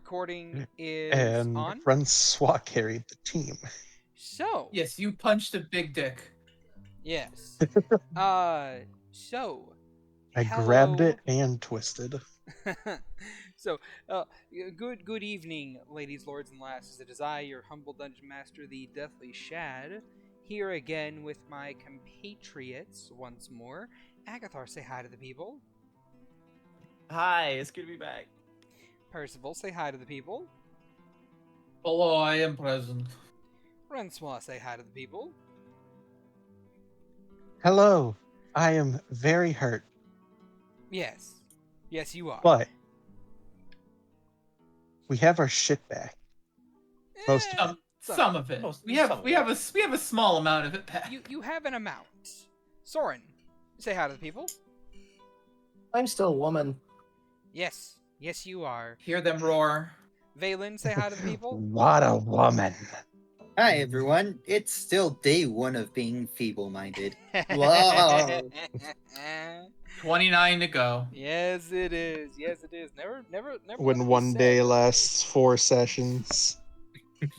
recording is And on. Rencois carried the team. So, Yes, you punched a big dick. yes. So, I grabbed hello. it and twisted. so, good evening, ladies, lords, and lasses. It is I, your humble dungeon master, the deathly Shad, here again with my compatriots once more. Agathar, say hi to the people. Hi, it's good to be back. Percival, say hi to the people. Hello, I am present. Rencois, say hi to the people. Hello, I am very hurt, Yes. Yes, you are. but we have our shit back. Most of it. Some of it. Most- We have some of we it. have a small amount of it back. You have an amount. Soren, say hi to the people. I'm still a woman. Yes. Yes, you are. Hear them roar. Valen, say hi to the people. What a woman. Hi, everyone. It's still day one of being feeble-minded. Whoa. 29 to go. Yes, it is. Yes, it is. Never let When it be one day said- lasts 4 sessions.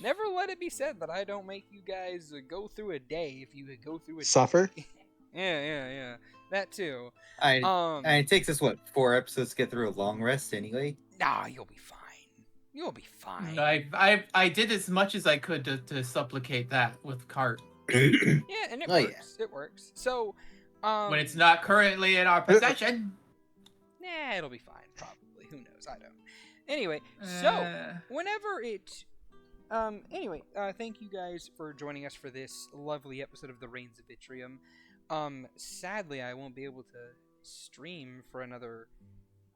Never let it be said that I don't make you guys go through a day if you go through a Suffer? day. Yeah. That too. It takes us, 4 episodes to get through a long rest anyway? Nah, you'll be fine. You'll be fine. I did as much as I could to supplicate that with cart. Yeah, and it Oh, works. It works. So, When it's not currently in our possession. Nah, it'll be fine. Probably. Who knows? I don't. Anyway, so whenever it. Thank you guys for joining us for this lovely episode of the Rains of Vitrium. Sadly, I won't be able to stream for another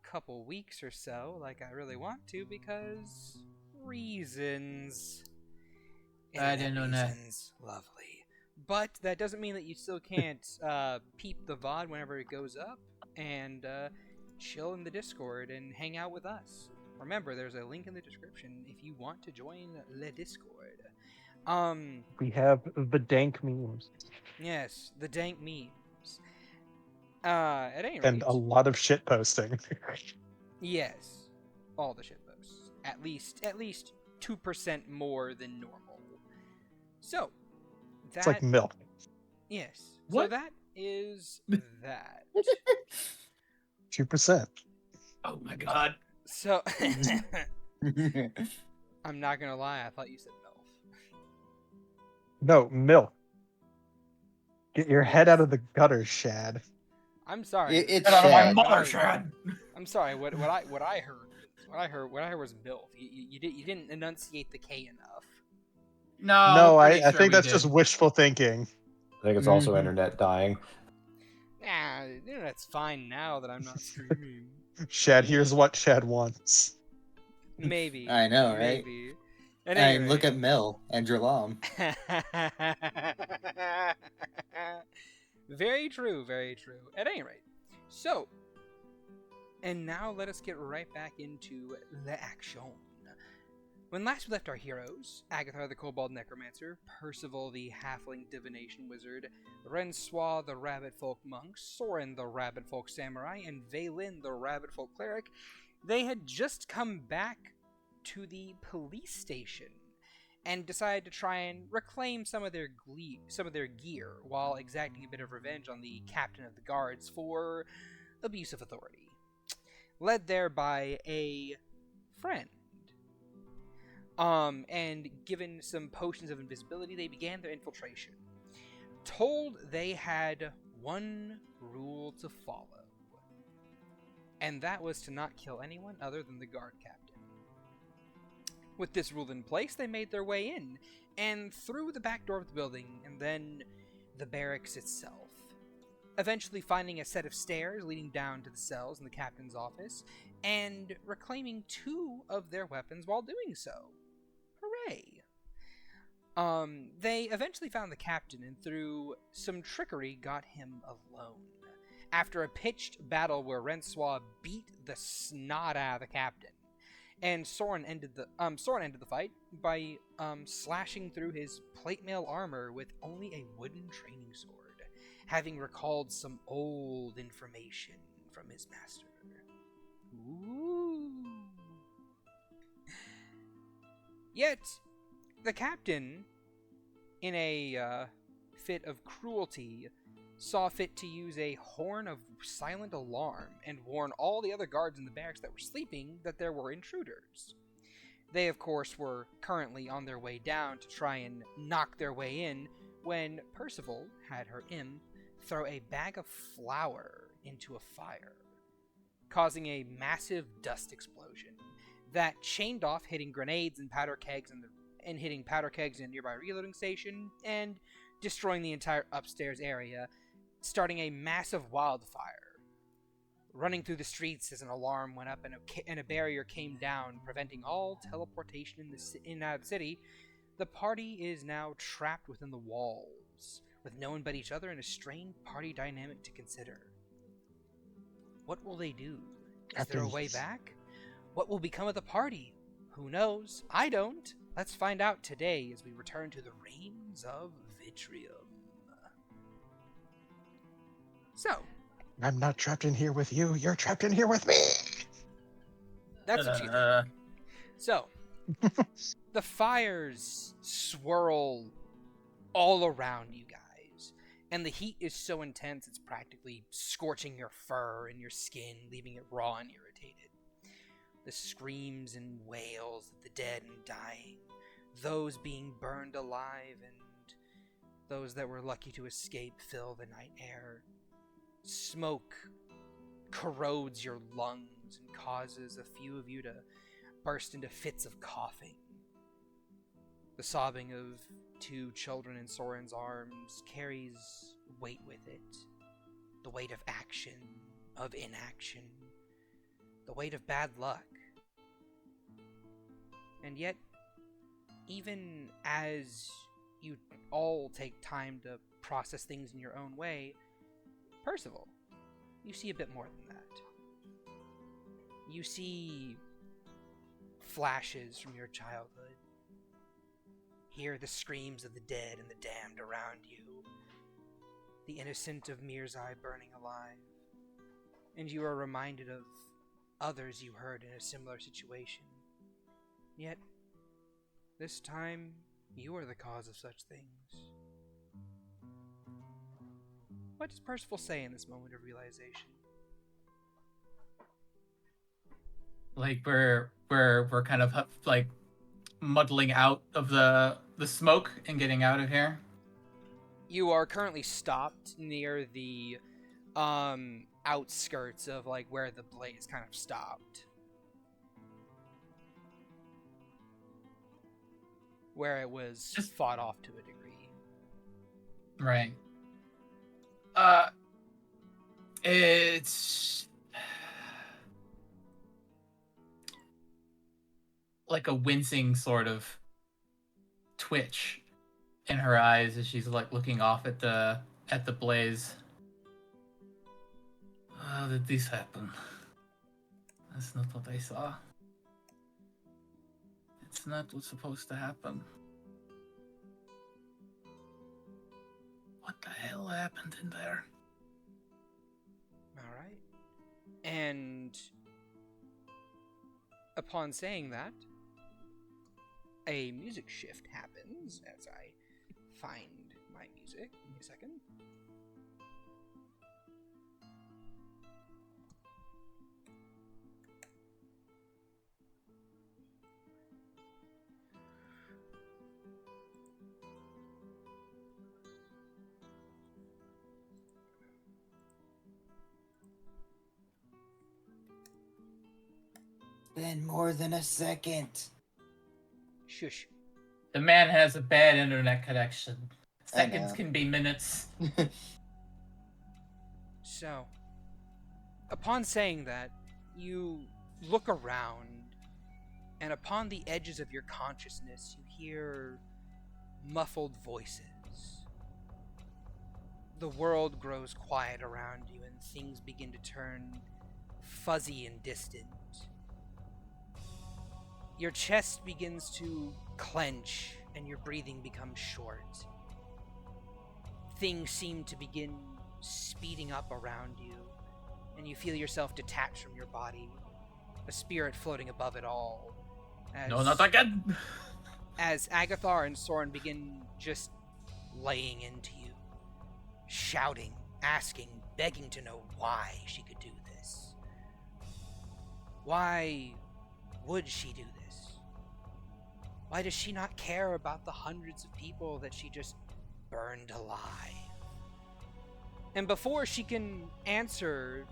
couple weeks or so, like I really want to, because reasons. I didn't know that. Reasons. Lovely. But that doesn't mean that you still can't peep the VOD whenever it goes up and chill in the Discord and hang out with us. Remember, there's a link in the description if you want to join the Discord. We have the dank memes. Yes, the dank memes. At any rate, And a lot of shit posting. yes, all the shit posts. At least 2% more than normal. So, that It's like milk. yes. So What? that is that. 2%. Oh my god. So I'm not gonna lie, I thought you said MILF. No, milk. Get your head out of the gutter, Shad. I'm sorry. It's Get out of my Shad. mother, Shad. I'm sorry. What I heard was MILF. You didn't enunciate the K enough. No, No, I'm I pretty sure think we that's did. just wishful thinking. I think it's also Mhm. internet dying. Nah, the internet's fine now that I'm not streaming. Shad, here's what Shad wants. Maybe. I know, right? Maybe. At And any look rate. at Mel and Jerlom. Very true, very true. At any rate, so, and now let us get right back into the action. When last we left our heroes, Agathar the Kobold Necromancer, Percival the Halfling Divination Wizard, Rencois the Rabbit Folk Monk, Soren the Rabbit Folk Samurai, and Valen the Rabbit Folk Cleric, they had just come back to the police station and decided to try and reclaim some of their gear while exacting a bit of revenge on the captain of the guards for abuse of authority. Led there by a friend. And given some potions of invisibility, they began their infiltration. Told they had one rule to follow, and that was to not kill anyone other than the guard captain. With this rule in place, they made their way in, and through the back door of the building, and then the barracks itself. Eventually finding a set of stairs leading down to the cells in the captain's office, and reclaiming 2 of their weapons while doing so. Hooray! They eventually found the captain, and through some trickery got him alone. After a pitched battle where Rencois beat the snot out of the captain, and Soren ended the fight by slashing through his plate mail armor with only a wooden training sword, having recalled some old information from his master. Ooh. Yet, the captain, in a fit of cruelty, saw fit to use a horn of silent alarm and warn all the other guards in the barracks that were sleeping that there were intruders. They, of course, were currently on their way down to try and knock their way in when Percival had her imp throw a bag of flour into a fire, causing a massive dust explosion that chained off, hitting grenades and powder kegs and hitting powder kegs in a nearby reloading station and destroying the entire upstairs area, starting a massive wildfire. Running through the streets as an alarm went up and a barrier came down, preventing all teleportation in and out of the city, the party is now trapped within the walls, with no one but each other and a strained party dynamic to consider. What will they do? Is there a way back? What will become of the party? Who knows? I don't. Let's find out today as we return to the Rains of Vitrium. So, I'm not trapped in here with you. You're trapped in here with me. that's what you think. So, the fires swirl all around you guys, and the heat is so intense it's practically scorching your fur and your skin, leaving it raw and irritated. The screams and wails of the dead and dying, those being burned alive, and those that were lucky to escape fill the night air. Smoke corrodes your lungs and causes a few of you to burst into fits of coughing. The sobbing of 2 children in Soren's arms carries weight with it. The weight of action, of inaction, the weight of bad luck. And yet, even as you all take time to process things in your own way, Percival, you see a bit more than that. You see flashes from your childhood. Hear the screams of the dead and the damned around you. The innocent of Mirzai burning alive. And you are reminded of others you heard in a similar situation. Yet, this time, you are the cause of such things. What does Percival say in this moment of realization? Like we're kind of like muddling out of the smoke and getting out of here. You are currently stopped near the outskirts of like where the blaze kind of stopped. Where it was Just fought off to a degree. Right. It's like a wincing sort of twitch in her eyes as she's like looking off at the blaze. How did this happen? That's not what I saw. It's not what's supposed to happen. What the hell happened in there? Alright. And upon saying that, a music shift happens as I find my music. Give me a second. Been more than a second. Shush. The man has a bad internet connection. I Seconds know. can be minutes. So, upon saying that, you look around, and upon the edges of your consciousness, you hear muffled voices. The world grows quiet around you, and things begin to turn fuzzy and distant. Your chest begins to clench, and your breathing becomes short. Things seem to begin speeding up around you, and you feel yourself detached from your body, a spirit floating above it all. No, not again! as Agathar and Soren begin just laying into you, shouting, asking, begging to know why she could do this. Why would she do this? Why does she not care about the hundreds of people that she just burned alive? And before she can answer,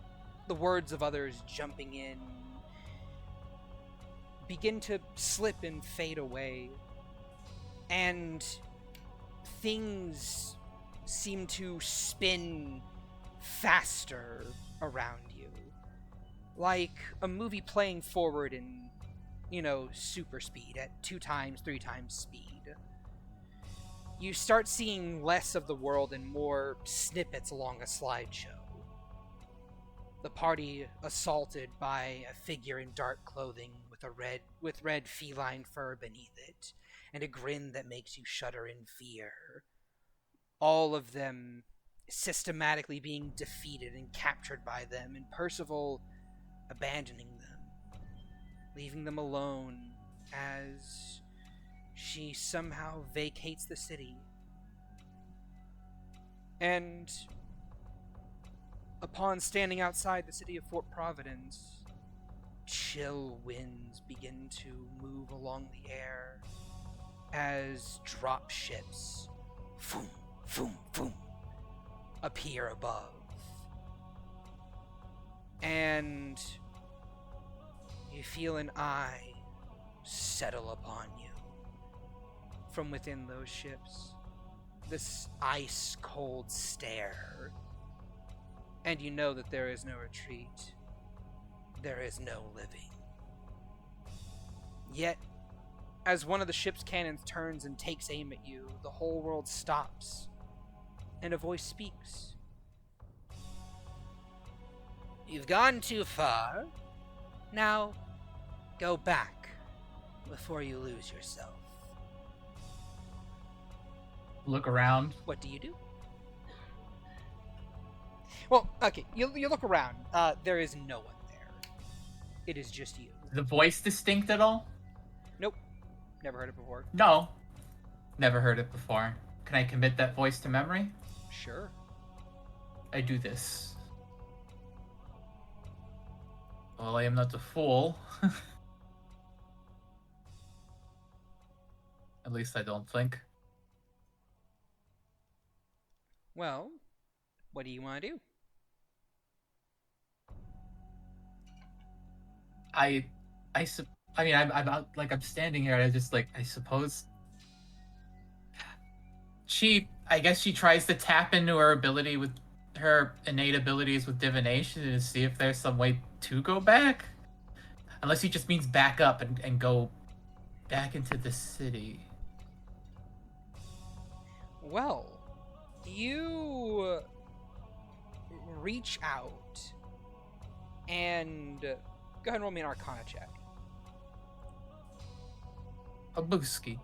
the words of others jumping in begin to slip and fade away, and things seem to spin faster around you, like a movie playing forward in, super speed at 2 times, 3 times speed. You start seeing less of the world and more snippets along a slideshow. The party assaulted by a figure in dark clothing with red feline fur beneath it, and a grin that makes you shudder in fear. All of them systematically being defeated and captured by them, and Percival abandoning them, leaving them alone as she somehow vacates the city. And upon standing outside the city of Fort Providence, chill winds begin to move along the air as drop ships, boom, boom, boom, appear above. And you feel an eye settle upon you from within those ships. This ice-cold stare. And you know that there is no retreat. There is no living. Yet, as one of the ship's cannons turns and takes aim at you, the whole world stops, and a voice speaks. You've gone too far. Now, go back before you lose yourself. Look around. What do you do? Well, okay, you look around. There is no one there. It is just you. The voice distinct at all? Nope. Never heard it before. No. Never heard it before. Can I commit that voice to memory? Sure. I do this. Well, I am not a fool. At least I don't think. Well, what do you want to do? I'm out, like, I'm standing here and I just, like, I suppose I guess she tries to tap into her ability with her innate abilities with divination to see if there's some way to go back. Unless he just means back up and go back into the city. Well, you reach out and go ahead and roll me an Arcana check. A booski.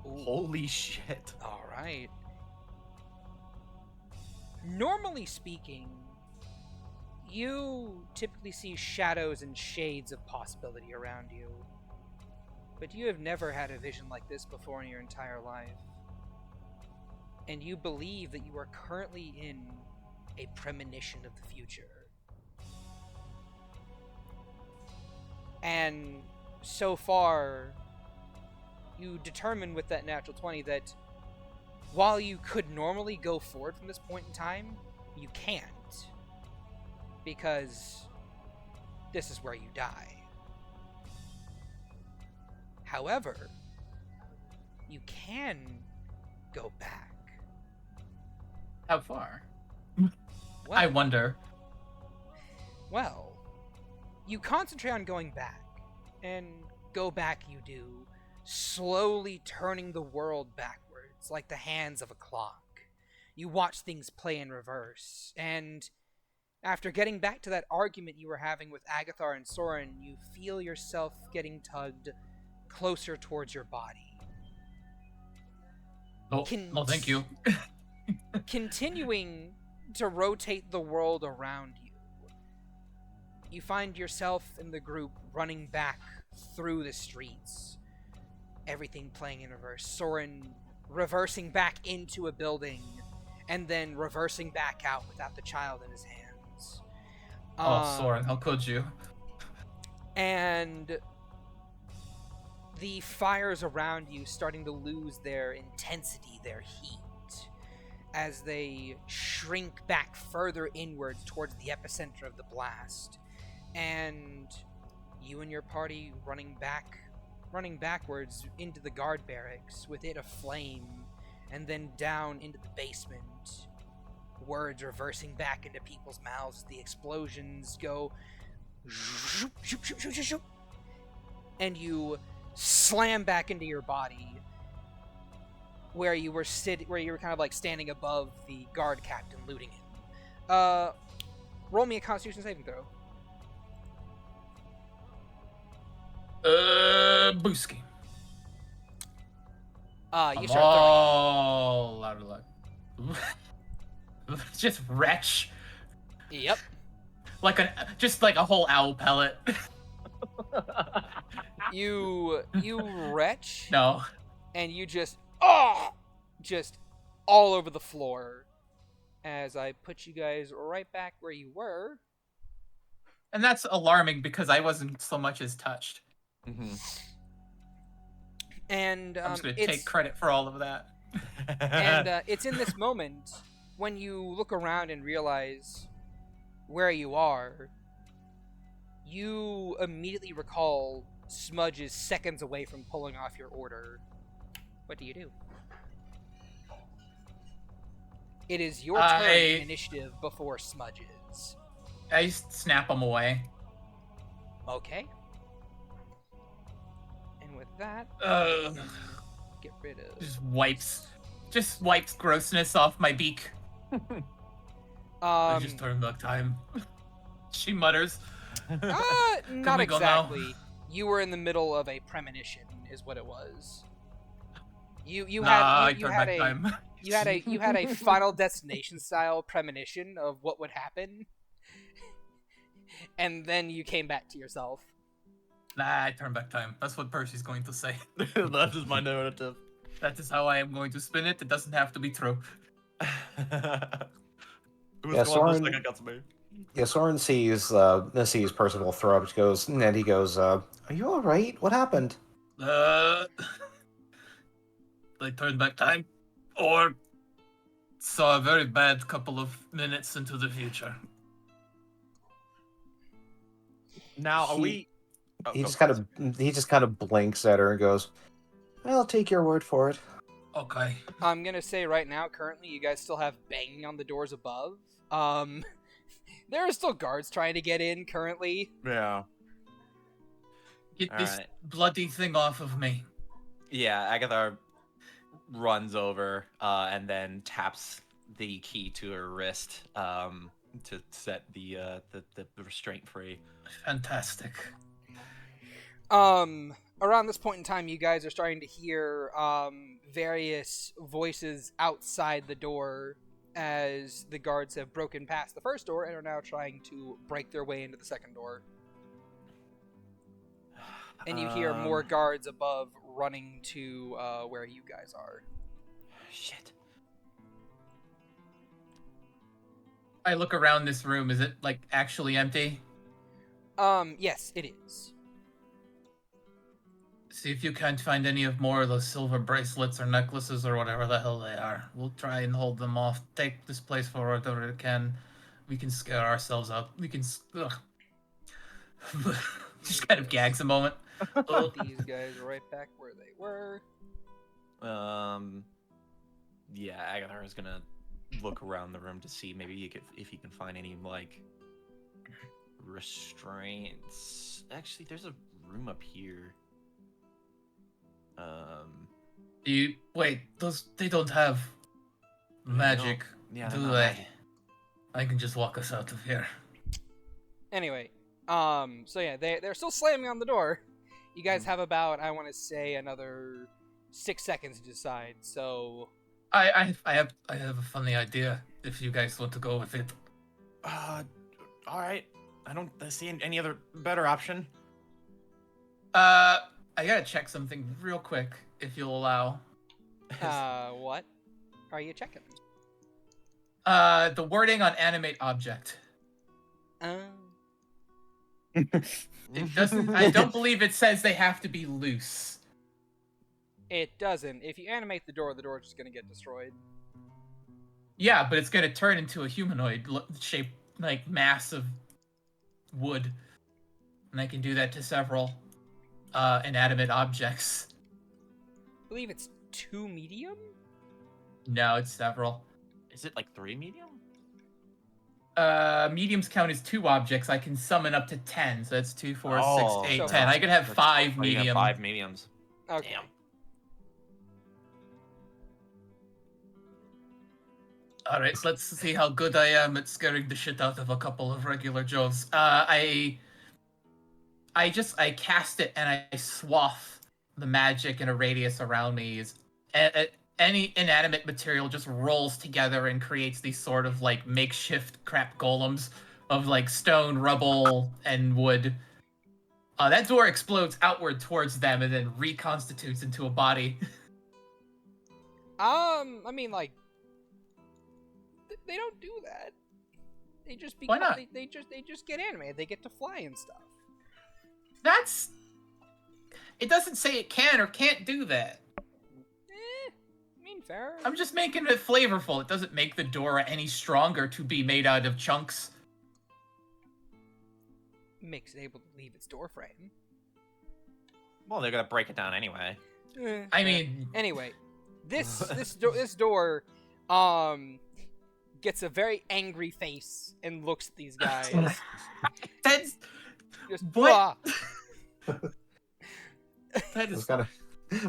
Holy shit. All right. Normally speaking, you typically see shadows and shades of possibility around you, but you have never had a vision like this before in your entire life. And you believe that you are currently in a premonition of the future. And so far, you determine with that natural 20 that while you could normally go forward from this point in time, you can't. Because this is where you die. However, you can go back. How far? Well, I wonder. Well, you concentrate on going back, and go back you do, slowly turning the world backwards like the hands of a clock. You watch things play in reverse, and after getting back to that argument you were having with Agathar and Soren, you feel yourself getting tugged closer towards your body. Oh, no, thank you. Continuing to rotate the world around you, you find yourself and the group running back through the streets, everything playing in reverse. Soren reversing back into a building and then reversing back out without the child in his hands. Soren, how could you? And the fires around you starting to lose their intensity, their heat, as they shrink back further inwards towards the epicenter of the blast. And you and your party running backwards into the guard barracks with it aflame, and then down into the basement. Words reversing back into people's mouths as the explosions go, and you slam back into your body, where you were kind of like standing above the guard captain, looting him. Roll me a Constitution saving throw. Booski. You start throwing. All out of luck. Just wretch. Yep. Just like a whole owl pellet. You retch. No. And you just all over the floor as I put you guys right back where you were. And that's alarming because I wasn't so much as touched. Mm-hmm. And I'm just gonna take credit for all of that. And it's in this moment when you look around and realize where you are, you immediately recall Smudge is seconds away from pulling off your order. What do you do? It is your turn in initiative before Smudge's. I snap him away. Okay. And with that, get rid of... Just wipes grossness off my beak. I just turned back time. She mutters. Not exactly. You were in the middle of a premonition, is what it was. You had a Final Destination style premonition of what would happen, and then you came back to yourself. Nah, I turned back time. That's what Percy's going to say. That is my narrative. That is how I am going to spin it. It doesn't have to be true. Soren. Yeah, Soren sees Percival throw up. He goes, "Are you all right? What happened?" They turned back time, or saw a very bad couple of minutes into the future. Now, are we? He just kind of blinks at her and goes, "I'll take your word for it." Okay. I'm gonna say right now, currently, you guys still have banging on the doors above. There are still guards trying to get in currently. Yeah. Get this bloody thing off of me. Yeah, Agatha runs over and then taps the key to her wrist to set the restraint free. Fantastic. Around this point in time, you guys are starting to hear various voices outside the door as the guards have broken past the first door and are now trying to break their way into the second door. And you hear more guards above running to where you guys are. Shit. I look around this room. Is it, like, actually empty? Yes, it is. See if you can't find any of more of those silver bracelets or necklaces or whatever the hell they are. We'll try and hold them off. Take this place for whatever it can. We can scare ourselves up. We can... Just kind of gags a moment. These guys are right back where they were. Yeah, Agatha is gonna look around the room to see maybe if he can find any, like, restraints. Actually, there's a room up here. They don't have magic, do they? Magic. I can just walk us out of here. Anyway, so yeah, they're still slamming on the door. You guys have about, I want to say, another 6 seconds to decide. So, I have a funny idea. If you guys want to go with it. All right. I don't see any other better option. I gotta check something real quick, if you'll allow. What are you checking? The wording on animate object. It doesn't. I don't believe it says they have to be loose. It doesn't. If you animate the door's just gonna get destroyed. Yeah, but it's gonna turn into a humanoid shaped like mass of wood, and I can do that to several inanimate objects. I believe it's 2 medium. No, it's several. Is it like 3 medium? Mediums count as 2 objects. I can summon up to 10, so that's 2, 4, Oh, 6, 8, so 10. I could have 5 Oh, you medium. have 5 mediums. Okay. Damn. Alright, let's see how good I am at scaring the shit out of a couple of regular Joes. I cast it and I swath the magic in a radius around me. Any inanimate material just rolls together and creates these sort of like makeshift crap golems of like stone, rubble, and wood. That door explodes outward towards them and then reconstitutes into a body. I mean, like, they don't do that. They just Why not? They just get animated. They get to fly and stuff. It doesn't say it can or can't do that. I mean, fair. I'm just making it flavorful. It doesn't make the door any stronger to be made out of chunks. Makes it able to leave its door frame. Well, they're gonna break it down anyway. I mean, Anyway, this door, gets a very angry face and looks at these guys. that's Just, what? "Ah." That It's is. kind of.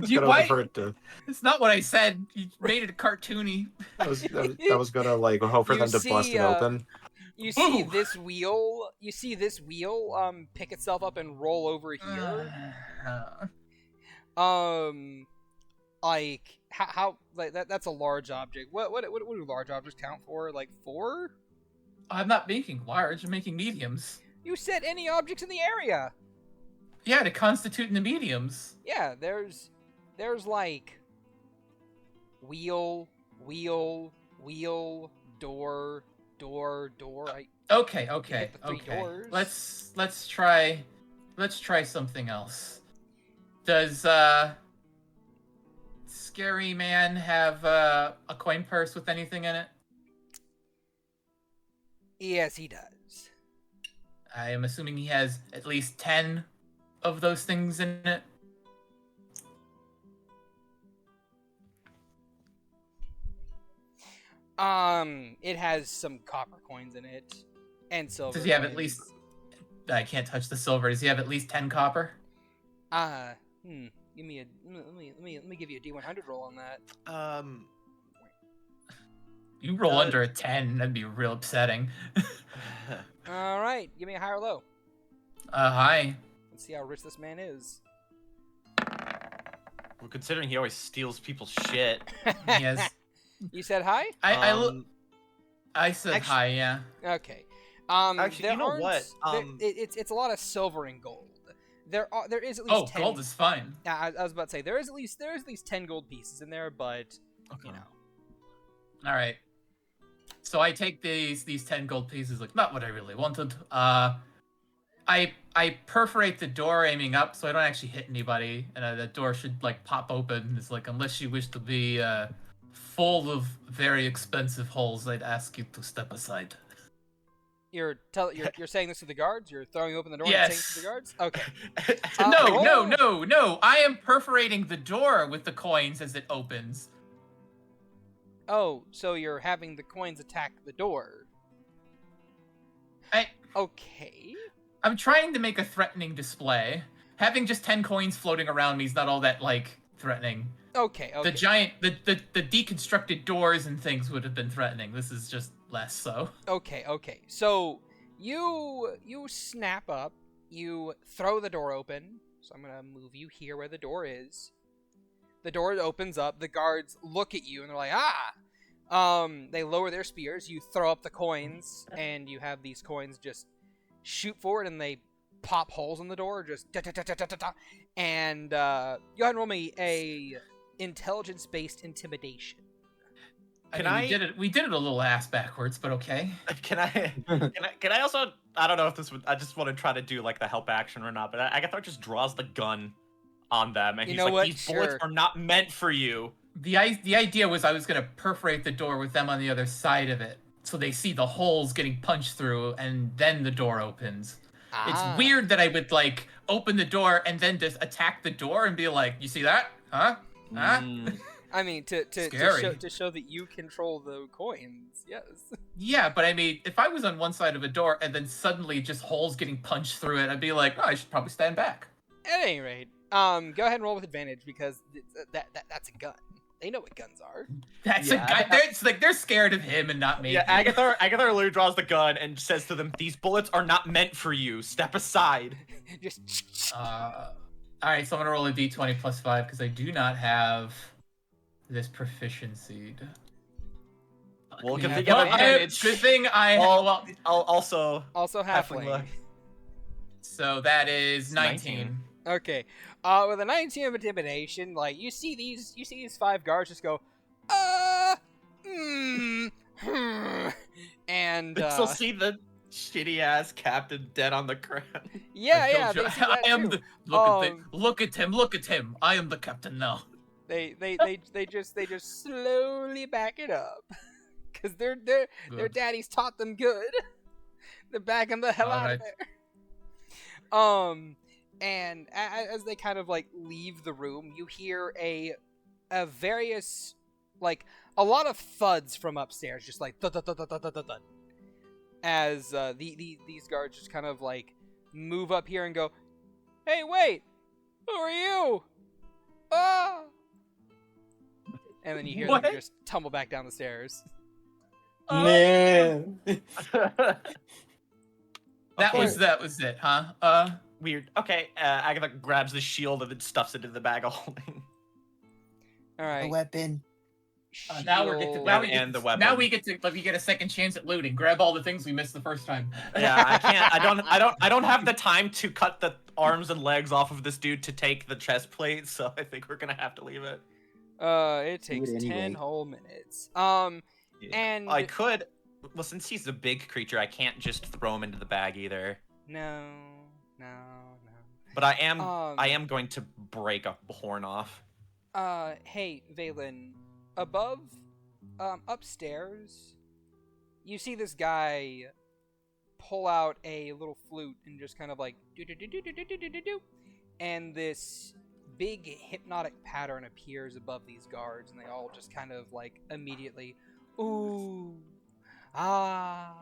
You Gonna what? for it to, It's not what I said. You made it cartoony. I was gonna like hope for You them to bust see, it open. You see Ooh. this wheel. You see this wheel pick itself up and roll over here. Like how like that's a large object. What do large objects count for? Like 4? I'm not making large. I'm making mediums. You said any objects in the area. Yeah, to constitute in the mediums. Yeah, there's like wheel, door. Okay. hit the 3 doors. Let's try something else. Does Scary Man have a coin purse with anything in it? Yes, he does. I am assuming he has at least 10 of those things in it. It has some copper coins in it, and silver. Does he have at coins. least? I can't touch the silver. Does he have at least 10 copper? Give me a let me give you a D100 roll on that. You roll under a 10, that'd be real upsetting. All right, give me a high or low. Hi. Let's see how rich this man is. Well, considering he always steals people's shit. Yes. You said hi? I said actually- hi, yeah. Okay. Actually, there you know aren't- what? it's a lot of silver and gold. There is at least Oh, 10. gold is fine. Yeah, I was about to say there is at least 10 gold pieces in there, but Okay. you know. All right. So I take these 10 gold pieces, like not what I really wanted. I perforate the door aiming up, so I don't actually hit anybody, and the door should like pop open. It's like, unless you wish to be full of very expensive holes, I'd ask you to step aside. You're saying this to the guards? You're throwing open the door Yes. and saying this to the guards? Okay. No. I am perforating the door with the coins as it opens. Oh, so you're having the coins attack the door. Okay. I'm trying to make a threatening display. Having just 10 coins floating around me is not all that, like, threatening. Okay. The deconstructed doors and things would have been threatening. This is just less so. Okay. So you snap up, you throw the door open. So I'm gonna move you here where the door is. The door opens up, the guards look at you and they're like, ah! They lower their spears, you throw up the coins, and you have these coins just shoot forward and they pop holes in the door, just da-da-da-da-da-da, And go ahead and roll me a intelligence-based intimidation. We did it a little ass backwards, but okay. Can I also, I don't know if this would, I just want to try to do like the help action or not, but Agathar just draws the gun on them and he's like, these bullets are not meant for you. The idea was I was gonna perforate the door with them on the other side of it, so they see the holes getting punched through, and then the door opens. It's weird that I would like open the door and then just attack the door and be like, "You see that? Huh? Huh?" I mean, to show that you control the coins, yes. Yeah, but I mean, if I was on one side of a door and then suddenly just holes getting punched through it, I'd be like, "Oh, I should probably stand back." At any rate, go ahead and roll with advantage because that's a gun. They know what guns are. That's a guy. It's like they're scared of him and not me. Yeah, Agathar literally draws the gun and says to them, "These bullets are not meant for you. Step aside." Just. All right, so I'm gonna roll a d20 plus 5 because I do not have this proficiency. Well, good thing I also halfling. Luck. So that is 19. Okay. With a 19 of intimidation, like you see these 5 guards just go, and you'll see the shitty ass captain dead on the ground. Yeah. I am the look at him. I am the captain now. They just slowly back it up, cause their daddies taught them good. They're backing the hell out of there. And as they kind of like leave the room, you hear a various, like a lot of thuds from upstairs, just like thud thud thud thud thud thud thud. As these guards just kind of like move up here and go, "Hey, wait, who are you?" Ah! And then you hear them just tumble back down the stairs. Man. That was it, huh? Weird. Okay, Agatha grabs the shield and then stuffs it in the bag of holding. All right. A weapon. Now we get a second chance at looting. Grab all the things we missed the first time. Yeah, I can't. I don't have the time to cut the arms and legs off of this dude to take the chest plate. So I think we're gonna have to leave it. It takes 10 whole minutes. And I could. Well, since he's a big creature, I can't just throw him into the bag either. No. But I am going to break a horn off. Hey, Valen, above, upstairs, you see this guy pull out a little flute and just kind of like do, and this big hypnotic pattern appears above these guards, and they all just kind of like immediately, ooh, ah,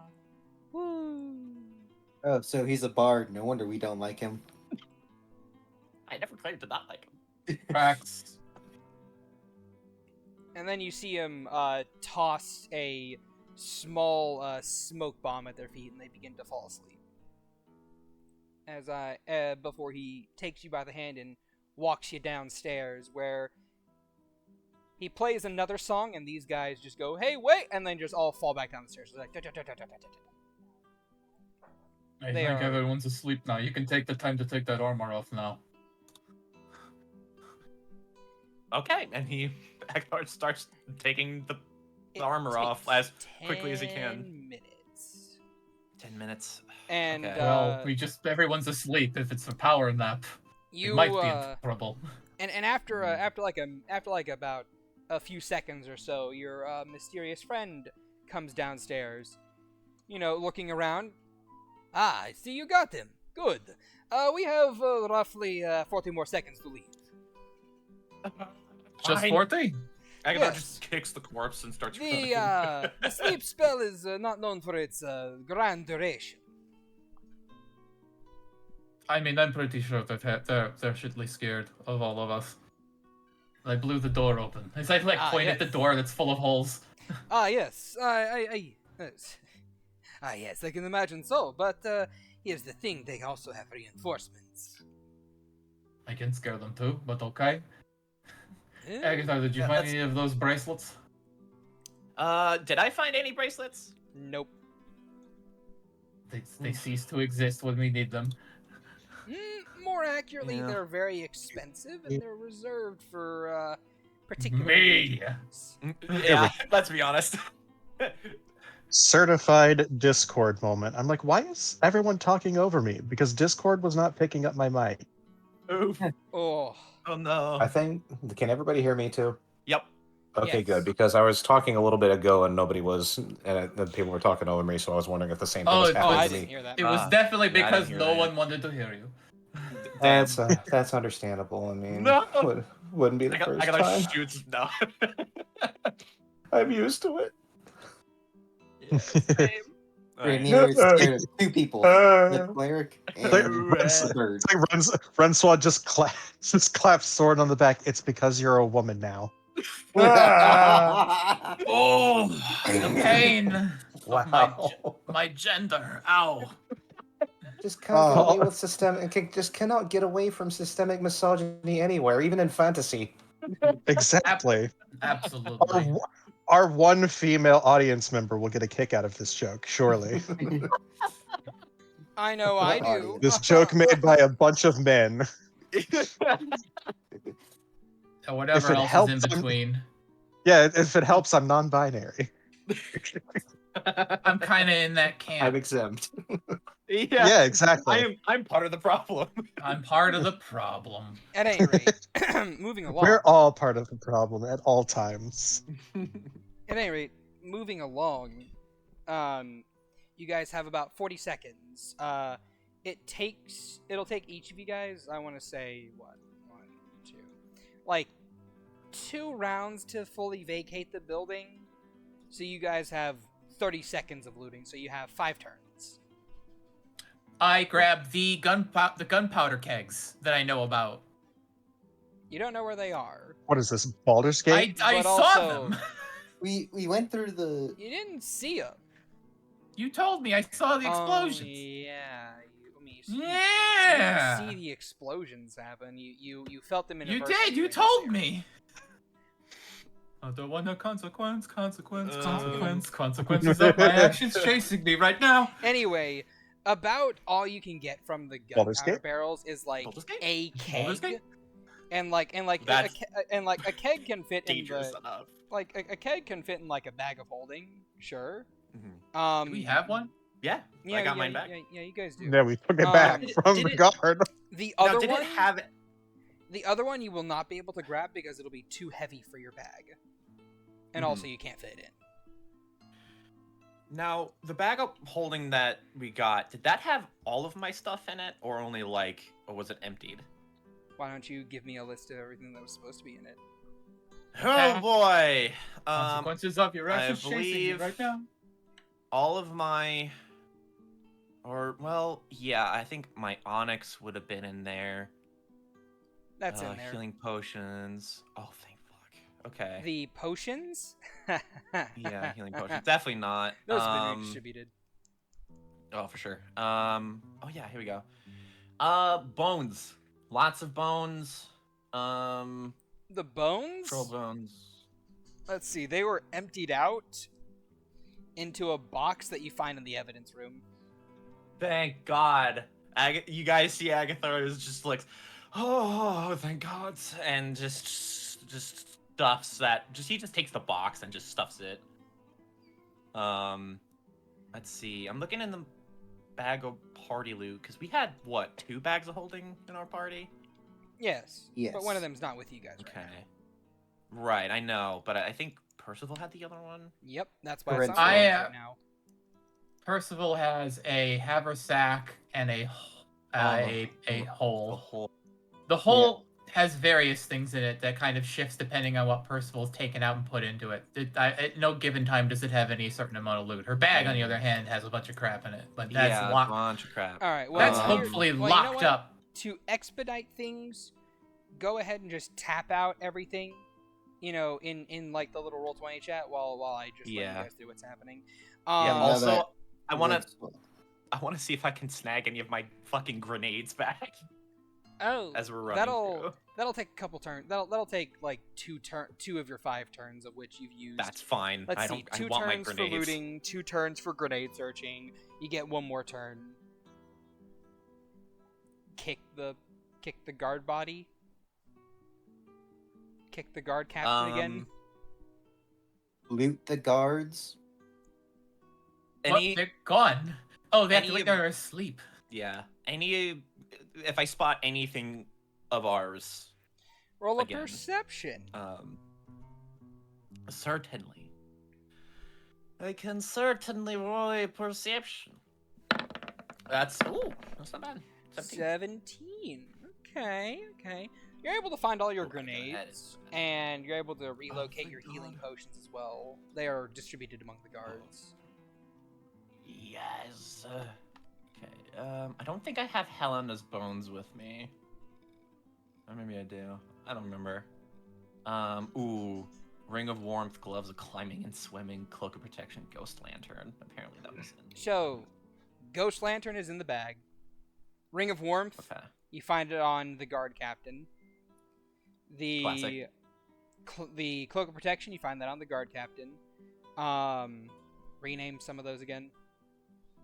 woo. Oh, so he's a bard. No wonder we don't like him. I never claimed to not like him. Facts. And then you see him toss a small smoke bomb at their feet, and they begin to fall asleep. As before he takes you by the hand and walks you downstairs, where he plays another song, and these guys just go, "Hey, wait!" and then just all fall back down the stairs. Like, I think everyone's asleep now. You can take the time to take that armor off now. Okay, and Agthar starts taking the armor off as quickly as he can. 10 minutes. And okay. Well, everyone's asleep. If it's a power nap, we might be in trouble. And after about a few seconds or so, your mysterious friend comes downstairs. You know, looking around. Ah, I see you got him. Good. We have roughly 40 more seconds to leave. Just 40? Agatha just kicks the corpse and starts running. The sleep spell is not known for its grand duration. I mean, I'm pretty sure that they're shittily scared of all of us. I blew the door open. As I point at the door that's full of holes. Yes. Yes, I can imagine so. But here's the thing: they also have reinforcements. I can scare them too, but okay. Agatha, did you find any of those bracelets? Did I find any bracelets? Nope. They cease to exist when we need them. More accurately, Yeah. they're very expensive and they're reserved for particular Me. occasions. Yeah, let's be honest. Certified Discord moment. I'm like, why is everyone talking over me? Because Discord was not picking up my mic. Oof. Oh, Oh no. I think. Can everybody hear me too? Yep. Okay, Yes. good. Because I was talking a little bit ago and nobody was, and the people were talking over me, so I was wondering if the same thing was Oh, happening I to didn't me. hear that. It was Ah, definitely yeah, I didn't because hear no that. one wanted to hear you. Damn. That's understandable. I mean, No. wouldn't be the I first gotta time. shoot. No. I'm used to it. Yeah, same. Rainier is scared of two people: the cleric and Like, the bird. Rencois just claps Soren on the back. It's because you're a woman now. Oh, the pain of Wow. my gender. Ow. Just can't get Oh. away with just cannot get away from systemic misogyny anywhere, even in fantasy. Exactly. Absolutely. Our one female audience member will get a kick out of this joke, surely. I know I do. Audience. This joke made by a bunch of men. Or whatever If it else helps, is in between. Yeah, if it helps, I'm non-binary. I'm kind of in that I'm camp. exempt. Yeah, exactly. I'm part of the problem. I'm part of the problem. At any rate, moving along. We're all part of the problem at all times. At any rate, moving along, you guys have about 40 seconds. It'll take each of you guys, I want to say, what? 1, 2. Like, 2 rounds to fully vacate the building. So you guys have 30 seconds of looting, so you have 5 turns. I grabbed the gunpowder kegs that I know about. You don't know where they are. What is this, Baldur's Gate? I But saw also- them. we went through the. You didn't see them. You told me I saw the explosions. Yeah. You Yeah. didn't see the explosions happen. You felt them in You reverse did. You when told there. me. I don't want no consequences consequences of my actions chasing me right now. Anyway, about all you can get from the Baldur's gunpowder Gate? barrels is like Baldur's Gate? a Baldur's keg, Gate? and a That's keg can fit in dangerous the enough. like a keg can fit in like a bag of holding, sure. Mhm. Do we have one? Yeah, Yeah, I got mine back. Yeah, you guys do. Yeah, we took it back Did from did the it- guard. The Now, other did one, it have it? the other one, you will not be able to grab because it'll be too heavy for your bag, and Mhm. also you can't fit it in. Now, the bag of holding that we got, did that have all of my stuff in it, or only like, or was it emptied? Why don't you give me a list of everything that was supposed to be in it? Oh boy! Consequences of your I actions chasing me believe- right now. All of my, or well, yeah, I think my onyx would have been in there. That's in there. Healing potions. Oh, thank fuck. Okay. The potions. Yeah, healing potions. Definitely not. Those have been redistributed. Oh, for sure. Oh yeah, here we go. Bones. Lots of bones. The bones. Troll bones. Let's see. They were emptied out into a box that you find in the evidence room. Thank God. You guys see Agatha is just like, oh, thank God, and just stuffs that. He just takes the box and just stuffs it. Let's see. I'm looking in the bag of party loot because we had what, 2 bags of holding in our party? Yes. Yes. But one of them's not with you guys right Okay. now. Right, I know, but I think Percival had the other one. Yep. That's why Red it's on Sword. the right now. Percival has a haversack and a hole. The whole. The hole has various things in it that kind of shifts depending on what Percival's taken out and put into it. At no given time does it have any certain amount of loot. Her bag, on the other hand, has a bunch of crap in it, but that's Yeah, a locked. bunch of crap. All right. Well, That's Um, hopefully well, you know locked what? up. To expedite things, go ahead and just tap out everything. You know, in like the little Roll20 chat while I just let you Yeah. guys do what's happening. Yeah. no, Also, that- I want to see if I can snag any of my fucking grenades back Oh, as we're running that'll through. take a couple turns. That'll take like 2 of your 5 turns of which you've used. That's fine. Let's I see, don't. 2 I want my turns for grenades. looting, 2 turns for grenade searching. You get 1 more turn. kick the guard body? Kick the guard captain again? Loot the guards. What? They're gone. Oh, they have to any- wait there asleep. Yeah. If I spot anything of ours, Roll a again. perception. Certainly. I can certainly roll a perception. That's not bad. 17. Okay. You're able to find all your Oh my God, that grenades, is- and you're able to relocate your thank healing God. potions as well. They are distributed among the guards. Yes. Okay. I don't think I have Helena's bones with me. Or maybe I do. I don't remember. Ring of Warmth, Gloves of Climbing and Swimming, Cloak of Protection, Ghost Lantern. Apparently that was in. So, Ghost Lantern is in the bag. Ring of Warmth, Okay. you find it on the guard captain. The Classic. the Cloak of Protection, you find that on the guard captain. Rename some of those again.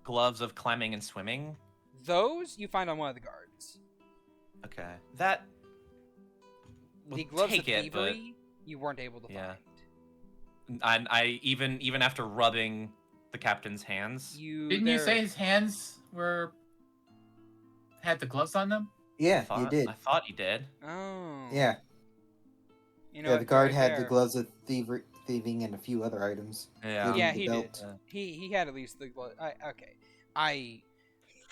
Gloves of Climbing and Swimming. Those you find on one of the guards. Okay. That. The We'll gloves of take it, but thievery, you weren't able to Yeah. find. I even after rubbing the captain's hands. Didn't you say his hands had the gloves on them? Yeah, I you did. I thought he did. Oh. Yeah. You know Yeah, what, the guard right had the there. gloves of thieving and a few other items. Yeah. including Yeah, the he belt. did. He had at least the glove. Okay.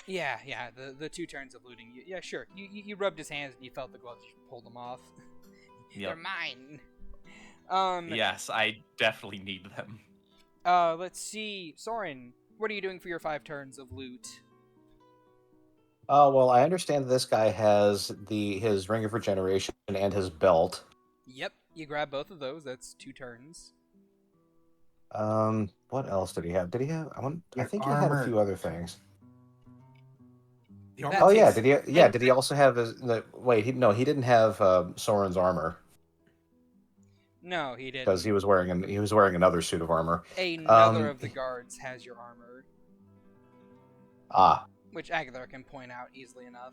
Yeah. The 2 turns of looting. Yeah, sure. You rubbed his hands and you felt the gloves. You pulled them off. Yep. They're mine. Yes, I definitely need them. Let's see, Soren. What are you doing for your 5 turns of loot? Well, I understand this guy has his Ring of Regeneration and his belt. Yep, you grab both of those. That's 2 turns. What else did he have? Did he have? I Your think he had a armor. few other things. The armor Oh yeah, takes- did he also have his? Wait, he didn't have Soren's armor No, he didn't. because he was wearing another suit of armor. Another of the guards has your armor, Ah, which Agatha can point out easily enough.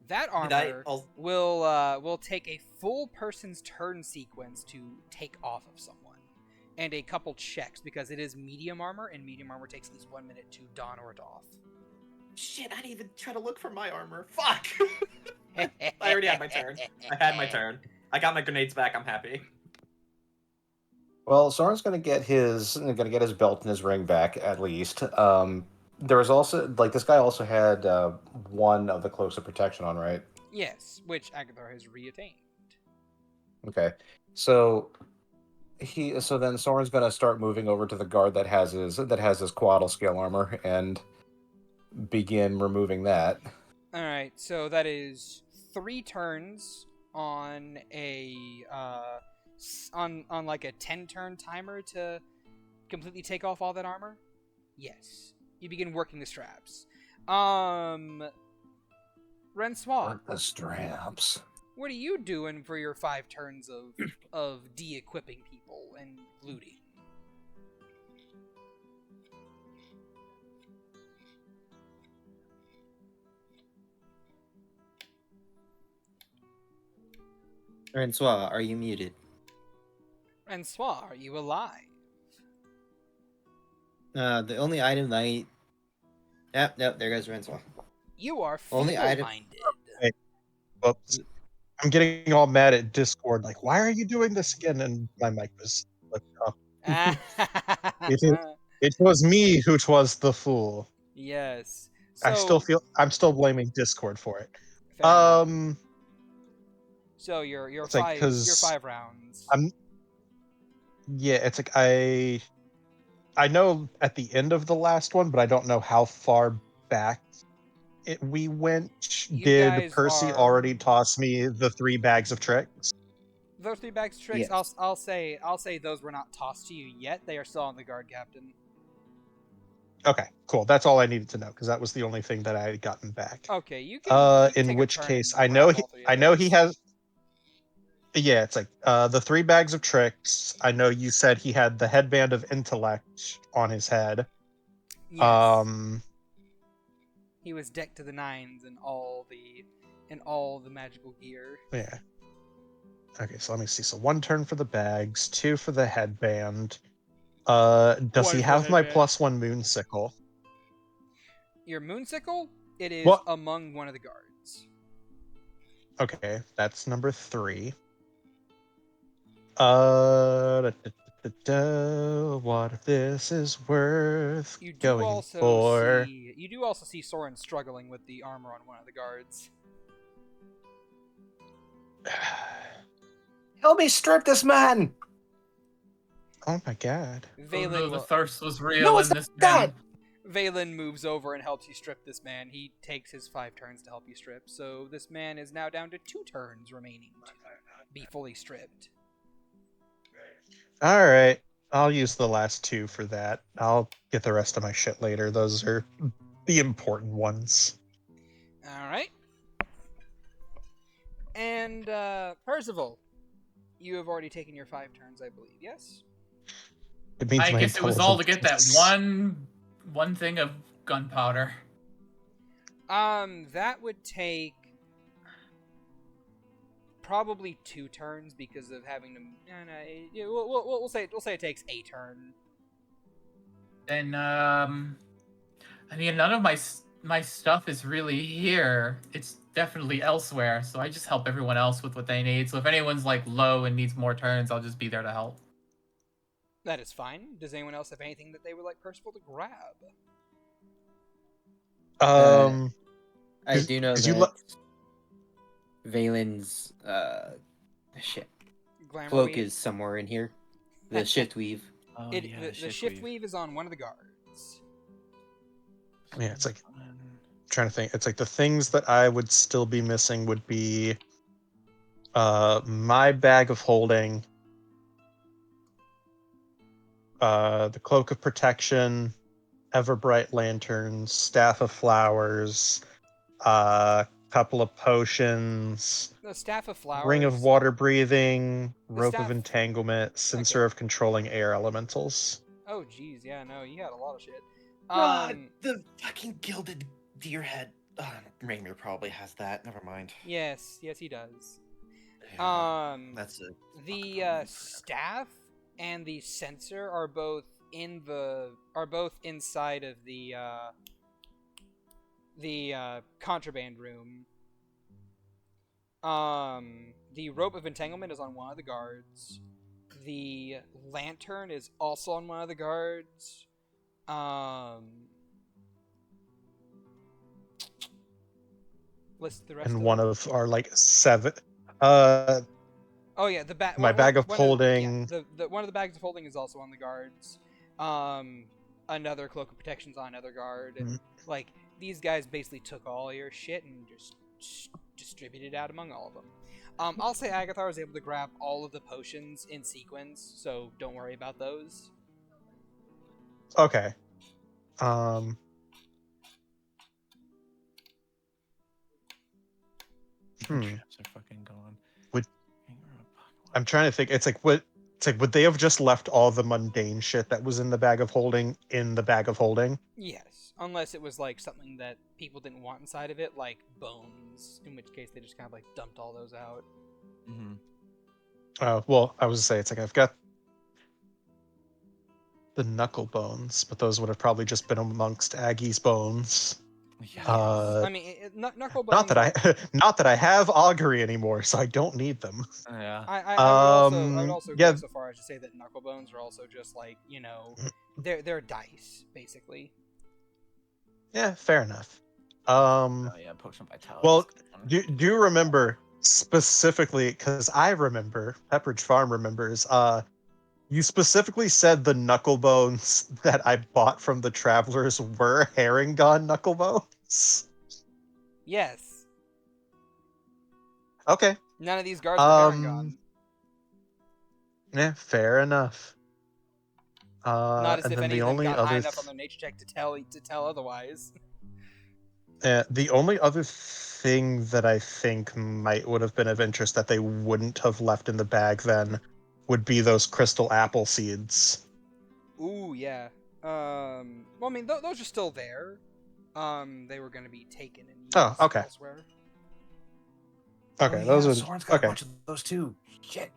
That Did I armor al- will take a full person's turn sequence to take off of someone, and a couple checks because it is medium armor, and medium armor takes at least 1 minute to don or doff. Shit, I didn't even try to look for my armor. Fuck! I already had my turn. I had my turn. I got my grenades back. I'm happy. well, Soren's gonna get his belt and his ring back at least. There was also this guy also had one of the cloaks of protection on, right? Yes, which Agatha has reattained. Okay, so then Soren's gonna start moving over to the guard that has his quaddle scale armor and begin removing that. All right, so that is 3 turns on a on like a 10-turn timer to completely take off all that armor. Yes, you begin working the straps. Rencois, Work the straps. what are you doing for your 5 turns of de-equipping people and looting? Rencois, are you muted? Rencois, are you alive? The only item that I... Yep, there goes Rencois. You are Only item- feeble-minded. Whoops. I'm getting all mad at Discord. Like, why are you doing this again? And my mic was flipped off. It was me who was the fool. Yes. I'm still blaming Discord for it. Fair enough. So So your it's like, 5 rounds. yeah, it's like I know at the end of the last one, but I don't know how far back we went. You Did guys Percy are- already toss me the 3 bags of tricks? Those 3 bags of tricks, Yes. I'll say those were not tossed to you yet. They are still on the guard captain. Okay, cool. That's all I needed to know because that was the only thing that I had gotten back. Okay, you can. You can In take a which turn case, and I know grab he, all 3 of I know he those. has. Yeah, it's like the 3 bags of tricks. I know you said he had the headband of intellect on his head. Yes. He was decked to the nines in all the magical gear. Yeah. Okay, so let me see. So 1 turn for the bags, 2 for the headband. Does One he for the have my headband. +1 moonsicle? Your moonsicle? It is What? among one of the guards. Okay, that's number 3. What if this is worth You do going also for? see Soren struggling with the armor on one of the guards. Help me strip this man! Oh my god. Valen, the will, thirst was real No, in it's this not man. Valen moves over and helps you strip this man. He takes his 5 turns to help you strip, so this man is now down to 2 turns remaining to be fully stripped. Alright. I'll use the last 2 for that. I'll get the rest of my shit later. Those are the important ones. Alright. And, Percival, you have already taken your 5 turns, I believe, yes? It means I my guess it was all to get that intelligence- one thing of gunpowder. That would take probably 2 turns because of having to. We'll say it takes a turn. And I mean, none of my stuff is really here. It's definitely elsewhere. So I just help everyone else with what they need. So if anyone's like low and needs more turns, I'll just be there to help. That is fine. Does anyone else have anything that they would like Percival to grab? I do know 'cause that you Valen's Glamour cloak weave? is somewhere in here. The shift weave. Oh, The shift weave is on one of the guards. Yeah, it's like trying to think. It's like the things that I would still be missing would be my bag of holding, the cloak of protection, everbright lanterns, staff of flowers, couple of potions, The staff of flowers. ring of water breathing, rope staff- of entanglement, censer of controlling air elementals. Oh, geez, yeah, no, you got a lot of shit. The fucking gilded deer head. Raymir probably has that. Never mind. Yes, he does. That's it. The staff and the censer are both inside of the contraband room. The rope of entanglement is on one of the guards. The lantern is also on one of the guards. List the rest. And of one them. of our like 7. Oh yeah, the bag. My bag of holding. The one of the bags of holding is also on the guards. Another cloak of protection's on another guard, and like these guys basically took all your shit and just distributed it out among all of them. I'll say Agathar was able to grab all of the potions in sequence, so don't worry about those. Okay. Traps are fucking gone. I'm trying to think. It's like would they have just left all the mundane shit that was in the bag of holding in the bag of holding? Yes, unless it was like something that people didn't want inside of it, like bones, in which case they just kind of like dumped all those out. Mm-hmm. Well, I was gonna say it's like I've got the knuckle bones, but those would have probably just been amongst Aggie's bones. Yes. I mean, knuckle bones. Not that I have augury anymore, so I don't need them. Yeah. I would also yeah. go so far as to say that knuckle bones are also just like, they're dice basically. Yeah, fair enough. Oh yeah, potion vitality. Well, do you remember specifically? Because I remember, Pepperidge Farm remembers. You specifically said the knuckle bones that I bought from the travelers were herringon knuckle bones. Yes. Okay. None of these guards are herringon. Yeah, fair enough. Not as and if then any the of them only got other high enough on their nature check to tell otherwise. the only other thing that I think would have been of interest that they wouldn't have left in the bag then would be those crystal apple seeds. Ooh, yeah. Well, I mean, those are still there. They were going to be taken and used Oh, okay. elsewhere. Okay, those are Soren's got okay. a bunch of those too. Shit.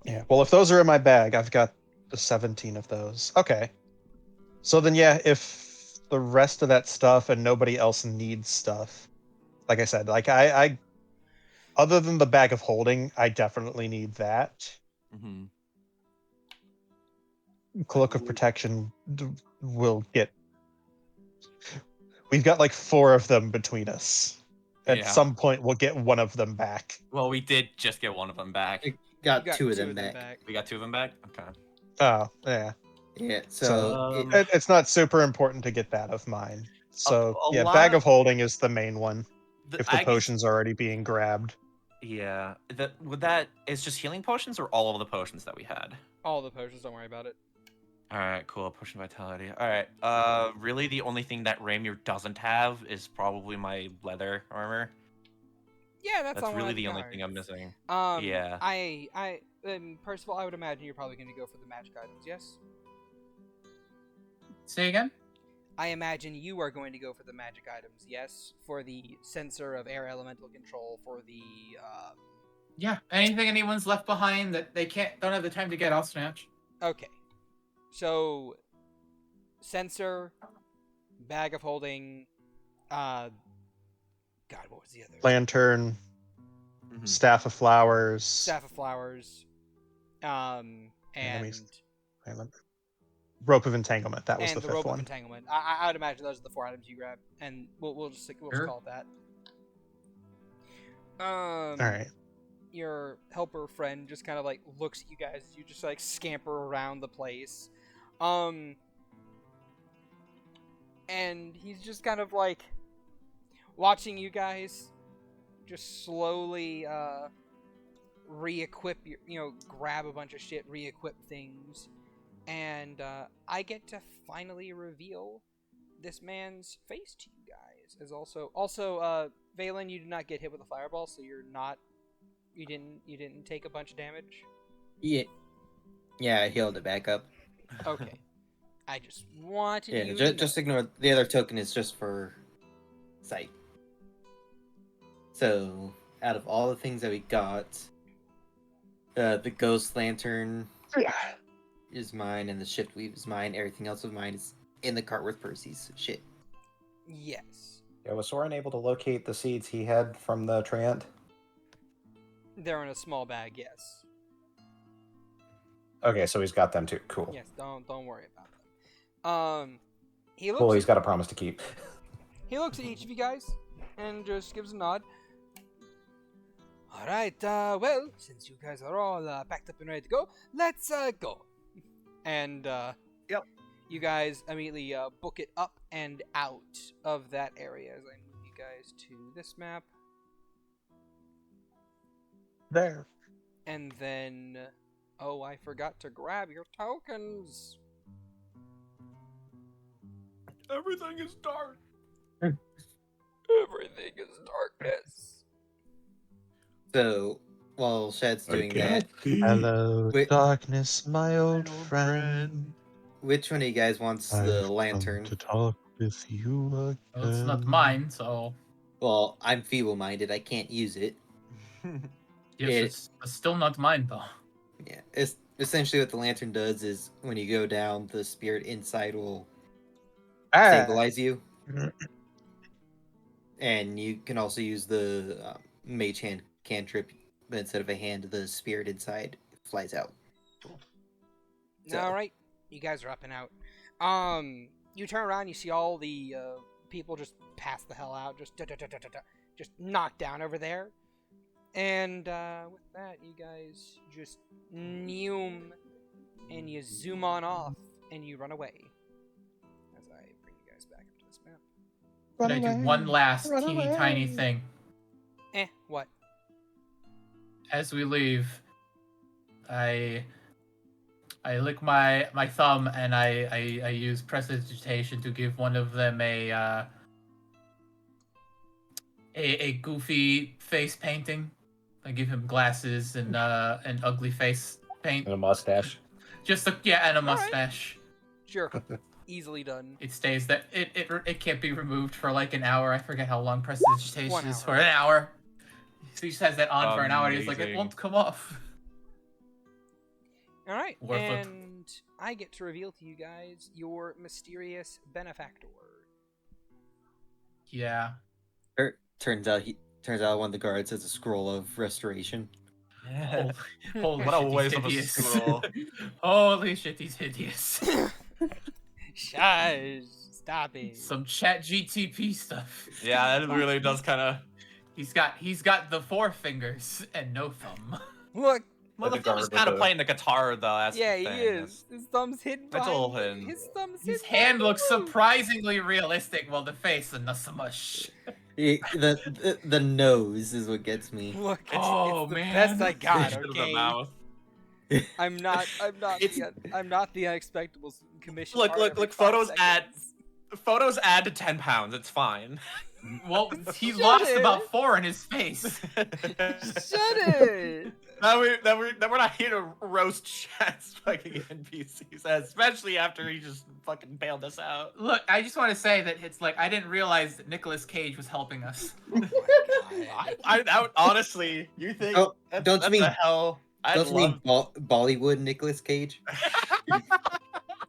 Yeah. Well, if those are in my bag, I've got the 17 of those. Okay. So then, yeah, if the rest of that stuff and nobody else needs stuff, like I said, like I other than the bag of holding, I definitely need that. Mm-hmm. Cloak of protection will get. We've got like 4 of them between us. At Yeah. some point, we'll get one of them back. Well, we did just get one of them back. I You got, got 2 of them back. We got 2 of them back? Okay. Oh, yeah. Yeah, So, so It's not super important to get that of mine. So a yeah, lot bag of- of holding is the main one. If the I guess- potion's already being grabbed. Yeah. Would that is just healing potions or all of the potions that we had? All the potions, don't worry about it. Alright, cool. Potion vitality. Alright. Really the only thing that Raimier doesn't have is probably my leather armor. Yeah, that's That's on really one of the only cards. thing I'm missing. Yeah. Yeah. First of all, I would imagine you're probably going to go for the magic items, yes? Say again? I imagine you are going to go for the magic items, yes? For the sensor of air elemental control, for the, Yeah. Anything anyone's left behind that they don't have the time to get, I'll snatch. Okay. So, sensor, bag of holding, God, what was the other? Lantern, Mhm. staff of flowers. Staff of flowers, and Rope of entanglement. That was and the the rope fifth of one. entanglement. I would imagine those are the 4 items you grab, and we'll just Sure. call it that. All right. Your helper friend just kind of like looks at you guys as you just like scamper around the place, and he's just kind of like watching you guys just slowly re-equip your, grab a bunch of shit, re-equip things, and I get to finally reveal this man's face to you guys. As also Valen, you did not get hit with a fireball, so you didn't take a bunch of damage. yeah, I healed it back up. Okay. I just wanted Yeah, you to just know. ignore the other token is just for sight. So, out of all the things that we got, the ghost lantern is mine, and the shift weave is mine. Everything else of mine is in the cart with Percy's shit. Yes. Yeah, was Soren able to locate the seeds he had from the Treant? They're in a small bag, yes. Okay, so he's got them too. Cool. Yes, don't worry about them. He looks Well, he's got a promise to keep. He looks at each of you guys and just gives a nod. Alright, well, since you guys are all packed up and ready to go, let's go. And Yep. You guys immediately book it up and out of that area as I move you guys to this map. There. And then, oh, I forgot to grab your tokens. Everything is dark. Everything is darkness. So, while Shad's doing that, Hello, Wait. darkness, my old friend. which one of you guys wants the I've lantern? come to talk with you again. Well, it's not mine, so Well, I'm feeble-minded. I can't use it. yes, it's still not mine though. Yeah, it's essentially what the lantern does is when you go down, the spirit inside will stabilize you. And you can also use the mage hand cantrip, but instead of a hand, the spirit inside flies out. So- Alright, you guys are up and out. You turn around, you see all the people just pass the hell out, just knocked down over there. And with that, you guys just neum, and you zoom on off, and you run away. As I bring you guys back up to this map. But I do one last teeny tiny thing. What? As we leave, I lick my thumb and I use prestidigitation to give one of them a goofy face painting. I give him glasses and an ugly face paint. And a mustache. And a Alright. mustache. Sure. Easily done. It stays that it can't be removed for like an hour. I forget how long prestidigitation 1 is hour. for an hour. So he just has that on for an hour and he's like, it Amazing. won't come off. All right, Worth it. and I get to reveal to you guys your mysterious benefactor. Yeah. Turns out one of the guards has a scroll of restoration. Holy What a shit, he's waste of a hideous. scroll. Holy shit, he's hideous. Shush! Stop it. Some chat GTP stuff. Yeah, that really does kind of. He's got the 4 fingers and no thumb. Look. Well, the the thumb guard is with kind of the- playing the guitar, though. That's Yeah, the he thing. is. His thumb's hidden It's all behind. hidden. His thumb's His hidden hand behind looks the roof. surprisingly realistic, while the face is not so much. The nose is what gets me. Look, Oh, it's the man. best I got. Bit of the Okay. mouth. I'm not It's- I'm not the unexpectable commission. Look, part look, every look, 5 photos seconds. Photos add to 10 pounds. It's fine. Well, he Shut lost it. about 4 in his face. Shut it! Now we're not here to roast Shad's fucking NPCs, especially after he just fucking bailed us out. Look, I just want to say that it's like I didn't realize that Nicolas Cage was helping us. I honestly, you think? Oh, that's, don't you that's mean- the hell? I Don't you mean Bollywood Nicolas Cage?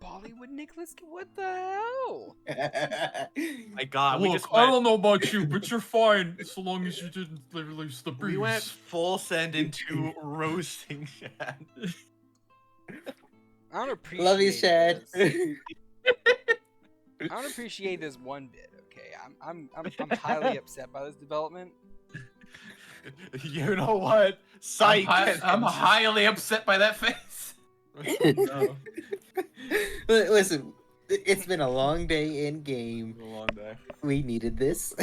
Bollywood Nicholas, what the hell? My God, we Look, just I went, don't know about you, but you're fine so long as you didn't release the we bees. went full send into roasting Shad. I don't appreciate. Love you, Shad. this. I don't appreciate this one bit. Okay, I'm highly upset by this development. You know what? Psych. I'm highly upset by that face. No, Listen, it's been a long day in game. it's a long day. We needed this.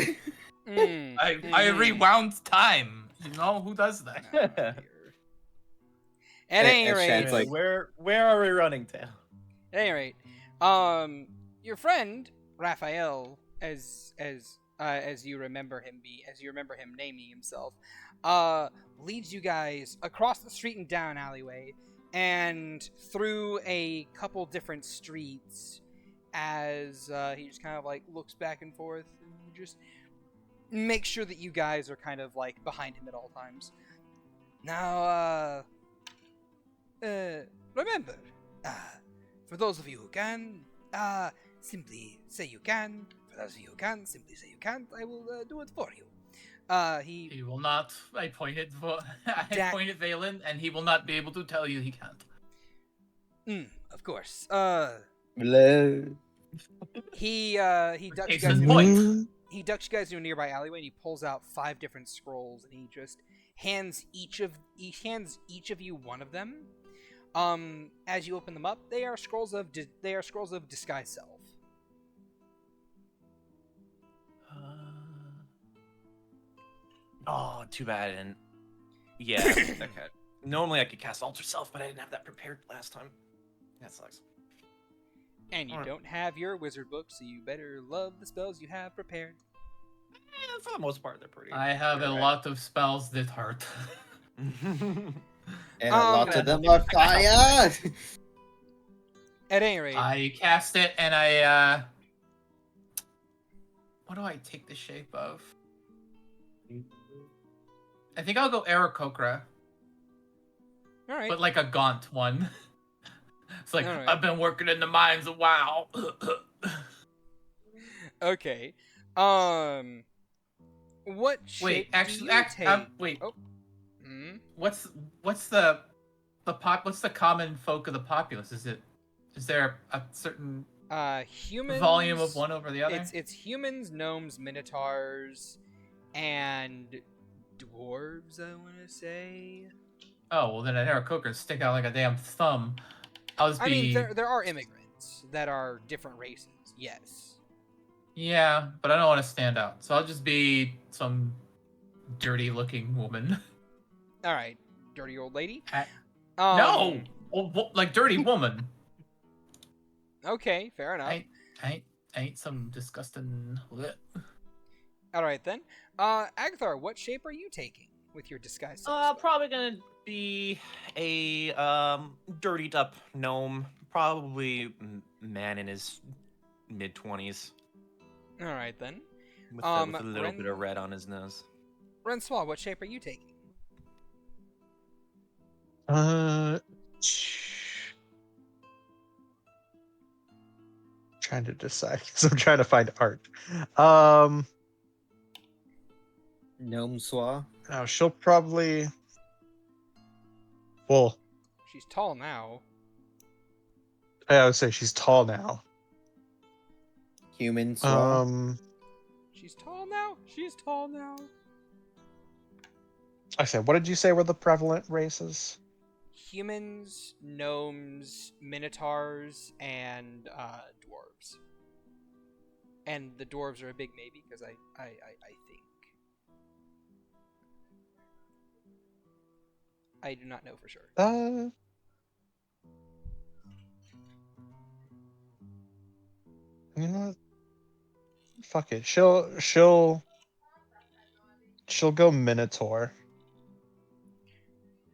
I rewound time. You know who does that? At any And rate, Shad's like- where are we running to? at any rate, your friend Raphael, as you remember him naming himself, leads you guys across the street and down alleyway, and through a couple different streets, as he just kind of like looks back and forth and just make sure that you guys are kind of like behind him at all times. Now, remember, for those of you who can, simply say you can. For those of you who can, simply say you can't. I will do it for you. He will not. I pointed Jack- Valen, and he will not be able to tell you he can't. Of course. Hello. He ducks you Case guys. in point. He ducks you guys to a nearby alleyway, and he pulls out 5 different scrolls, and he just hands each of you one of them. As you open them up, they are scrolls of disguise self. Oh, too bad I didn't. Yeah, okay. Normally I could cast Alter Self, but I didn't have that prepared last time. That sucks. And you Alright. don't have your wizard book, so you better love the spells you have prepared. For the most part, they're pretty. I have a pretty lot of spells that hurt. rad. And a lot yeah. of them are fire. At any rate, I cast it, and I what do I take the shape of? I think I'll go Aarakocra, all right. but like a gaunt one. It's like, Alright. I've been working in the mines a while. Okay. What shape Wait, actually, do you take? wait. Oh. Hmm? What's the common folk of the populace? Is there a certain Humans. volume of one over the other? It's humans, gnomes, minotaurs, and dwarves. I want to say. Oh well, then an Aarakocra stick out like a damn thumb. I'll just I be mean, there are immigrants that are different races. Yes. yeah, but I don't want to stand out, so I'll just be some dirty-looking woman. All right, dirty old lady. Uh, No, like dirty woman. Okay, fair enough. I ain't some disgusting. All right then. Agathar, what shape are you taking with your disguise? spell? Probably gonna be a dirtied up gnome. Probably man in his mid-20s. All right then. With a little bit of red on his nose. Rencois, what shape are you taking? Trying to decide. So I'm trying to find art. Gnome Swa. Now she'll probably. Well, She's tall now. I would say she's tall now. Human Swa. She's tall now. She's tall now. I said, what did you say were the prevalent races? Humans, gnomes, minotaurs, and dwarves. And the dwarves are a big maybe because I think. I do not know for sure. You know what? Fuck it. She'll go Minotaur.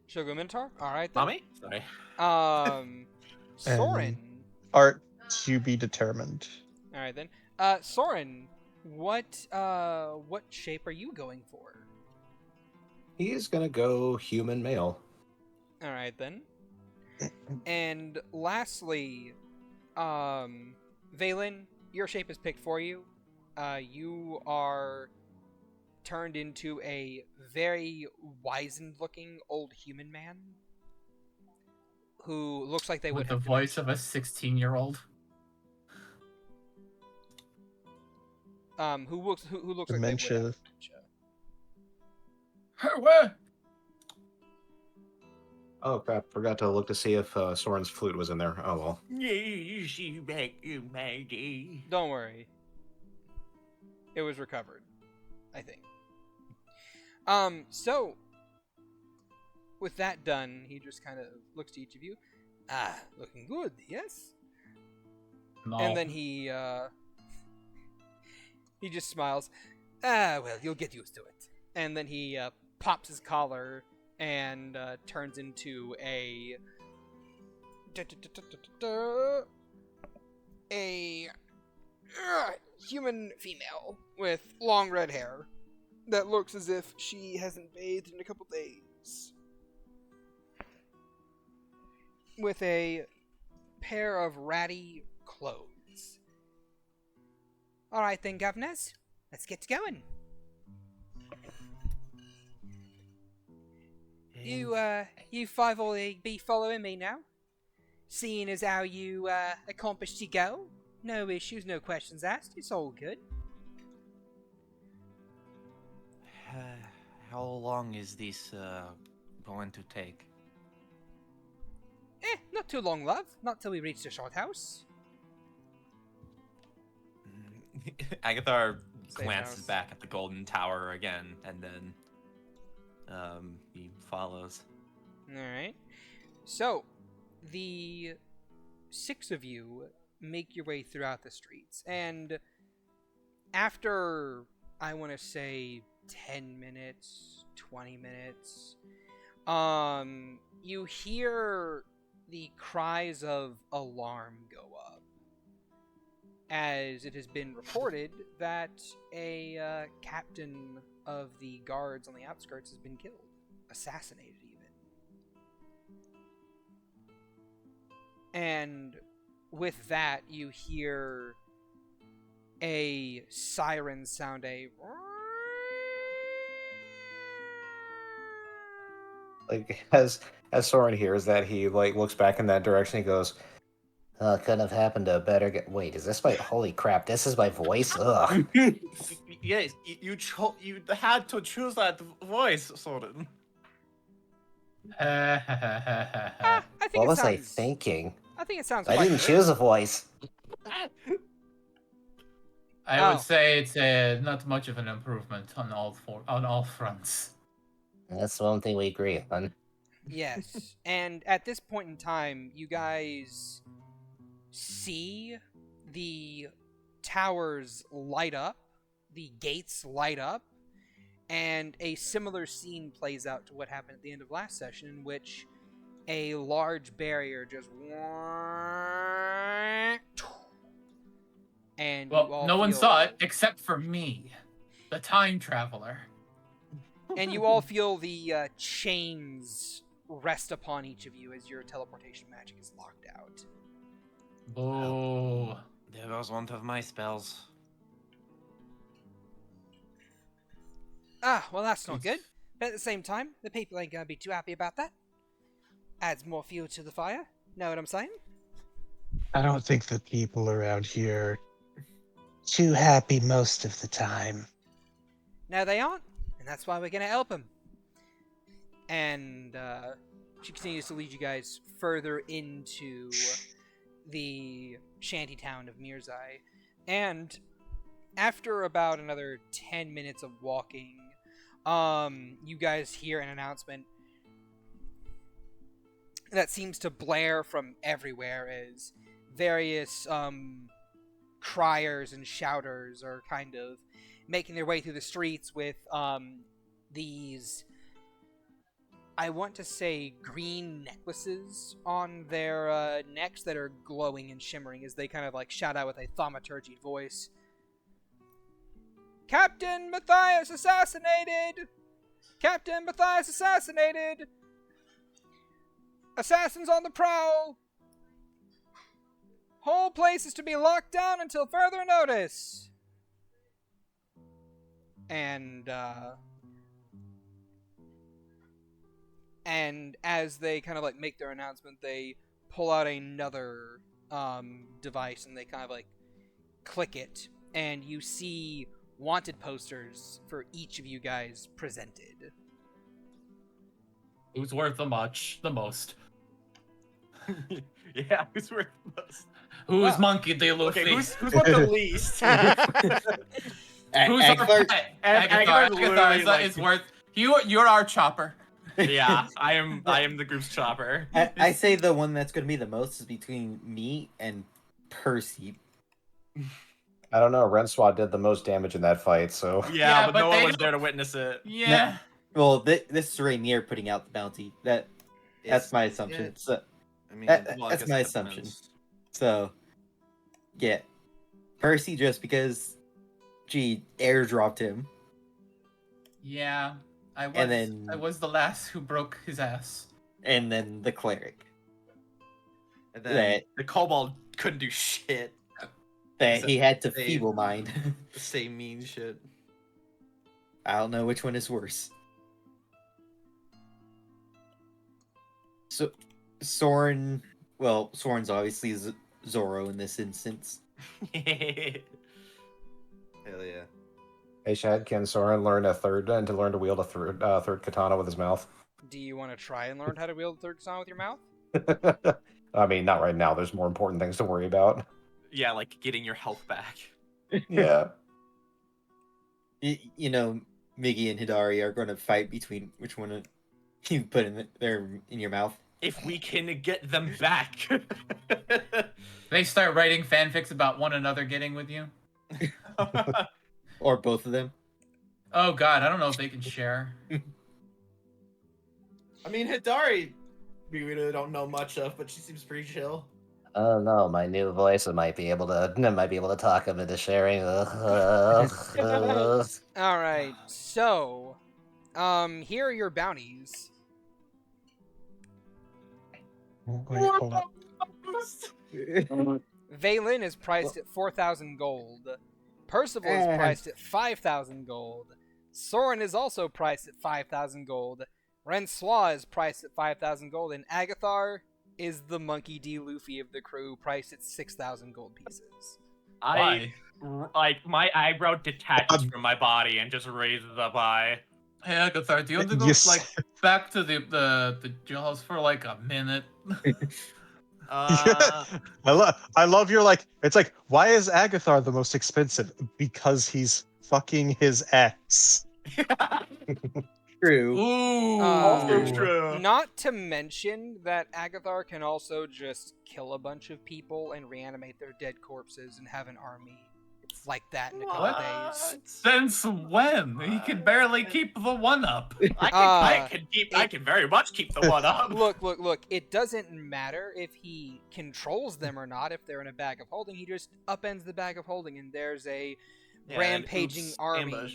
She'll go minotaur. All right then. Mommy? Sorry. Soren. Art to be determined. All right then. Soren, what shape are you going for? He's gonna go human male. All right then. And lastly, Valen, your shape is picked for you. You are turned into a very wizened-looking old human man who looks like they would With the have voice of a 16-year-old. who looks like they would have Dementia. dementia. Where? Oh crap! Forgot to look to see if Soren's flute was in there. Oh well. Don't worry. It was recovered, I think. So with that done, he just kind of looks to each of you. Ah, looking good, yes? No. And then he just smiles. Ah, well, you'll get used to it. And then he pops his collar and turns into a human female with long red hair that looks as if she hasn't bathed in a couple days. With a pair of ratty clothes. Alright then, governors. Let's get going. You five will be following me now. Seeing as how you accomplished your goal. No issues, no questions asked. It's all good. How long is this going to take? Not too long, love. Not till we reach the short house. Agathar Safe glances house. back at the golden tower again, and then he follows. Alright. So, the 6 of you make your way throughout the streets, and after, I want to say, 10 minutes, 20 minutes, you hear the cries of alarm go up, as it has been reported that a captain of the guards on the outskirts has been killed, assassinated even. And with that, you hear a siren sound, Like as Soren hears that, he like looks back in that direction. He goes, "Couldn't have happened to a better guy." Wait, is this my? Holy crap! This is my voice. Ugh. Yes, you had to choose that voice, Soren. I think What it was sounds, I thinking? I think it sounds I quite didn't good. choose a voice. I would Oh. say it's not much of an improvement on all fronts. That's one thing we agree on. Yes, and at this point in time, you guys see the towers light up, the gates light up, and a similar scene plays out to what happened at the end of last session, in which a large barrier just And you Well, all no one feel- saw it except for me, the time traveler. And you all feel the chains rest upon each of you as your teleportation magic is locked out. Oh. There was one of my spells. Ah, well, that's not good. But at the same time, the people ain't gonna be too happy about that. Adds more fuel to the fire. Know what I'm saying? I don't think the people around here are too happy most of the time. No, they aren't, and that's why we're gonna help them. And she continues to lead you guys further into the shanty town of Mirzai. And after about another 10 minutes of walking, you guys hear an announcement that seems to blare from everywhere as various criers and shouters are kind of making their way through the streets with these, I want to say, green necklaces on their necks that are glowing and shimmering as they kind of like shout out with a thaumaturgy voice. Captain Matthias assassinated! Captain Matthias assassinated! Assassins on the prowl! Whole place is to be locked down until further notice! And as they kind of like make their announcement, they pull out another device and they kind of like click it, and you see wanted posters for each of you guys presented. Who's worth the most? Yeah, who's worth the most? Who's Monkey D. Luffy? Okay, who's worth the least? Who's Agatha- Agatha is worth. You're our chopper. Yeah, I am the group's chopper. I say the one that's going to be the most is between me and Percy. I don't know. Rencois did the most damage in that fight, so Yeah, Yeah, but no but one they was don't- there to witness it. Yeah. Well, this is Rainier putting out the bounty. That's my assumption. It's- So, I mean, That- well, I that's guess my it assumption. depends. so yeah. Percy just because she airdropped him. Yeah. I then- was the last who broke his ass. And then the cleric. And then That, The kobold couldn't do shit. that he had to they- feeble mind. the same mean shit. I don't know which one is worse. So, Soren. Well, Soren's obviously Zorro in this instance. Hell yeah. hey Shad, can Soren learn to wield a third katana with his mouth? Do you want to try and learn how to wield the third katana with your mouth? I mean, not right now. There's more important things to worry about. Yeah, like getting your health back. Yeah. You know, Miggy and Hidari are going to fight between which one you put in your mouth. If we can get them back. They start writing fanfics about one another getting with you. Or both of them. Oh god, I don't know if they can share. I mean, Hidari, we really don't know much of, but she seems pretty chill. Oh no, my new voice might be able to talk him into sharing. Alright, so here are your bounties. Wait, hold up. Valen is priced at 4,000 gold. Percival is priced at 5,000 gold. Soren is also priced at 5,000 gold. Rencois is priced at 5,000 gold. And Agathar is the Monkey D. Luffy of the crew, priced at 6,000 gold pieces. Why? Like, my eyebrow detaches from my body and just raises up high. Hey Agathar, do you want to go Yes. like back to the jailhouse for like a minute? I love your like. It's like, why is Agathar the most expensive? Because he's fucking his ex. True. Ooh. Also true. Not to mention that Agathar can also just kill a bunch of people and reanimate their dead corpses and have an army like that in a couple days. Since when? He can barely keep the one up. I can very much keep the one up. Look. It doesn't matter if he controls them or not. If they're in a bag of holding, he just upends the bag of holding, and there's a rampaging army. Ambush.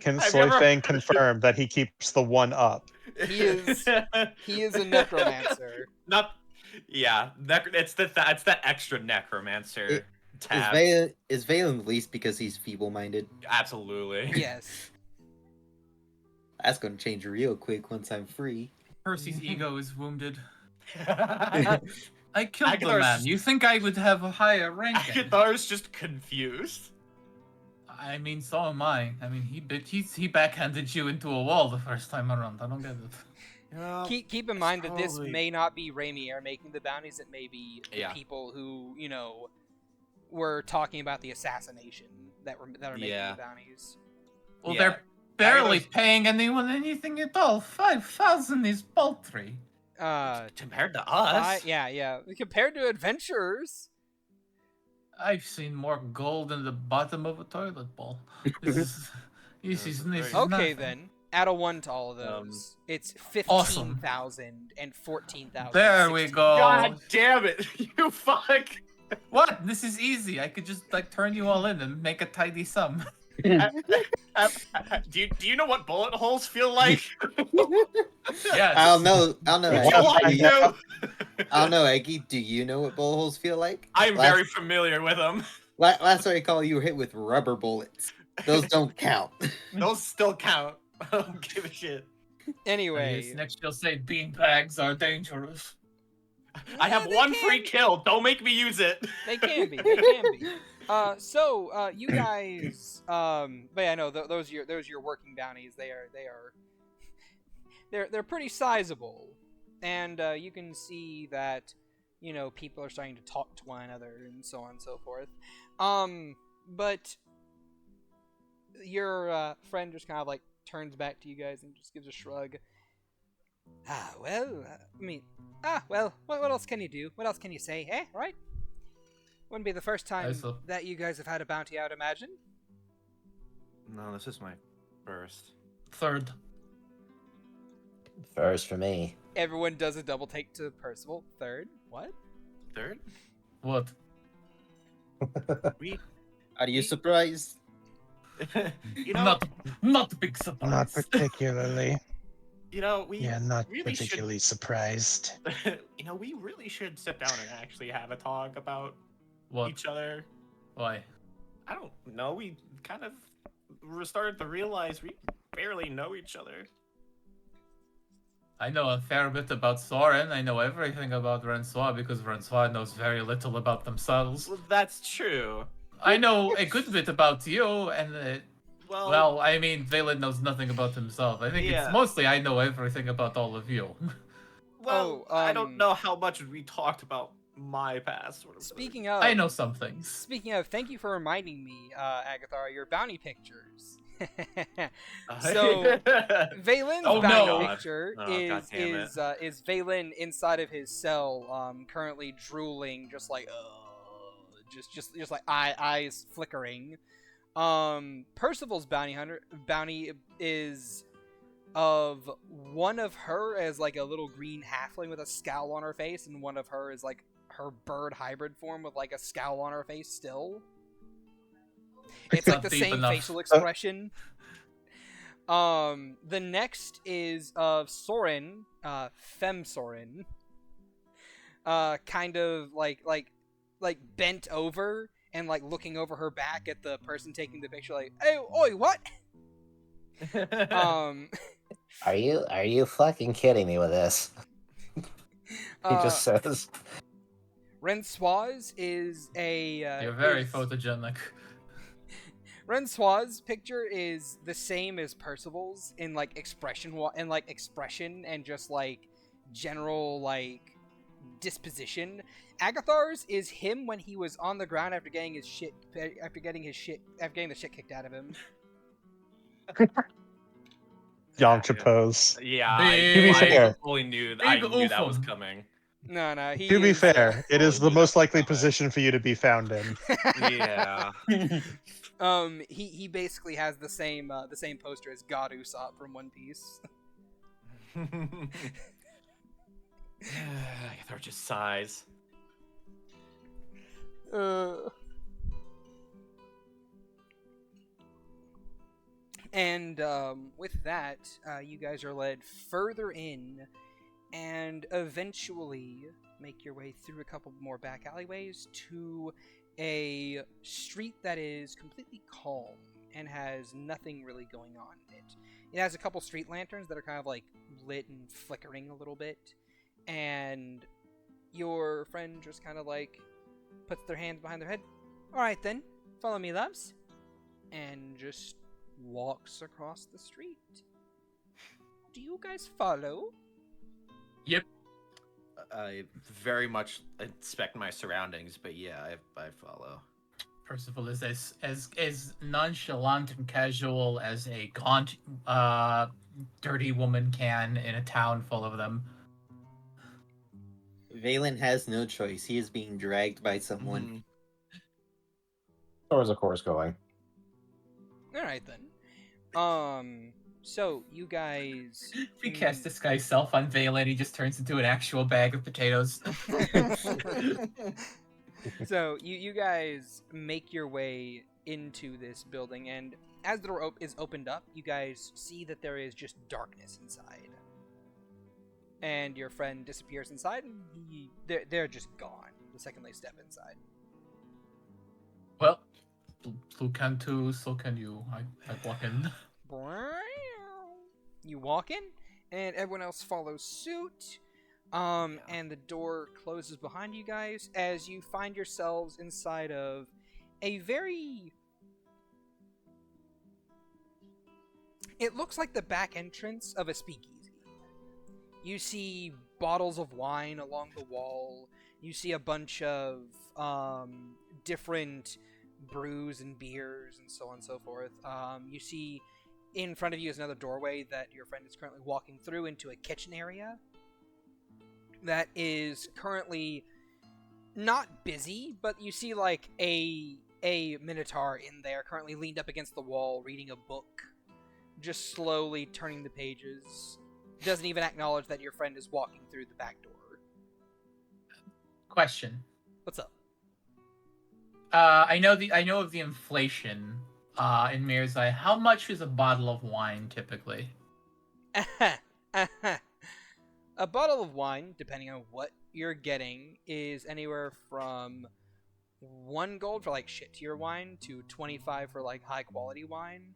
Can Soyfang confirm that he keeps the one up? He is a necromancer. It's that extra necromancer tab. Is Valen least because he's feeble-minded? Absolutely. Yes. That's gonna change real quick once I'm free. Percy's ego is wounded. I killed the Agathar's- man. You think I would have a higher rank? Agathar's just confused. I mean, so am I. I mean, he backhanded you into a wall the first time around. I don't get it. Keep in mind that this probably- may not be Raimier making the bounties. It may be the people who were talking about the assassination that are making the bounties. Well, Yeah. they're barely Agathar's- paying anyone anything at all. 5,000 is paltry. Compared to us. Yeah. Compared to adventurers. I've seen more gold in the bottom of a toilet bowl. This is Okay, nothing. then. Add a 1 to all of those. It's 15,000 and 14,000. There we go. God damn it! You fuck. What? This is easy. I could just turn you all in and make a tidy sum. Do you know what bullet holes feel like? Yes. I'll know. Eggy. You. I'll know, Eggy. Do you know what bullet holes feel like? I'm very familiar with them. Last I recall, you were hit with rubber bullets. Those don't count. Those still count. I don't give a shit. Anyway. Next you'll say beanbags are dangerous. I have they one can free be. kill. Don't make me use it. They can be. So you guys, but yeah, no, those are your working bounties. They're pretty sizable, and you can see that people are starting to talk to one another and so on and so forth. But your friend just kind of turns back to you guys and just gives a shrug. What else can you do? What else can you say, eh? Right? Wouldn't be the first time that you guys have had a bounty, I would imagine. No, this is my first. Third. First for me. Everyone does a double take to Percival. Third. What? Third? What? Are you surprised? Not big surprise. Not particularly. We not really particularly surprised. we really should sit down and actually have a talk about What? each other. Why? I don't know. We kind of started to realize we barely know each other. I know a fair bit about Soren. I know everything about Rencois because Rencois knows very little about themselves. Well, that's true. I know a good bit about you, and well, I mean, Valen knows nothing about himself. I think it's mostly I know everything about all of you. Well, I don't know how much we talked about my past. Sort of Speaking of, I know some things. Speaking of, thank you for reminding me, Agathar, your bounty pictures. So, Valen's bounty picture is Valen inside of his cell, currently drooling, just like eyes flickering. Percival's bounty is of one of her as a little green halfling with a scowl on her face, and one of her is her bird hybrid form with a scowl on her face still. It's the same facial expression. The next is of Soren, Fem Soren. Kind of bent over and looking over her back at the person taking the picture, "Hey, oi, what?" Are you fucking kidding me with this? He just says. Rencois is a. You're very photogenic. Rencois' picture is the same as Percival's in expression and just general disposition. Agathar's is him when he was on the ground after getting the shit kicked out of him. Yamcha pose. Yeah, Big- I fully knew. I knew that was oofum. coming. No, he To be is, fair, it is the Well, most likely that way. position for you to be found in. Yeah. he basically has the same poster as God Usopp from One Piece. They're just sighs. And with that, you guys are led further in, and eventually make your way through a couple more back alleyways to a street that is completely calm and has nothing really going on in it. It has a couple street lanterns that are kind of like lit and flickering a little bit, and your friend just kind of like puts their hands behind their head. Alright then, follow me, loves. And just walks across the street. Do you guys follow? Yep. I very much inspect my surroundings, but yeah, I follow. Percival is as nonchalant and casual as a gaunt, dirty woman can in a town full of them. Valen has no choice. He is being dragged by someone. So is of course going. Alright then. So you guys If we cast disguise self on Valen, he just turns into an actual bag of potatoes. So you guys make your way into this building, and as the door is opened up, you guys see that there is just darkness inside. And your friend disappears inside, and they're just gone the second they step inside. Well, Blue can too, so can you. I walk in. You walk in, and everyone else follows suit. And the door closes behind you guys as you find yourselves inside of a very... It looks like the back entrance of a speakeasy. You see bottles of wine along the wall. You see a bunch of different brews and beers and so on and so forth. You see in front of you is another doorway that your friend is currently walking through into a kitchen area that is currently not busy, but you see like a minotaur in there currently leaned up against the wall reading a book, just slowly turning the pages. Doesn't even acknowledge that your friend is walking through the back door. Question. What's up? I know of the inflation in Mir's Eye. How much is a bottle of wine typically? A bottle of wine, depending on what you're getting, is anywhere from 1 gold for like shit tier wine to 25 for like high quality wine.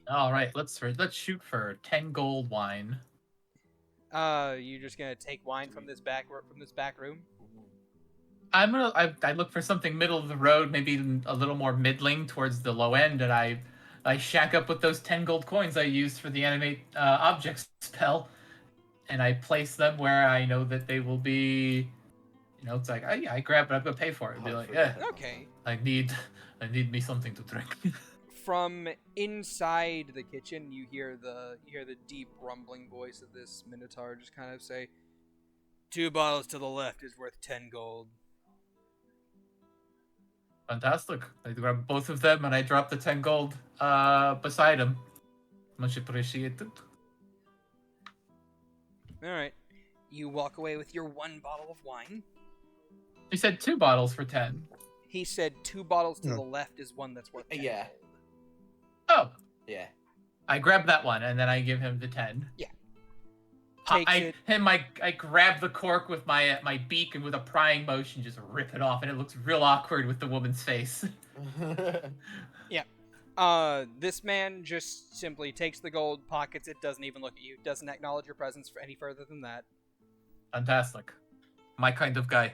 All right, let's shoot for 10 gold wine. You're just gonna take wine from this back room? I look for something middle of the road, maybe a little more middling towards the low end, and I shack up with those 10 gold coins I used for the animate object spell, and I place them where I know that they will be. You know, it's like I grab it, I'm gonna pay for it. And be like, yeah, Okay. I need me something to drink. From inside the kitchen, you hear the deep rumbling voice of this minotaur just kind of say, 2 bottles to the left is worth 10 gold. Fantastic. I grab both of them and I drop the 10 gold beside him. Much appreciated. Alright. You walk away with your 1 bottle of wine. He said 2 bottles for 10. He said 2 bottles to the left is one that's worth 10. Yeah. Oh. Yeah. I grab that one and then I give him the 10. Yeah. I grab the cork with my beak and with a prying motion just rip it off, and it looks real awkward with the woman's face. Yeah. This man just simply takes the gold, pockets it, doesn't even look at you, doesn't acknowledge your presence for any further than that. Fantastic. My kind of guy.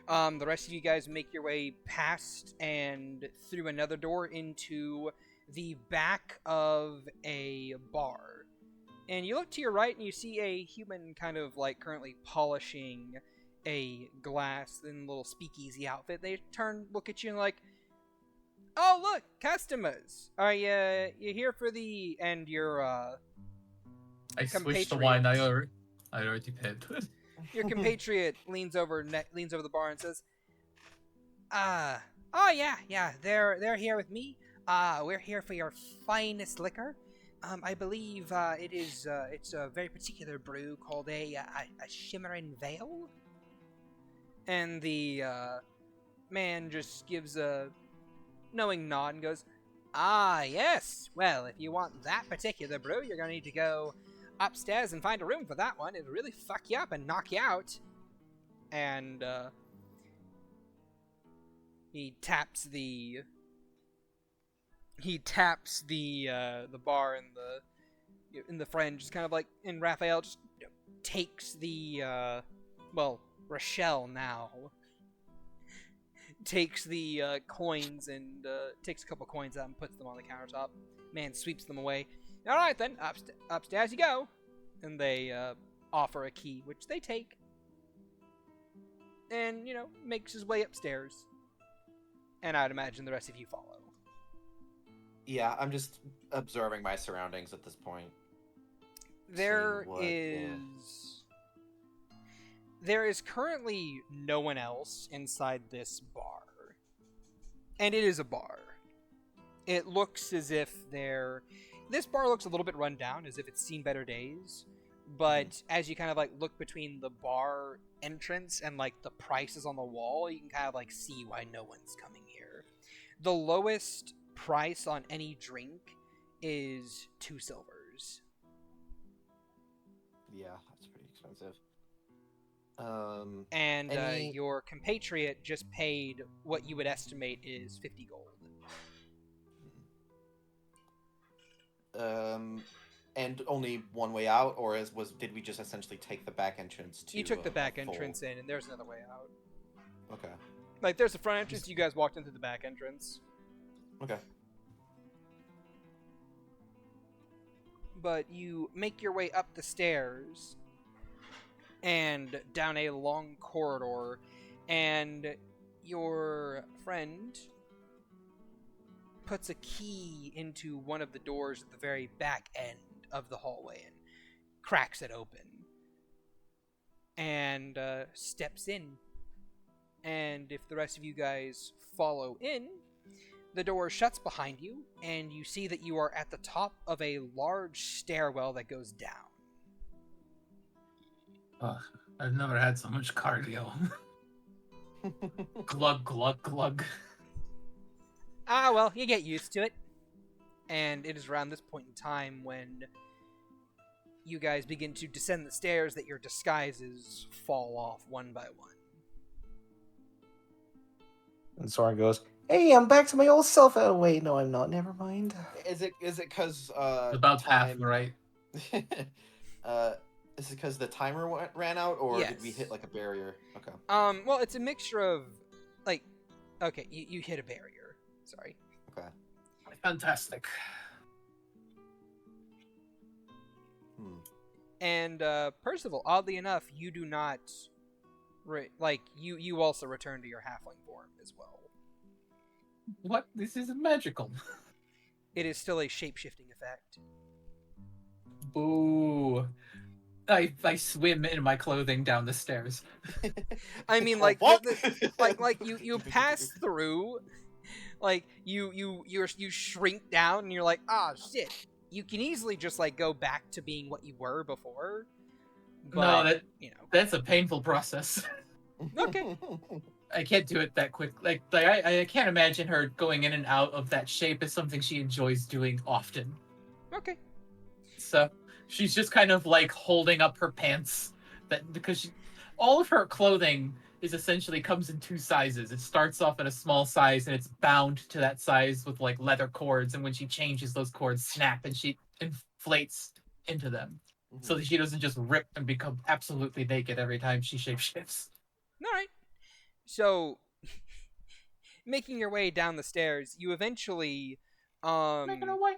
The rest of you guys make your way past and through another door into the back of a bar. And you look to your right and you see a human kind of like currently polishing a glass in a little speakeasy outfit. They look at you and like, oh look, customers. Are you here for the and your I switch the wine I ordered. I already paid. Your compatriot leans over the bar and says, oh yeah, they're here with me. We're here for your finest liquor. I believe it's a very particular brew called a shimmering veil. And the man just gives a knowing nod and goes, yes. Well, if you want that particular brew, you're gonna need to go upstairs and find a room for that one. It'll really fuck you up and knock you out. And he taps the bar in the friend, just kind of like, and Raphael just takes the Rochelle now takes the coins and takes a couple coins out and puts them on the countertop. Man sweeps them away. All right then, upstairs you go. And they offer a key, which they take. And, makes his way upstairs. And I'd imagine the rest of you follow. Yeah, I'm just observing my surroundings at this point. There is currently no one else inside this bar. And it is a bar. It looks as if this bar looks a little bit run down, as if it's seen better days. But as you kind of look between the bar entrance and the prices on the wall, you can kind of see why no one's coming here. The lowest price on any drink is 2 silvers. Yeah, that's pretty expensive. And your compatriot just paid what you would estimate is 50 gold. And only one way out, or did we just essentially take the back entrance to? You took the back entrance in, and there's another way out. Okay. There's the front entrance. You guys walked into the back entrance. Okay. But you make your way up the stairs and down a long corridor, and your friend puts a key into one of the doors at the very back end of the hallway and cracks it open and steps in. And if the rest of you guys follow in, the door shuts behind you, and you see that you are at the top of a large stairwell that goes down. I've never had so much cardio. Glug, glug, glug. Well, you get used to it. And it is around this point in time when you guys begin to descend the stairs that your disguises fall off one by one. And Soren goes, "Hey, I'm back to my old self." Oh, wait, no, I'm not. Never mind. Is it because about half, right? Is it because the timer ran out, or Yes. did we hit a barrier? Okay. Well, it's a mixture of okay, you hit a barrier. Sorry. Okay. Fantastic. And Percival, oddly enough, you do not you also return to your halfling form as well. What? This isn't magical. It is still a shape-shifting effect. Boo. I swim in my clothing down the stairs. I mean, What? you pass through, you shrink down, and you're like, shit. You can easily just go back to being what you were before. But, No, that's a painful process. Okay. I can't do it that quick. I can't imagine her going in and out of that shape as something she enjoys doing often. Okay. So she's just kind of holding up her pants, because all of her clothing is essentially comes in 2 sizes. It starts off in a small size, and it's bound to that size with leather cords. And when she changes, those cords snap, and she inflates into them, so that she doesn't just rip and become absolutely naked every time she shapeshifts. All right. So, making your way down the stairs, you eventually Making her way.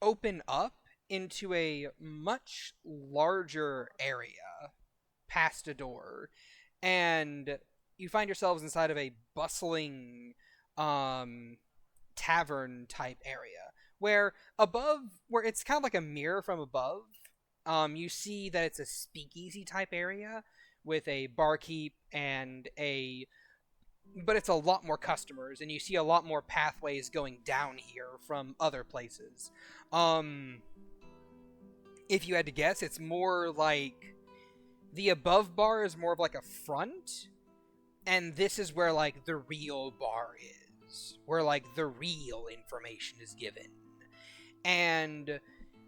open up into a much larger area past a door, and you find yourselves inside of a bustling tavern type area where it's kind of like a mirror from above, You see that it's a speakeasy type area with a barkeep and but it's a lot more customers, and you see a lot more pathways going down here from other places. If you had to guess, it's more like the above bar is more of like a front, and this is where like the real bar is, where like the real information is given. And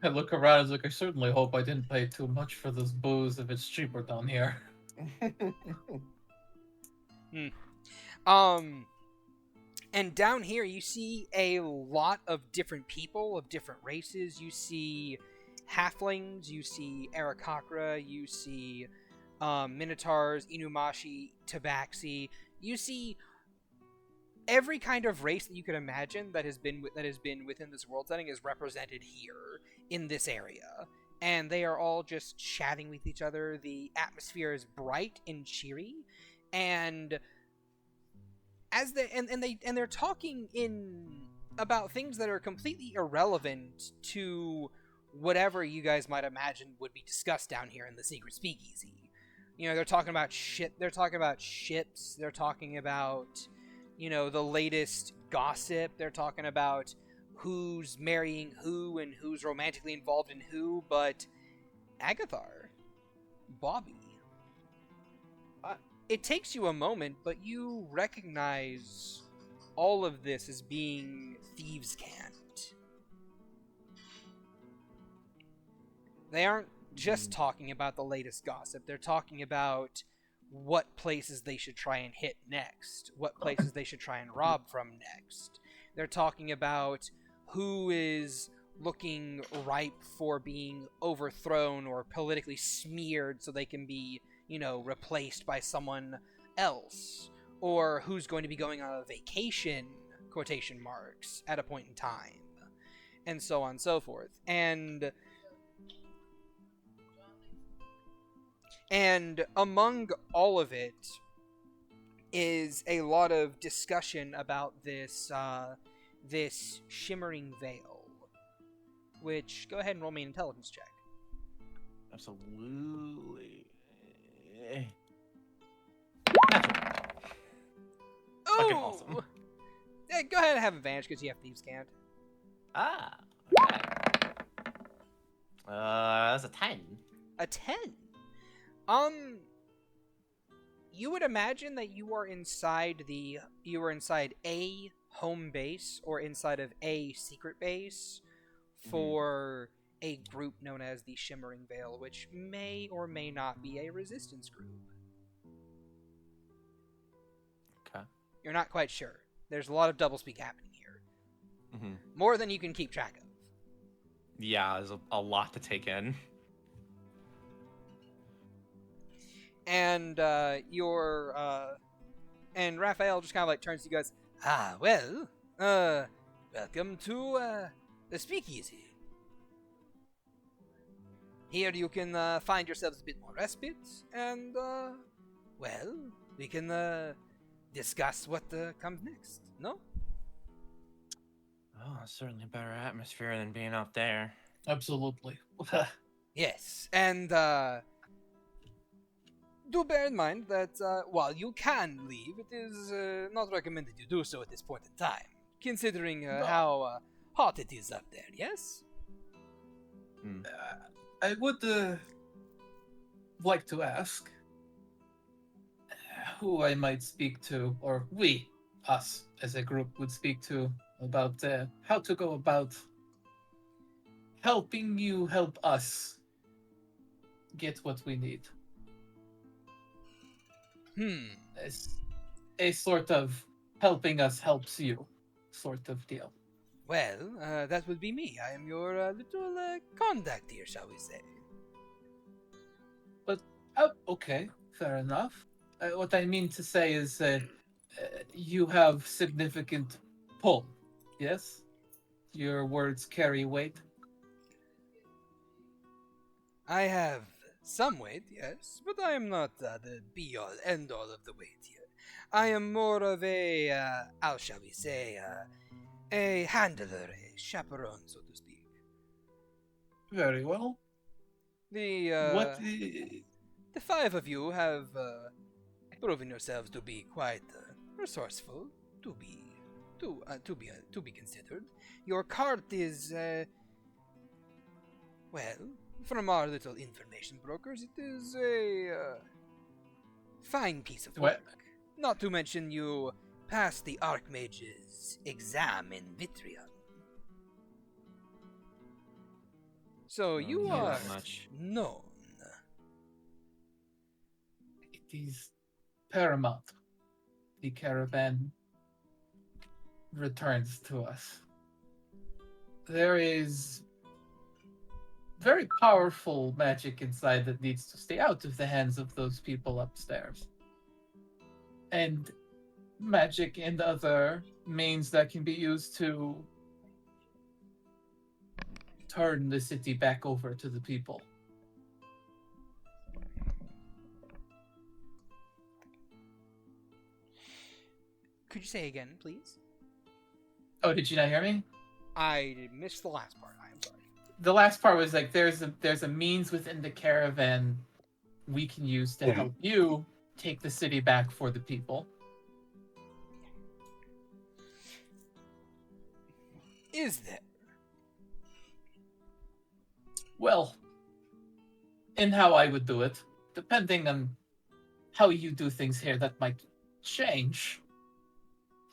I look around and was like, I certainly hope I didn't pay too much for this booze if it's cheaper down here. And down here you see a lot of different people of different races. You see halflings, you see Aarakocra, you see Minotaurs, Inumashi, Tabaxi. You see every kind of race that you could imagine that has been within this world setting is represented here in this area, and they are all just chatting with each other. The atmosphere is bright and cheery, and they're talking about things that are completely irrelevant to whatever you guys might imagine would be discussed down here in the secret speakeasy. You know, they're talking about shit. They're talking about ships. They're talking about, you know, the latest gossip. They're talking about who's marrying who and who's romantically involved in who. But Agathar, Bobby, it takes you a moment, but you recognize all of this as being thieves' cant. They aren't just talking about the latest gossip. They're talking about what places they should try and hit next, what places they should try and rob from next. They're talking about who is looking ripe for being overthrown or politically smeared so they can be, you know, replaced by someone else, or who's going to be going on a vacation, quotation marks, at a point in time, and so on and so forth. And among all of it is a lot of discussion about this this shimmering veil, which, go ahead and roll me an intelligence check. Absolutely. Oh! Fucking awesome. Yeah, go ahead and have advantage because you have thieves' cant. Ah, okay. That's a 10. A 10. You would imagine that you are inside a home base or inside of a secret base for a group known as the Shimmering Veil, which may or may not be a resistance group. Okay. You're not quite sure. There's a lot of doublespeak happening here. More than you can keep track of. Yeah, there's a lot to take in. And and Raphael just kind of like turns to you guys. Well, welcome to the speakeasy. Here you can find yourselves a bit more respite, and well, we can discuss what comes next. No? Oh, certainly a better atmosphere than being out there. Absolutely. Yes, and do bear in mind that while you can leave, it is not recommended you do so at this point in time, considering how hot it is up there, yes? I would like to ask who I might speak to, or us as a group would speak to, about how to go about helping you help us get what we need. A sort of helping us helps you sort of deal. Well, that would be me. I am your little contact here, shall we say. But, okay, fair enough. What I mean to say is you have significant pull, yes? Your words carry weight? I have some weight, yes, but I am not the be-all, end-all of the weight here. I am more of a, how shall we say, a handler, a chaperone, so to speak. Very well. What? The five of you have proven yourselves to be quite resourceful, to be considered. Your cart is, well, from our little information brokers, it is a fine piece of work. Not to mention you passed the Archmage's exam in Vitrium. So you knew are that much. known. It is paramount. The caravan returns to us. There is very powerful magic inside that needs to stay out of the hands of those people upstairs. And magic and other means that can be used to turn the city back over to the people. Could you say again, please? Oh, did you not hear me? I missed the last part. I am sorry. The last part was like there's a means within the caravan we can use to help you take the city back for the people. Is there? Well, in how I would do it, depending on how you do things here, that might change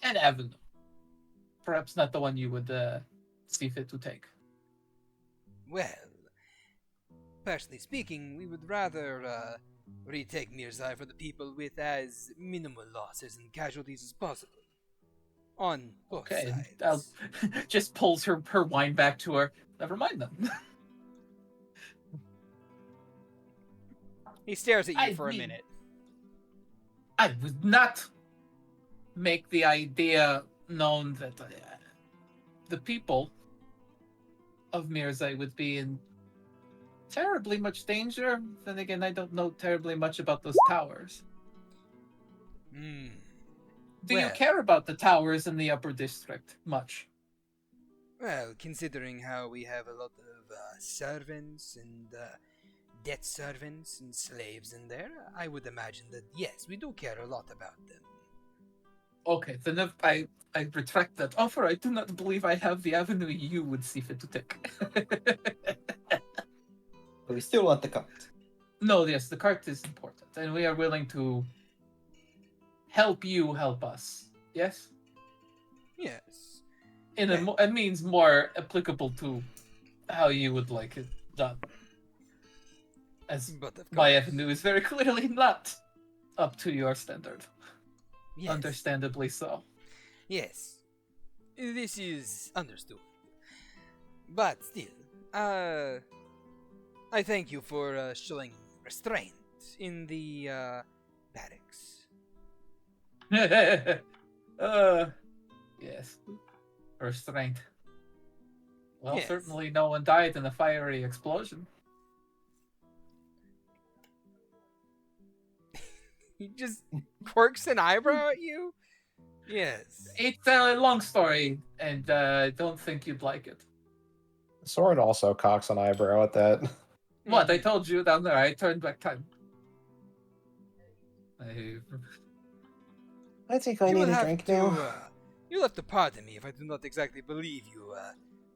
an avenue. Perhaps not the one you would see fit to take. Well, personally speaking, we would rather retake Mirzai for the people with as minimal losses and casualties as possible. On both sides. I'll just pulls her wine back to her. Never mind them. He stares at you for a minute. I would not make the idea known that the people of Mirzai would be in terribly much danger. Then again, I don't know terribly much about those towers. Do you care about the towers in the upper district much? Well, considering how we have a lot of servants and debt servants and slaves in there, I would imagine that yes, we do care a lot about them. Okay, then if I retract that offer. I do not believe I have the avenue you would see fit to take. But we still want the cart. No, yes, the cart is important, and we are willing to help you help us. Yes? Yes. In a means more applicable to how you would like it done. As my avenue is very clearly not up to your standard. Yes. Understandably so. Yes. This is understood. But still, I thank you for showing restraint in the barracks. Yes. Restraint. Well, Yes. certainly no one died in a fiery explosion. He just quirks an eyebrow at you? Yes. It's a long story, and I don't think you'd like it. Soren also cocks an eyebrow at that. What? I told you down there, I turned back time. I think I need a drink now. You'll have to pardon me if I do not exactly believe you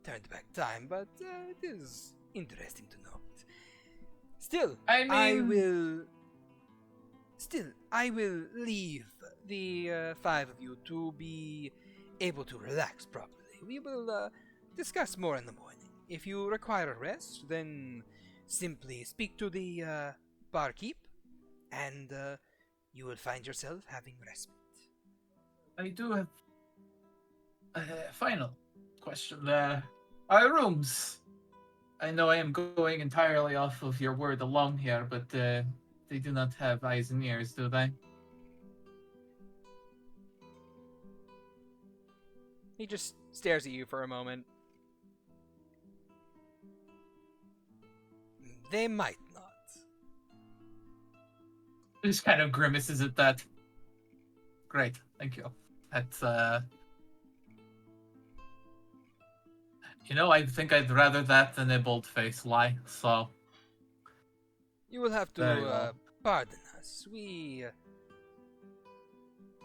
turned back time, but it is interesting to note. Still, I will leave the five of you to be able to relax properly. We will discuss more in the morning. If you require a rest, then simply speak to the barkeep, and you will find yourself having respite. I do have a final question. Our rooms. I know I am going entirely off of your word alone here, but they do not have eyes and ears, do they? He just stares at you for a moment. They might not. Just kind of grimaces at that. Great, thank you. That's, You know, I think I'd rather that than a bold-faced lie, so... You will have Very to well. pardon us. We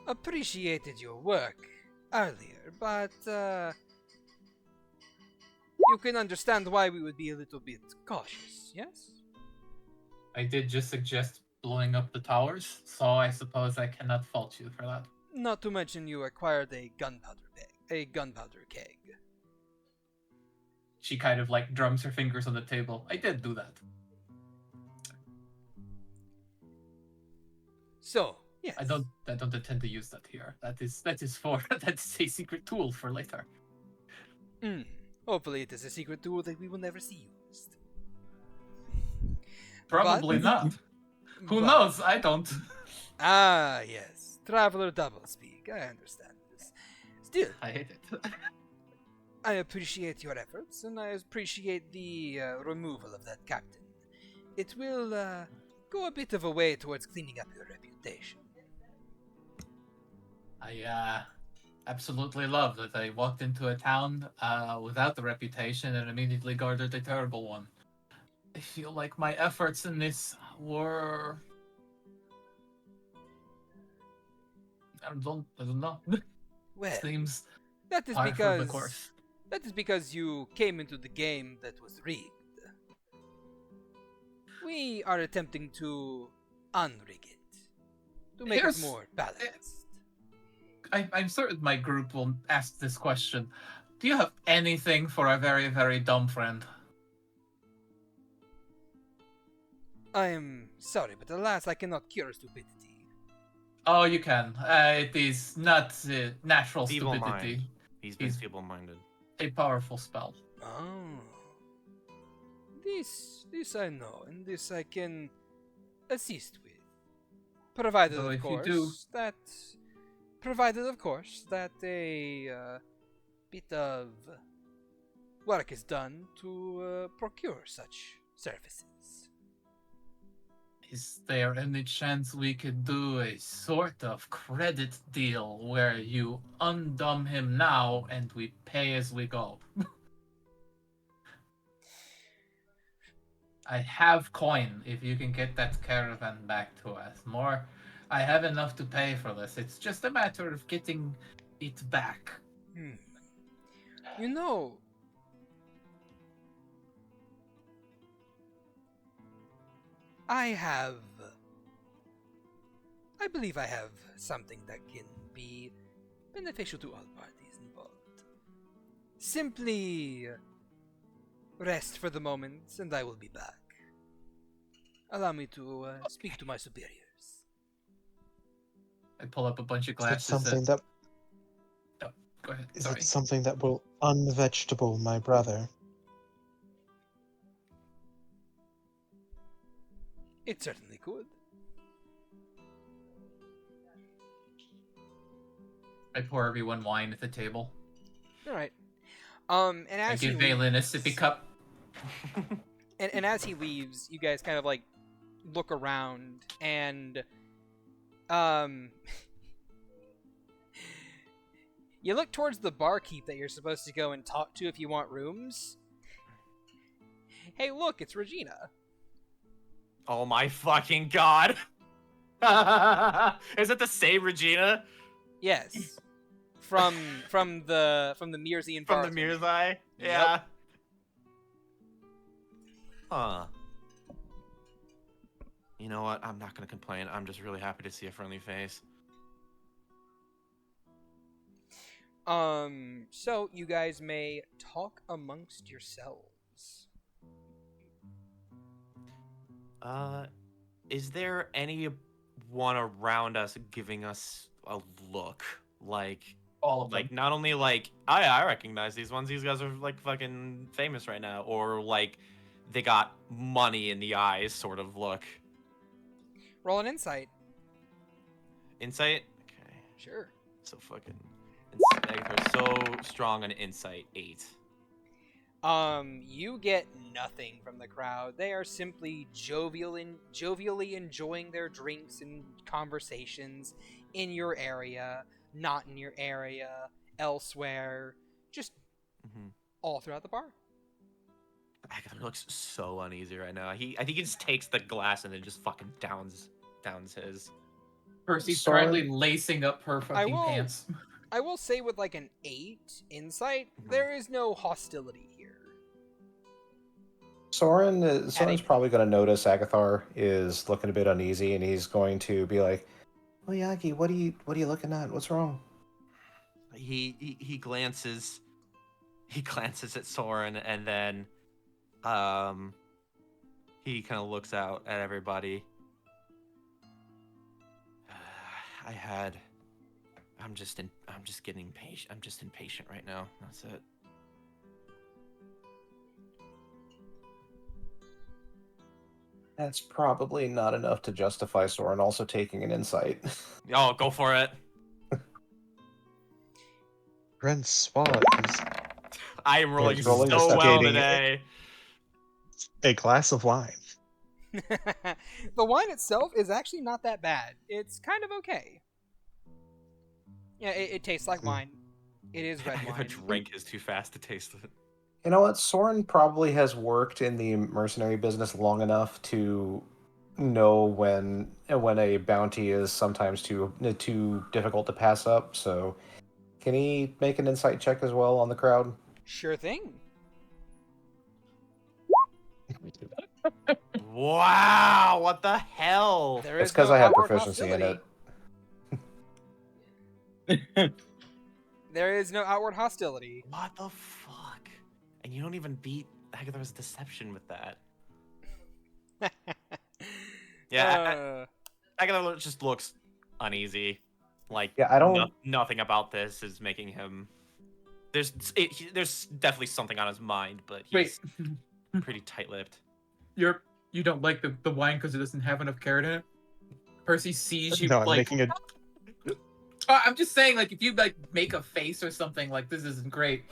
appreciated your work earlier, but you can understand why we would be a little bit cautious, yes? I did just suggest blowing up the towers, so I suppose I cannot fault you for that. Not to mention you acquired a gunpowder keg. She kind of like drums her fingers on the table. I did do that. So, yes. I don't intend to use that here. That is a secret tool for later. Hopefully it is a secret tool that we will never see used. Probably But- not. Who but- knows? I don't. Ah, yes. Traveler doublespeak. I understand this. Still, I hate it. I appreciate your efforts, and I appreciate the removal of that captain. It will go a bit of a way towards cleaning up your reputation. I absolutely love that I walked into a town without the reputation and immediately garnered a terrible one. I feel like my efforts in this were... I don't know. Well, Seems that is par for the because course. that is because you came into the game that was rigged. We are attempting to unrig it to make Here's- it more balanced. I'm certain my group will ask this question. Do you have anything for a very, very dumb friend? I am sorry, but alas, I cannot cure stupidity. Oh, you can. It is not natural Feeble stupidity. mind. He's been He's- feeble-minded. A powerful spell. Oh. This I know, and this I can assist with. Provided, So of if you course, do- that a bit of work is done to procure such services. Is there any chance we could do a sort of credit deal where you undumb him now and we pay as we go? I have coin if you can get that caravan back to us. More, I have enough to pay for this. It's just a matter of getting it back. You know, I believe I have something that can be beneficial to all parties involved. Simply rest for the moment, and I will be back. Allow me to speak to my superiors. I pull up a bunch of Is it glasses. something that Go ahead. is Sorry. it something that will unvegetable my brother? It certainly could. I pour everyone wine at the table. All right. And I as give he Valen a leaves- sippy cup. and as he leaves, you guys kind of like look around and you look towards the barkeep that you're supposed to go and talk to if you want rooms. Hey, look, it's Regina. Oh my fucking god! Is it the same Regina Yes. From the Mirzian from the Forest. Mirror's Eye? Yep. Yeah. Huh. You know what? I'm not gonna complain. I'm just really happy to see a friendly face. So you guys may talk amongst yourselves. Is there anyone around us giving us a look? Like, All of them. like not only like I recognize these ones. These guys are like fucking famous right now, or like they got money in the eyes, sort of look. Roll an insight. Insight. Okay. Sure. So fucking. They're so strong on insight. 8. You get nothing from the crowd. They are simply jovially enjoying their drinks and conversations in your area, not in your area, elsewhere, just Mm-hmm. all throughout the bar. Agatha looks so uneasy right now. I think he just takes the glass and then just fucking downs his. Percy's Soren- currently lacing up her fucking will- pants. I will say with like an 8 insight, there is no hostility here. Soren's Heading. probably going to notice Agathar is looking a bit uneasy, and he's going to be like, "Oh, Yagi, what are you looking at? What's wrong?" He glances at Soren, and then he kind of looks out at everybody. I'm just getting impatient. I'm just impatient right now. That's it. That's probably not enough to justify Soren also taking an insight. Oh, go for it. Rencois is I am rolling He's so rolling well deception. today. a glass of wine. The wine itself is actually not that bad. It's kind of okay. Yeah, it tastes like wine. It is red I wine. drink is too fast to taste it. You know what? Soren probably has worked in the mercenary business long enough to know when a bounty is sometimes too difficult to pass up. So, can he make an insight check as well on the crowd? Sure thing. Wow, what the hell? There It's is because no I have outward proficiency in hostility. it. There is no outward hostility. What the fuck? And you don't even beat Agathar's deception with that. Yeah, Agatha just looks uneasy. Like, Yeah, I don't- nothing about this is making him. There's definitely something on his mind, but he's pretty tight-lipped. You don't like the wine because it doesn't have enough carrot in it? Percy sees you No, I'm like. making a I'm just saying, like, if you like make a face or something, like this isn't great.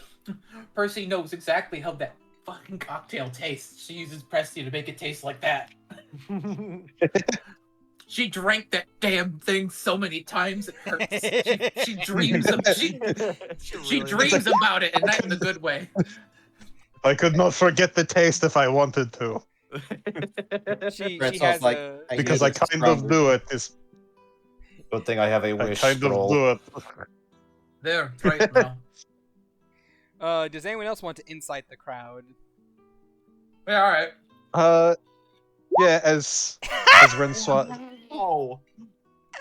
Percy knows exactly how that fucking cocktail tastes. She uses Presti to make it taste like that. She drank that damn thing so many times it hurts. She dreams of she dreams about it, and not in the good way. I could not forget the taste if I wanted to, She Rencois has like, a. because I know this is kind of stronger. do it. Is Good thing I have a I wish kind of roll. do it. There, it's right now. Does anyone else want to incite the crowd? Yeah, all right. Yeah, as Rencois Oh.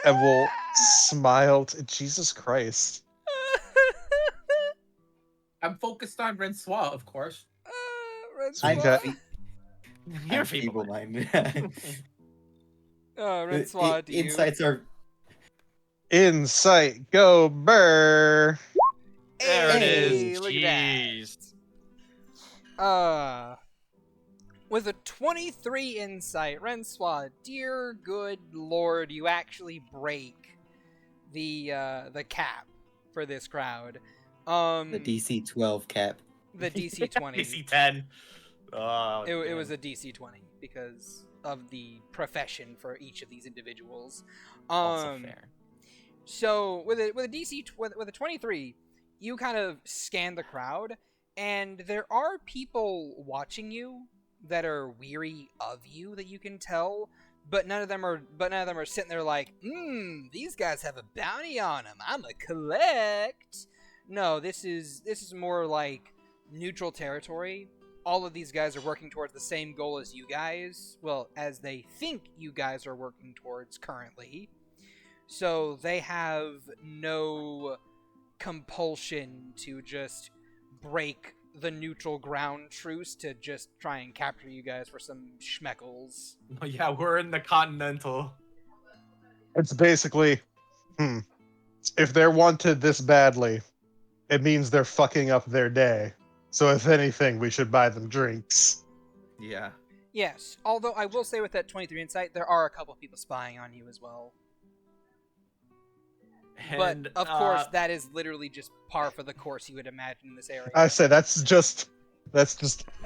and will smile. Jesus Christ. I'm focused on Rencois, of course. I'm Rencois. Okay. You're feeble-minded. Rencois, do you? Insights are Insight, go burr. There it Hey, is. look at Jeez. that. With a 23 insight, Rencois, dear good lord, you actually break the cap for this crowd. the DC 12 cap. The DC 20. DC 10. Oh, It was a DC 20 because of the profession for each of these individuals. also fair. So with a 23, you kind of scan the crowd, and there are people watching you that are weary of you that you can tell, but none of them are sitting there like, these guys have a bounty on them. I'ma collect. No, this is more like neutral territory. All of these guys are working towards the same goal as you guys. Well, as they think you guys are working towards currently. So they have no compulsion to just break the neutral ground truce to just try and capture you guys for some schmeckles. Oh, yeah, we're in the Continental. It's basically, if they're wanted this badly, it means they're fucking up their day. So if anything, we should buy them drinks. Yeah. Yes, although I will say with that 23 insight, there are a couple people spying on you as well. And, But, of course, that is literally just par for the course you would imagine in this area. I say that's just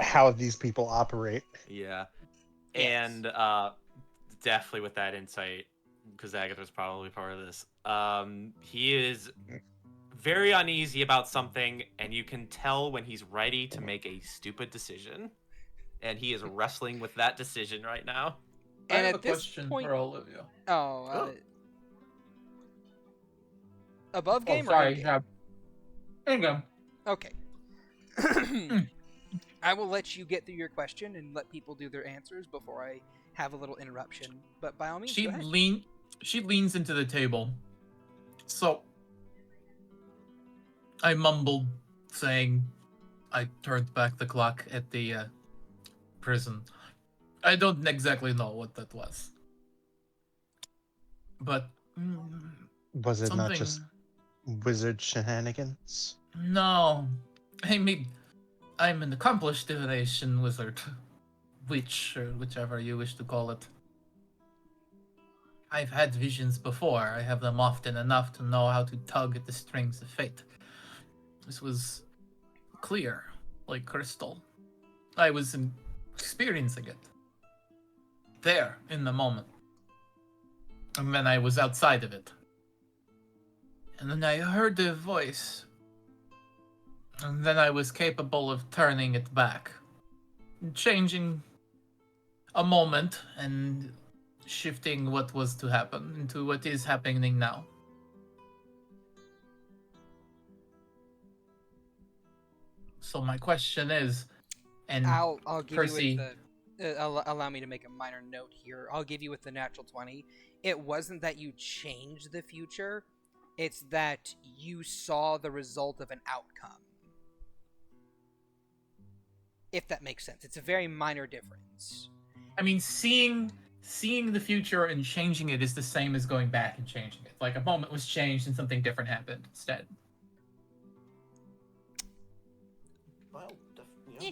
how these people operate. Yeah. Yes. And definitely with that insight, because Agatha's probably part of this, he is very uneasy about something, and you can tell when he's ready to make a stupid decision. and he is wrestling with that decision right now. I And have at a this question point, for all of you. Above game or sorry, in game? Shad. In-game. Okay. I will let you get through your question and let people do their answers before I have a little interruption. But by all means, go ahead. She leans into the table. So I mumbled, saying I turned back the clock at the prison. I don't exactly know what that was. But Was it not something... just wizard shenanigans? No. I mean, I'm an accomplished divination wizard. Witch, or whichever you wish to call it. I've had visions before. I have them often enough to know how to tug at the strings of fate. This was clear, like crystal. I was experiencing it. There, in the moment. And then I was outside of it. And then I heard a voice. And then I was capable of turning it back. Changing a moment and shifting what was to happen into what is happening now. So my question is, and I'll give Percy, you with the allow me to make a minor note here. I'll give you with the natural 20. It wasn't that you changed the future, it's that you saw the result of an outcome. If that makes sense. It's a very minor difference. I mean, seeing the future and changing it is the same as going back and changing it. Like a moment was changed and something different happened instead. Well, yeah.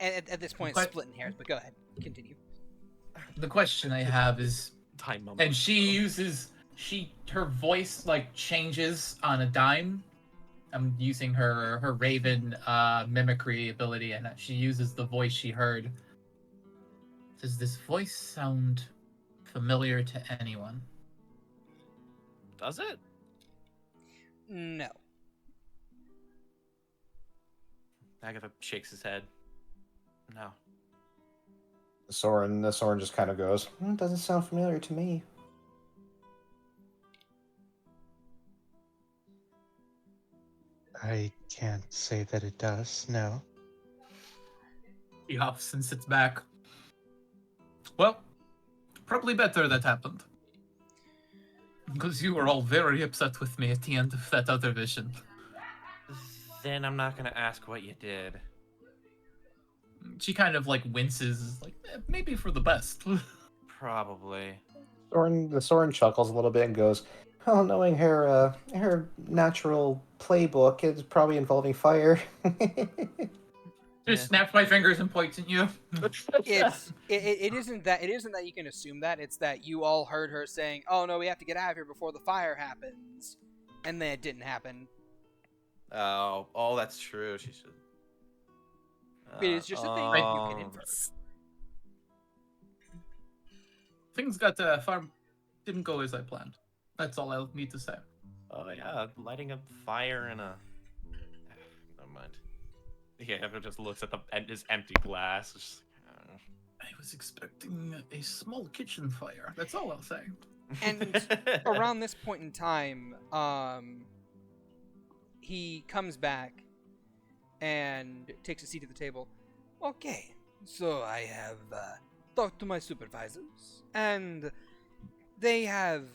At this point, it's splitting hairs, but go ahead. Continue. The question I have is, Time moment. and her voice like changes on a dime. I'm using her raven mimicry ability, and she uses the voice she heard. Does this voice sound familiar to anyone? Does it? No. Agatha shakes his head. No. Soren just kind of goes, doesn't sound familiar to me. I can't say that it does, no. He huffs and sits back. Well, probably better that happened. Because you were all very upset with me at the end of that other vision. Then I'm not gonna ask what you did. She kind of like winces, like, maybe for the best. Probably. Soren chuckles a little bit and goes, well, knowing her natural playbook, it's probably involving fire. Just snaps my fingers and points at you. It isn't that you can assume that. It's that you all heard her saying, "Oh no, we have to get out of here before the fire happens," and then it didn't happen. Oh, that's true. She should. It is just a thing that you can infer. Things didn't go as I planned. That's all I'll need to say. Oh yeah, lighting a fire in a. Never mind. Yeah, everyone just looks at his empty glass. Just, I was expecting a small kitchen fire. That's all I'll say. And around this point in time, he comes back and takes a seat at the table. Okay, so I have talked to my supervisors, and they have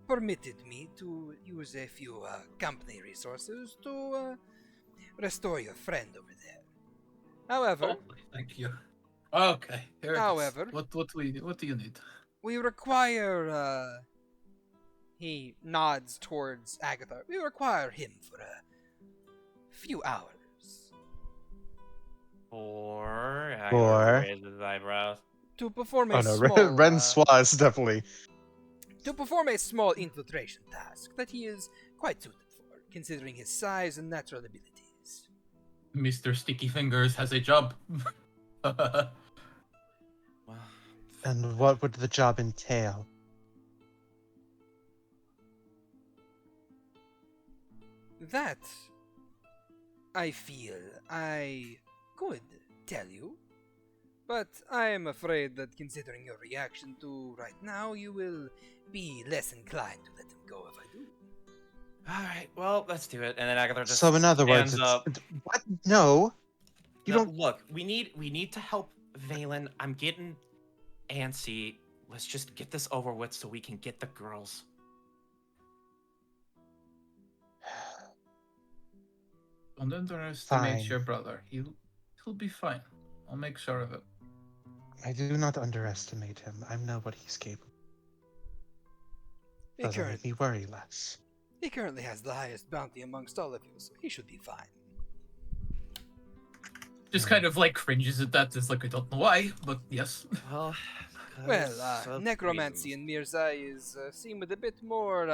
permitted me to use a few company resources to restore your friend over there. However, thank you. Okay. Here it is. However, what do you need? we require. He nods towards Agatha. We require him for a few hours. Or raise his eyebrows. To perform a Oh no, small. Rencois is definitely. To perform a small infiltration task that he is quite suited for, considering his size and natural abilities. Mr. Sticky Fingers has a job. And what would the job entail? That, I feel I could tell you, But I am afraid that considering your reaction to right now, you will be less inclined to let him go if I do. All right, well, let's do it. And then Agatha just So in other words, stands up. what? No, you No, don't. look, we need to help Valen. I'm getting antsy. Let's just get this over with so we can get the girls. Don't underestimate Fine. your brother. He'll be fine. I'll make sure of it. I do not underestimate him. I know what he's capable. He, Doesn't current- make me worry less. he currently has the highest bounty amongst all of you, so he should be fine. Just kind of like cringes at that. Just like, I don't know why, but yes. Well, Well, necromancy in Mirza is seen with a bit more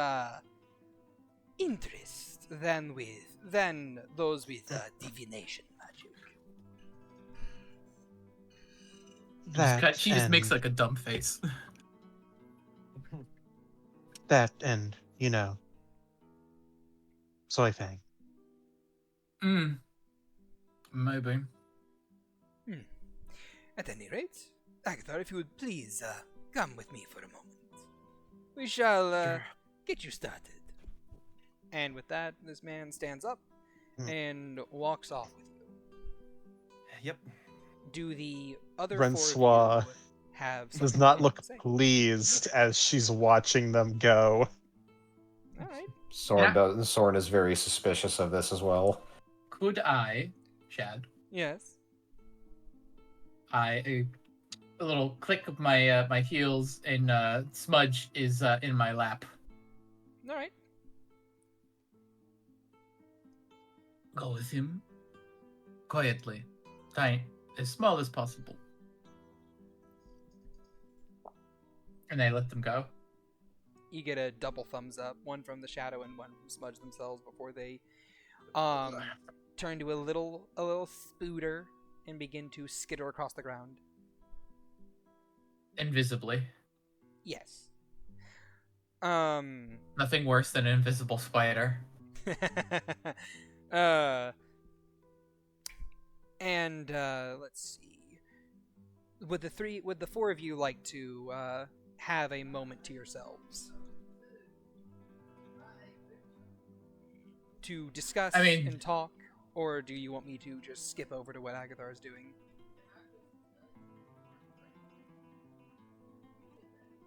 interest than those with divination magic. She just makes like a dumb face. that and soy fang. Maybe. At any rate, Agatha, if you would please come with me for a moment. We shall get you started. And with that, this man stands up and walks off with you. Yep. Do the other Rencois four of you have Does something not they look want to say? pleased as she's watching them go. All right. Soren is very suspicious of this as well. Could I, Shad? Yes. A little click of my my heels, and Smudge is in my lap. All right. Go with him quietly, tiny, as small as possible. And I let them go. You get a double thumbs up, one from the shadow and one from Smudge themselves before they turn to a little spooter and begin to skitter across the ground. Invisibly. Yes. Nothing worse than an invisible spider. Let's see. Would the four of you like to have a moment to yourselves to discuss and talk, or do you want me to just skip over to what Agathar is doing?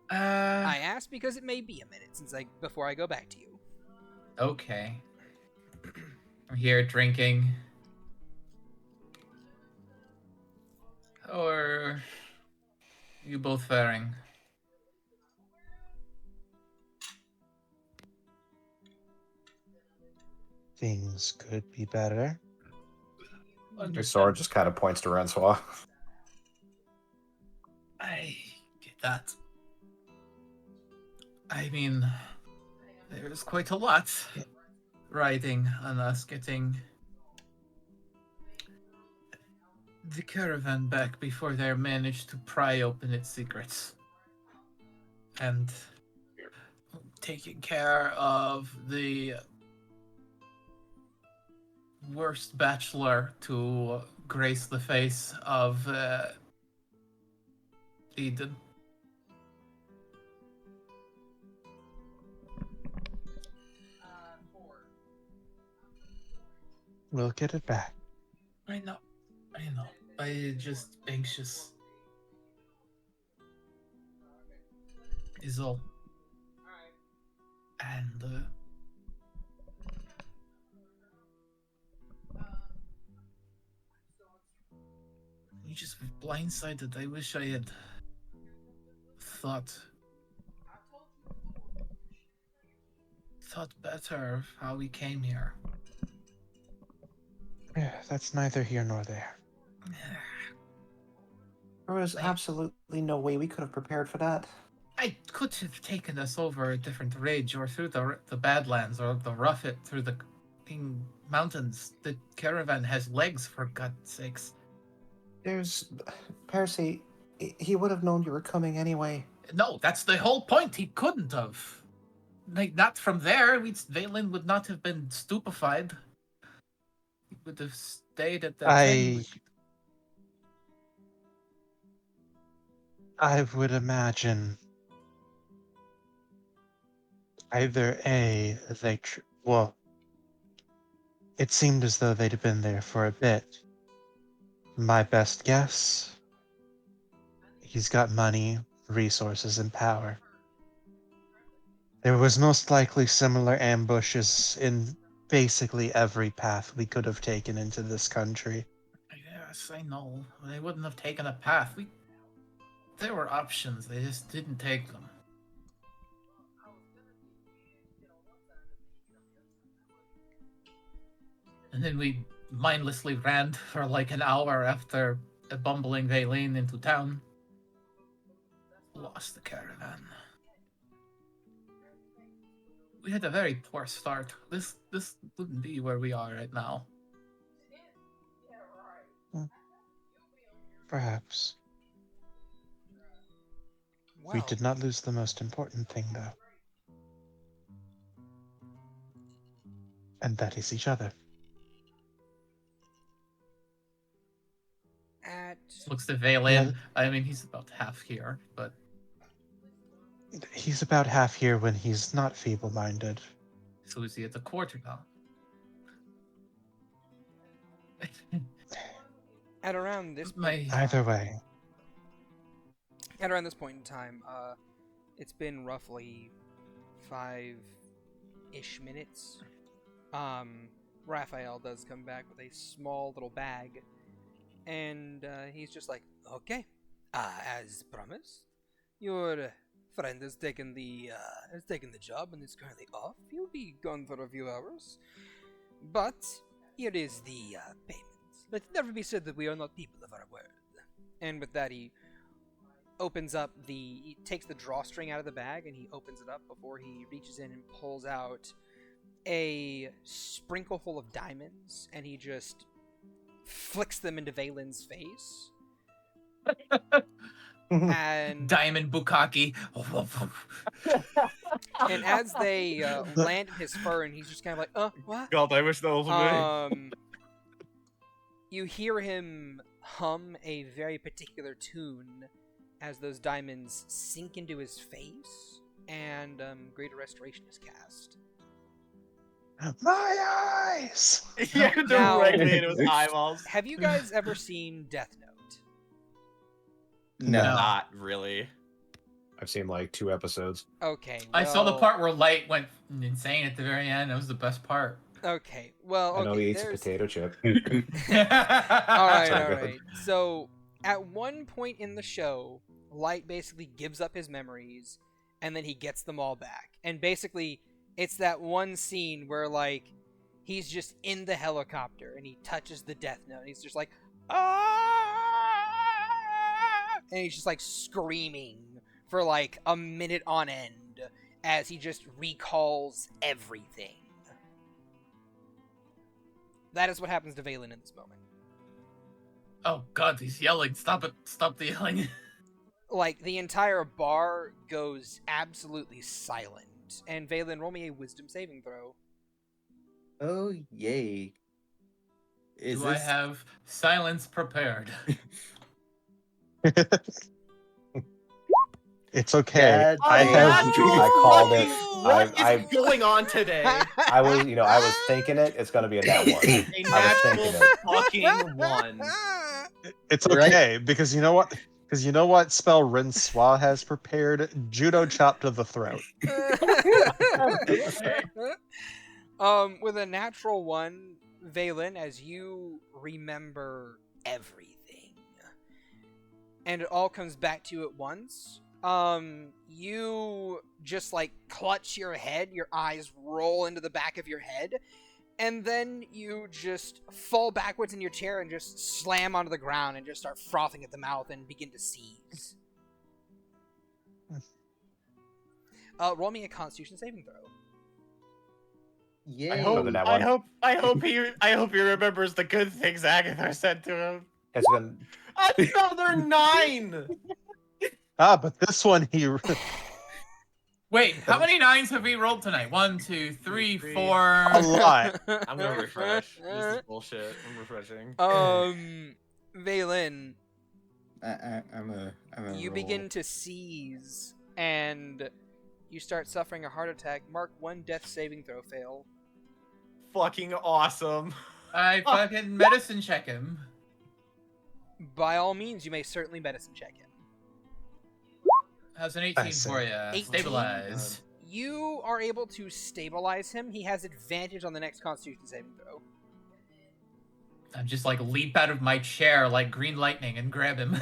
I asked because it may be a minute before I go back to you. Okay. I'm here drinking. How are you both faring? Things could be better. Soren just kind of points to Rencois. I get that. I mean, there's quite a lot riding on us getting the caravan back before they managed to pry open its secrets. And taking care of the worst bachelor to grace the face of Eden. We'll get it back. I know. I'm just anxious. Is all. And you just blindsided. I wish I had thought better of how we came here. Yeah, that's neither here nor there. There was absolutely no way we could have prepared for that. I could have taken us over a different ridge or through the Badlands or the rough it through the mountains. The caravan has legs, for God's sakes. There's... Percy, he would have known you were coming anyway. No, that's the whole point. He couldn't have. Like, not from there. Valen would not have been stupefied. He would have stayed at that thing. I would imagine either A, well, it seemed as though they'd been there for a bit. My best guess, he's got money, resources, and power. There was most likely similar ambushes in basically every path we could have taken into this country. Yes, I know. They wouldn't have taken a path. There were options. They just didn't take them. And then we mindlessly ran for like an hour after a bumbling Vaylene into town. Lost the caravan. We had a very poor start. This wouldn't be where we are right now. Perhaps. Well, We did not lose the most important thing, though. And that is each other. at Looks to Vaylin. I mean, he's about half here, but He's about half here when he's not feeble-minded. so is he at the quarter now? at around this Either way. At around this point in time, it's been roughly 5-ish minutes. Raphael does come back with a small little bag, and he's just like, "Okay, as promised, your friend has taken the job and is currently off. He'll be gone for a few hours, but here is the payment. Let it never be said that we are not people of our word." And with that, he takes the drawstring out of the bag and he opens it up before he reaches in and pulls out a sprinkle full of diamonds, and he just flicks them into Vaylin's face. And Diamond Bukkake. and as they land in his fur, and he's just kind of like, what? God, I wish that was me. You hear him hum a very particular tune as those diamonds sink into his face, and Greater Restoration is cast. My eyes! Yeah, directly into his eyeballs. Have you guys ever seen Death Note? No. Not really. I've seen like 2 episodes. Okay. I saw the well- part where Light went insane at the very end. That was the best part. Okay. Well, I know he okay. eats a potato chip. All right, Sorry, all go ahead. right. So, at one point in the show, Light basically gives up his memories, and then he gets them all back. And basically, it's that one scene where, like, he's just in the helicopter, and he touches the Death Note, and he's just like, "Ah!" And he's just, like, screaming for, like, a minute on end as he just recalls everything. That is what happens to Vaylin in this moment. Oh god, he's yelling. Stop it. Stop the yelling. Like, the entire bar goes absolutely silent. And Vaylin, roll me a wisdom saving throw. Oh, yay. Do I have silence prepared? It's okay. God I damn. have. I called it. What is I going on today? I was thinking it. It's gonna be a nat 1. A I was natural thinking it. fucking 1. It's Right? okay because you know what? Because you know what spell Rencois has prepared? Judo chop to the throat. With a natural 1, Vaylin, as you remember everything, and it all comes back to you at once, you just, like, clutch your head, your eyes roll into the back of your head, and then you just fall backwards in your chair and just slam onto the ground and just start frothing at the mouth and begin to seize. Roll me a Constitution saving throw. Yay. I hope he remembers the good things Agatha said to him. It's gonna. Another 9. But this one he. Wait, how many 9s have we rolled tonight? 1, 2, 3, 4. A lot. I'm gonna refresh. This is bullshit. I'm refreshing. Vaylin, I'm a You roll. begin to seize, and you start suffering a heart attack. Mark 1 death saving throw fail. Fucking awesome. I fucking medicine check him. By all means, you may certainly medicine check him. How's an 18 see. for you? 18? Stabilize. You are able to stabilize him. He has advantage on the next Constitution saving throw. I'm just like leap out of my chair like green lightning and grab him.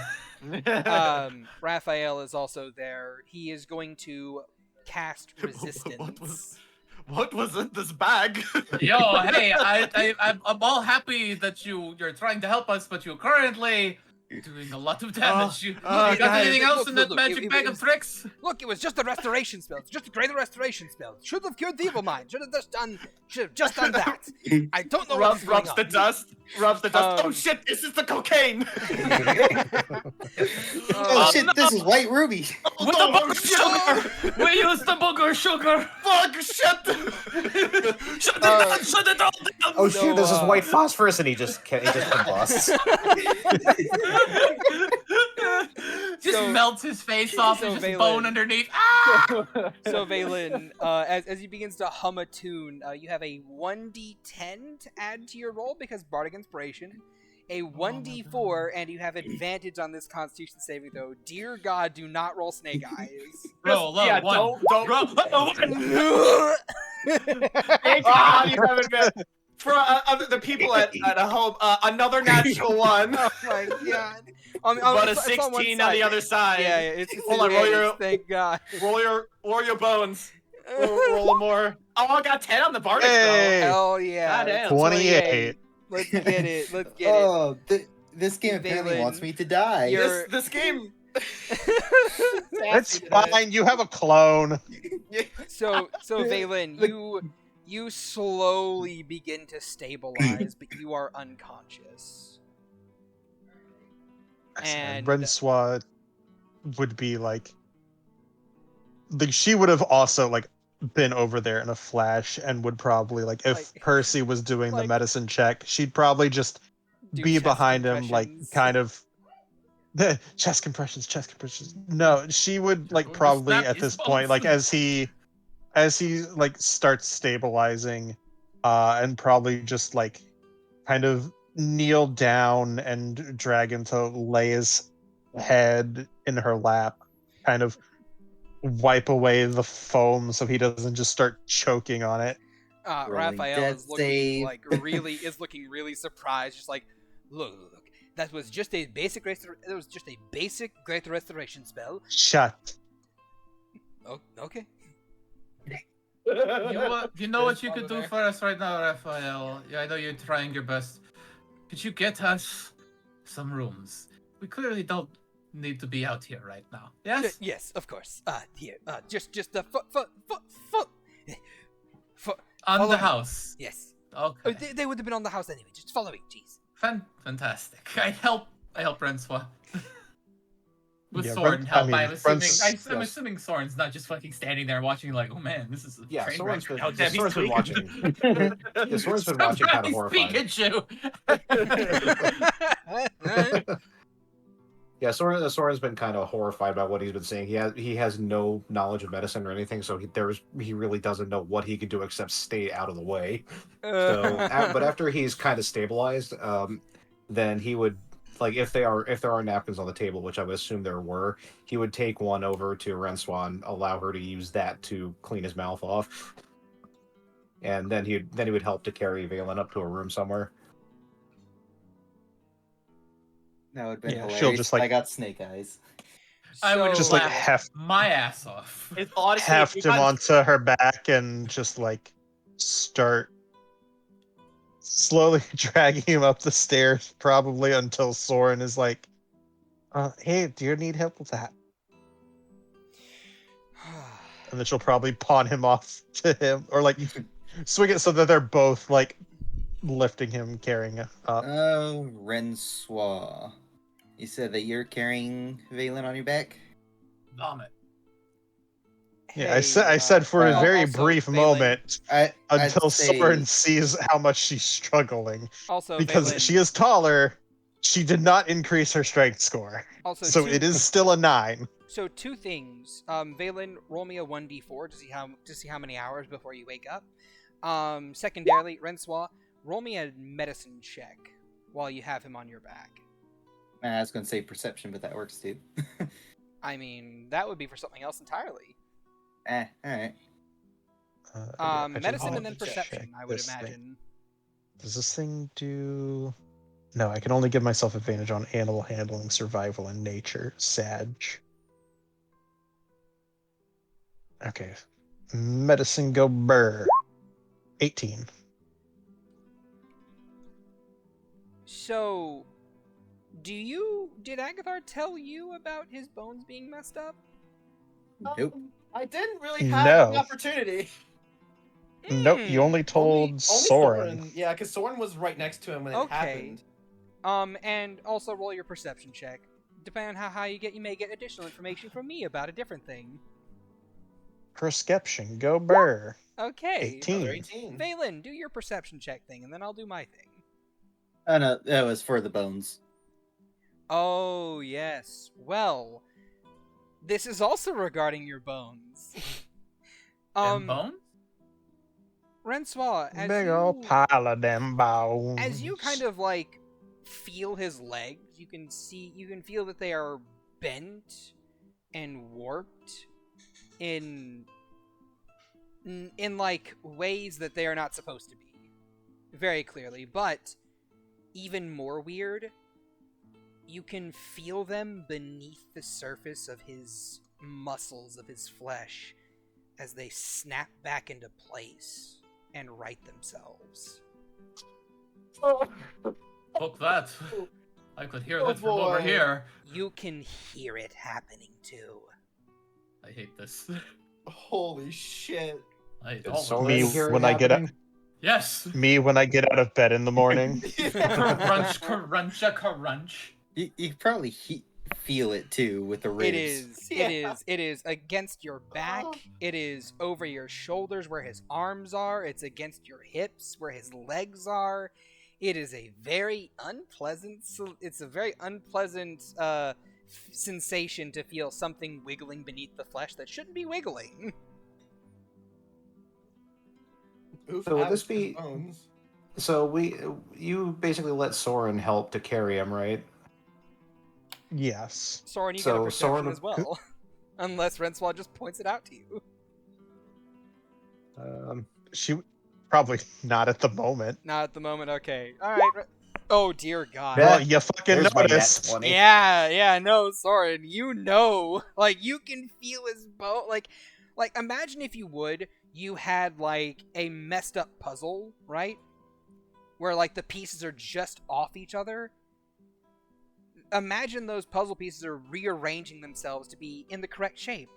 Raphael is also there. He is going to cast resistance. What was in this bag? Yo, hey, I'm all happy that you're trying to help us, but you're currently doing a lot of damage. You got guys, anything else in that look, magic bag of tricks? Look, it was just a restoration spell. It's just a greater restoration spell. Should have cured the evil mind. Should have just done that. I don't know what's going Rubs on. the dust. Rubs the dust. Oh Um, shit! This is the cocaine. Oh shit! This is White Ruby. With the booger sugar! We use the booger sugar! Fuck shit! Shut it down! Shut it down! Oh So, shoot, this is white phosphorus, and he just combusts. Just So- melts his face off and so just Valen- bone underneath. Ah! So Valen, as he begins to hum a tune, you have a 1d10 to add to your roll because Bardic Inspiration, a 1d4, and you have advantage on this Constitution saving throw. Dear God, do not roll snake eyes. Roll low, Yeah, one. don't. Roll, Thank God you haven't been. For the people at home, another natural one, Oh my God! but a it's on one 16 on the side. other side. Yeah, it's Hold on, roll advantage, your- thank God. Roll your bones. Roll more. Oh, I got 10 on the bardic Hey! Hell yeah! Goddamn. 28. Let's get it. Let's get it. Oh, this game apparently Valen, wants me to die. you're- This game. It's fine. You have a clone. So Valen, you slowly begin to stabilize, but you are unconscious. And Rencois would be like she would have also like been over there in a flash and would probably like if Like- Percy was doing the like- medicine check, she'd probably just do be chest behind him, like compressions. kind of the chest compressions. No, she would like Going to probably snap at his this point, like bones. as he like starts stabilizing, and probably just like kind of kneel down and drag him to lay his head in her lap, kind of wipe away the foam so he doesn't just start choking on it. Rolling Raphael death is looking save. like really surprised, just like, look, that was just a basic great restoration spell. Shut. Oh, okay. You know what you could do for us right now, Raphael? Yeah, I know you're trying your best. Could you get us some rooms? We clearly don't need to be out here right now. Yes? Yes, of course. Here, just the foot. On follow the me. house. Yes. Okay. They would have been on the house anyway. Just follow me, jeez. Fantastic. I help Rencois. With Yeah, Soren help. I'm Rencois- assuming Soren's not just fucking standing there watching like, oh man, this is a Yeah, train Soren's wreck. been, Oh, damn, he's Soren's been tweaking. watching. Yeah, Soren's been watching, kind of Surprise, horrified. Pikachu! Yeah, Soren's been kind of horrified by what he's been seeing. He has no knowledge of medicine or anything, so he really doesn't know what he can do except stay out of the way. So, but after he's kind of stabilized, then he would, like, if there are napkins on the table, which I would assume there were, he would take one over to Rencois and allow her to use that to clean his mouth off, and then he would help to carry Valen up to a room somewhere. That would have been Yeah, she'll hilarious. just, if like- I got snake eyes. I would Just laugh like heft my ass off. It's honestly, heft if him you had- onto her back and just like start slowly dragging him up the stairs, probably until Soren is like, hey, do you need help with that? And then she'll probably pawn him off to him, or like swing it so that they're both like lifting him, carrying up. Oh, Rencois. You said that you're carrying Valen on your back? Vomit. Yeah, I said for a well, very also, brief Valen- moment I'd until say- Soren sees how much she's struggling, Also, because Valen, she is taller. She did not increase her strength score. Also, So it is still a 9. So 2 things. Valen, roll me a 1d4 to see how many hours before you wake up. Secondarily, Rencois, roll me a medicine check while you have him on your back. I was going to say perception, but that works too. I mean, that would be for something else entirely. Alright. Medicine I'll and then check perception, I would this thing. imagine. Does this thing do... No, I can only give myself advantage on animal handling, survival, and nature. Sag. Okay. Medicine go burr. 18. So, did Agathar tell you about his bones being messed up? Nope. I didn't really have the No. opportunity. Nope, you only told Only Soren. Yeah, because Soren was right next to him when it Okay. happened. And also roll your perception check. Depending on how high you get, you may get additional information from me about a different thing. Perception go burr. Okay. 18. Another 18. Valen, do your perception check thing, and then I'll do my thing. Oh no, that was for the bones. Oh, yes. Well, this is also regarding your bones. Them bones? Rencois, as Big you, old pile of them bones. as you kind of like feel his legs, you can feel that they are bent and warped in like ways that they are not supposed to be. Very clearly, but even more weird, you can feel them beneath the surface of his muscles, of his flesh, as they snap back into place and right themselves. Fuck that. I could hear that from over boy. here. You can hear it happening too. I hate this. Holy shit. I hate Did all of Soren Me this. hear it when I get up. happening? Yes. Me when I get out of bed in the morning. Crunch, crunch, crunch. You probably feel it too with the ribs. It is against your back. It is over your shoulders where his arms are. It's against your hips where his legs are. It is a very unpleasant. It's a very unpleasant sensation to feel something wiggling beneath the flesh that shouldn't be wiggling. Oof, So would ouch, this be- bones. So you basically let Soren help to carry him, right? Yes. Soren, you So get a perception Soren- as well. Unless Rencois just points it out to you. She probably not at the moment. Not at the moment, okay. Alright. Oh, dear God. Yeah. Well, you fucking There's my net noticed. 20. Yeah, no, Soren, you know. Like, you can feel his bone. Like, imagine if you had, like, a messed up puzzle, right? Where, like, the pieces are just off each other. Imagine those puzzle pieces are rearranging themselves to be in the correct shape.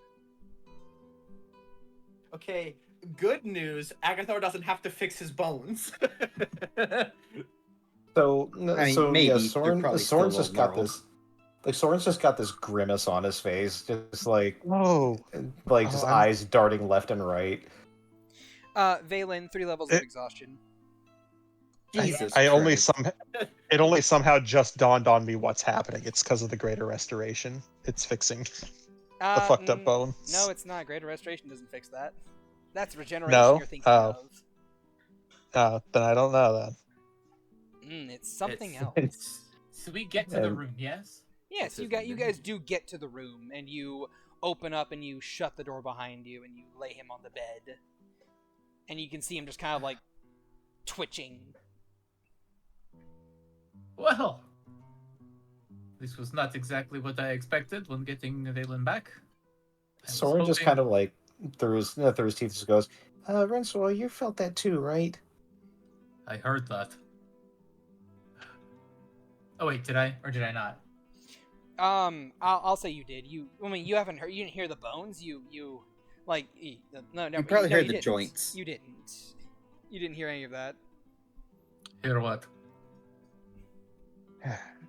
Okay, good news. Agathar doesn't have to fix his bones. So, I mean, so maybe. yeah, They're Soren, probably Soren's still just got gnarled. this. Like Soren's just got this grimace on his face, just like Oh, his I'm- eyes darting left and right. Valen, 3 levels of exhaustion. Jesus I only Christ. it only somehow just dawned on me what's happening. It's because of the Greater Restoration. It's fixing the fucked up bones. No, it's not. Greater Restoration doesn't fix that. That's regeneration No? you're thinking Oh. of. Then I don't know then. It's something It's- else. So we get to the And- room, yes? Yes, you guys do get to the room, and you open up and you shut the door behind you, and you lay him on the bed. And you can see him just kind of like twitching. Well, this was not exactly what I expected when getting Valen back. I was Soren just hoping- kind of like through his teeth just goes, Rencois, you felt that too, right? I heard that. Oh wait, did I or did I not? I'll say you did. You haven't heard. You didn't hear the bones. You like no. You probably heard the didn't. joints. You didn't. You didn't hear any of that. Hear what?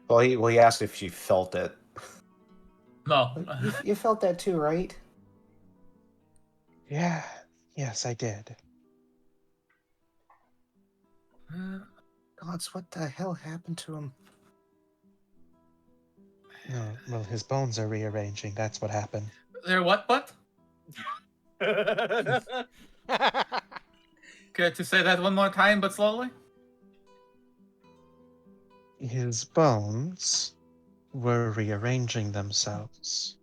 Well, he asked if she felt it. No. You felt that too, right? Yeah. Yes, I did. Gods, what the hell happened to him? No, well, his bones are rearranging. That's what happened. There, what? Care to say that one more time, but slowly? His bones were rearranging themselves,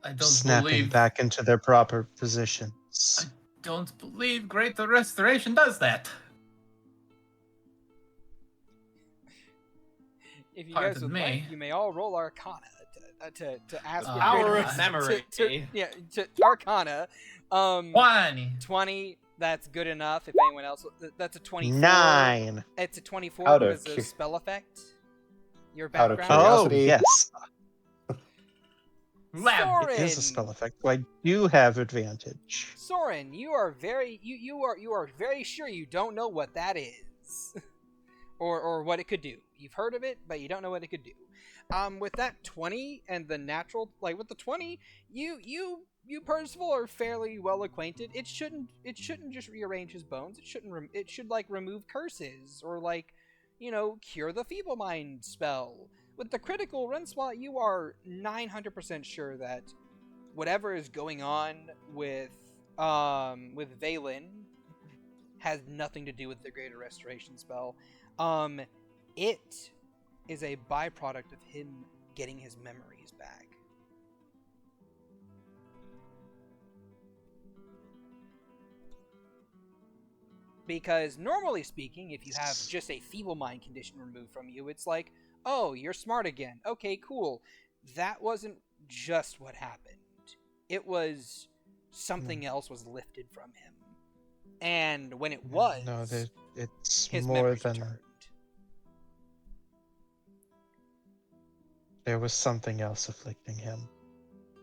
I don't snapping believe. back into their proper I positions. don't believe Greater Restoration does that. If you Pardon guys would me. like, you may all roll Arcana to ask The your power greater of rest- memory. to Arcana. 20. 20. That's good enough. If anyone else, that's a 24. 9. It's a 24 Out of because of spell effect. Your out of background. Oh, Curiosity. yes. Lab. It is a spell effect, so I do have advantage. Soren, you are very you are very sure you don't know what that is, or what it could do. You've heard of it, but you don't know what it could do. With that 20 and the natural, like with the 20, you Percival are fairly well acquainted. It shouldn't just rearrange his bones. It should like remove curses or like, cure the feeble mind spell. With the critical Rencois, you are 900% sure that whatever is going on with Valen has nothing to do with the Greater Restoration spell. It is a byproduct of him getting his memories back. Because normally speaking, if you have just a feeble mind condition removed from you, it's like, oh, you're smart again. Okay, cool. That wasn't just what happened. It was something else was lifted from him. And when it was, No, it's his more memories than returned. there was something else afflicting him.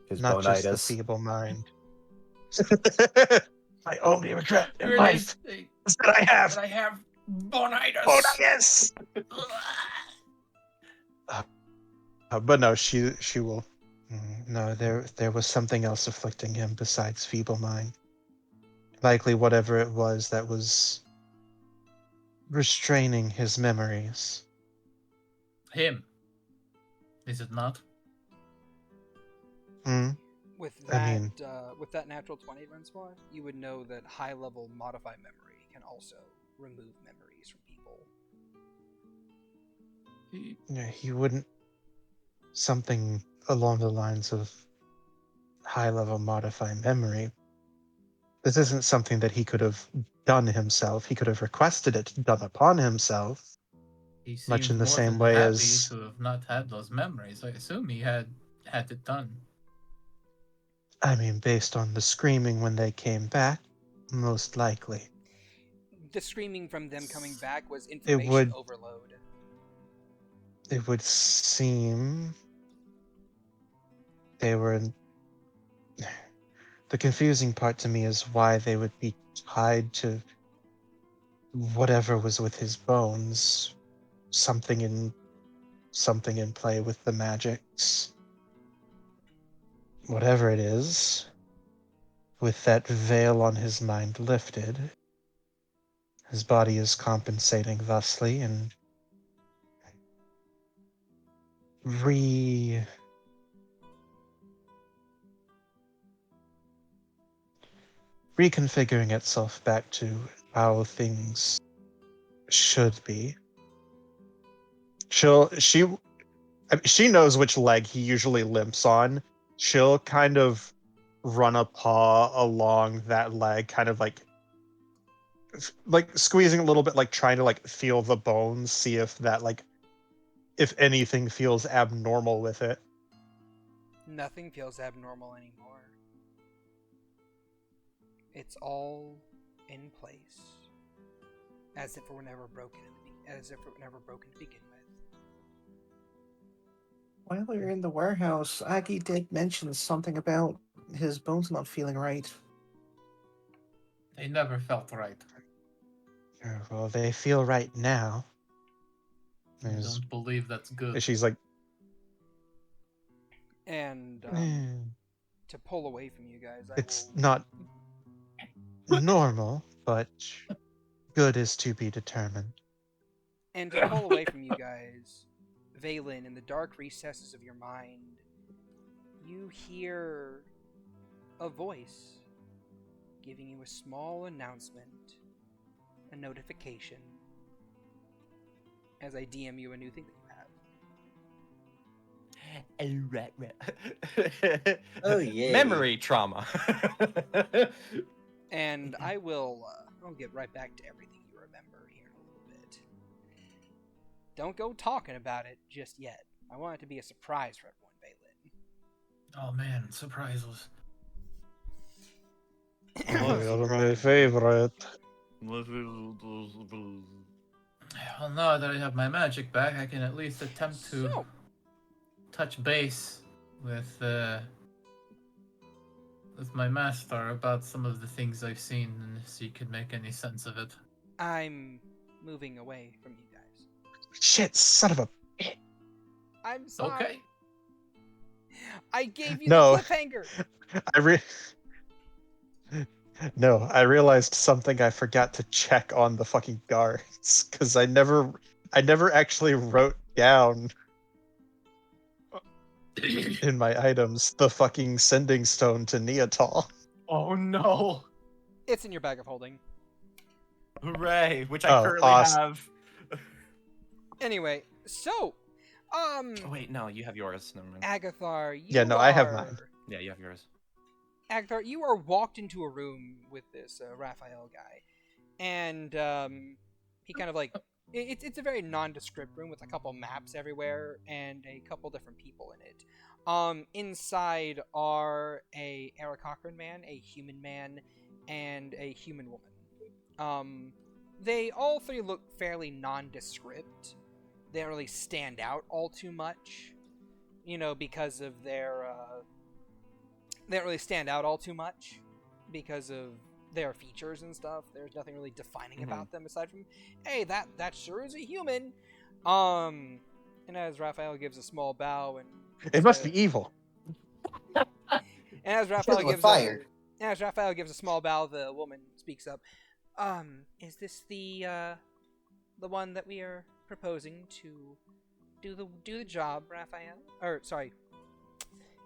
His Not just the bonitis. feeble mind. My only regret in Here it life is that I have I have bonitis. bonitis. But no, she will. No, there was something else afflicting him besides feeble mind. Likely whatever it was that was restraining his memories. Him. Is it not? With I that, mean- with that natural 20 Rencois, you would know that high-level modify memory can also remove memories from people. Yeah, he wouldn't. Something along the lines of high-level modify memory. This isn't something that he could have done himself. He could have requested it done upon himself. He Much seemed in the more same than way happy as- to have not had those memories. I assume he had it done. I mean, based on the screaming when they came back, most likely. The screaming from them coming back was information would- overload. It would seem they were. The confusing part to me is why they would be tied to whatever was with his bones. Something in play with the magics. Whatever it is, with that veil on his mind lifted, his body is compensating thusly and reconfiguring itself back to how things should be. She knows which leg he usually limps on. She'll kind of run a paw along that leg, kind of like squeezing a little bit, like trying to like feel the bones, see if that if anything feels abnormal with it. Nothing feels abnormal anymore. It's all in place, as if it were never broken to begin with. While we were in the warehouse, Aggie did mention something about his bones not feeling right. They never felt right. Well, they feel right now. I don't believe that's good. She's like, And to pull away from you guys, it's not normal, but good is to be determined. And to pull away from you guys, Valen, in the dark recesses of your mind, you hear a voice giving you a small announcement, a notification, as I DM you a new thing that you have. Oh, yay. Memory trauma. And I'll get right back to everything you remember here in a little bit. Don't go talking about it just yet. I want it to be a surprise for everyone, Valen. Oh man, surprises. You're my favorite. Well, now that I have my magic back, I can at least attempt to So, touch base with my master about some of the things I've seen and see if he can make any sense of it. I'm moving away from you guys. Shit, son of a. I'm sorry. Okay. I gave you No. the cliffhanger. No, I realized something I forgot to check on the fucking guards because I never actually wrote down in my items the fucking sending stone to Neatal. Oh no! It's in your bag of holding. Hooray! Which I Oh, currently awesome. have. Anyway, so, Oh wait, no, you have yours. Never mind. Agathar, you Yeah, no, I have mine. Yeah, you have yours. Agathar, you are walked into a room with this Raphael guy, and he kind of like it's a very nondescript room with a couple maps everywhere and a couple different people in it. Inside are a Eric Cochran man, a human man, and a human woman. They all three look fairly nondescript. They don't really stand out all too much, because of their. They don't really stand out all too much because of their features and stuff. There's nothing really defining about them aside from, hey, that sure is a human. And as Raphael gives a small bow and It must be evil. and as Raphael With fire. gives a small bow, the woman speaks up. Is this the one that we are proposing to do the job, Raphael? Or sorry.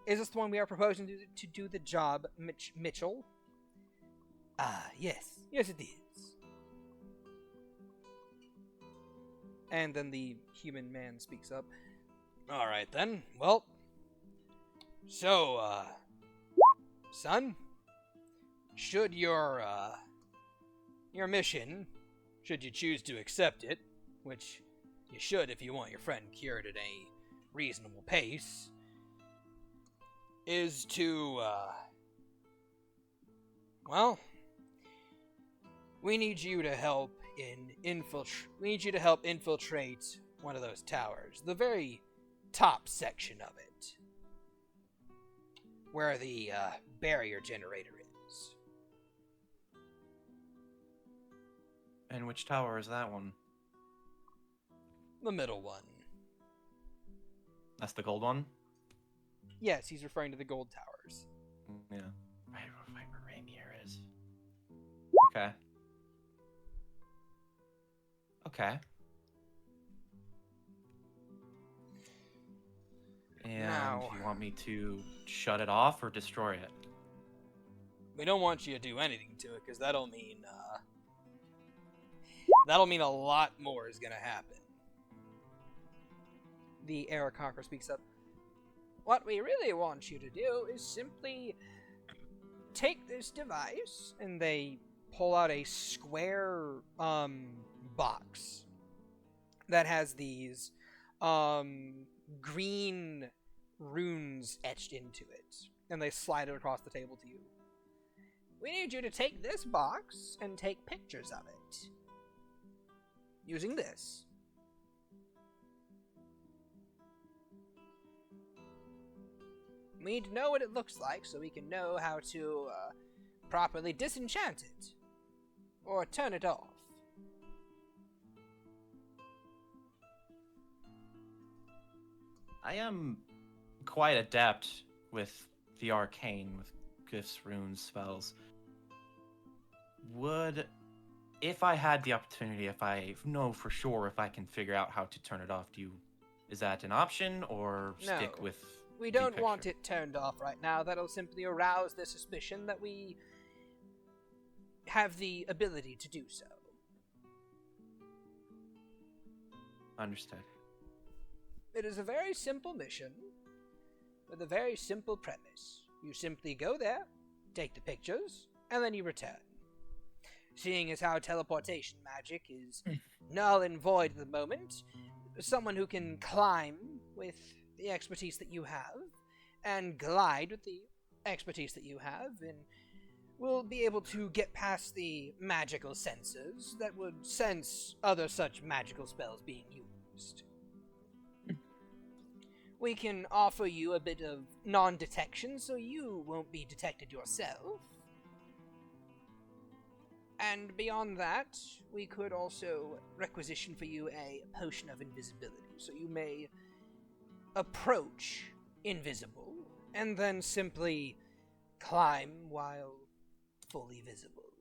Is this the one we are proposing to do the job, Mitchell? Yes. Yes, it is. And then the human man speaks up. All right, then. Well, so, son, should your mission, should you choose to accept it, which you should if you want your friend cured at a reasonable pace, is to, we need you to help infiltrate one of those towers, the very top section of it, where the barrier generator is. And which tower is that one? The middle one. That's the gold one? Yes, he's referring to the gold towers. Yeah. Right where Rainier is. Okay. Okay. And Now, you want me to shut it off or destroy it? we don't want you to do anything to it, because that'll mean a lot more is gonna happen. The Eric Conqueror speaks up. What we really want you to do is simply take this device, and they pull out a square box that has these green runes etched into it, and they slide it across the table to you. We need you to take this box and take pictures of it using this. We need to know what it looks like so we can know how to properly disenchant it or turn it off. I am quite adept with the arcane, with gifts, runes, spells. If I had the opportunity, if I know for sure if I can figure out how to turn it off, Is that an option, or stick No. with We the don't want picture? it turned off right now. That'll simply arouse the suspicion that we have the ability to do so. Understood. It is a very simple mission with a very simple premise. You simply go there, take the pictures, and then you return. Seeing as how teleportation magic is null and void at the moment, someone who can climb with the expertise that you have and glide with the expertise that you have and will be able to get past the magical sensors that would sense other such magical spells being used. We can offer you a bit of non-detection so you won't be detected yourself. And beyond that, we could also requisition for you a potion of invisibility, so you may approach invisible, and then simply climb while fully visible.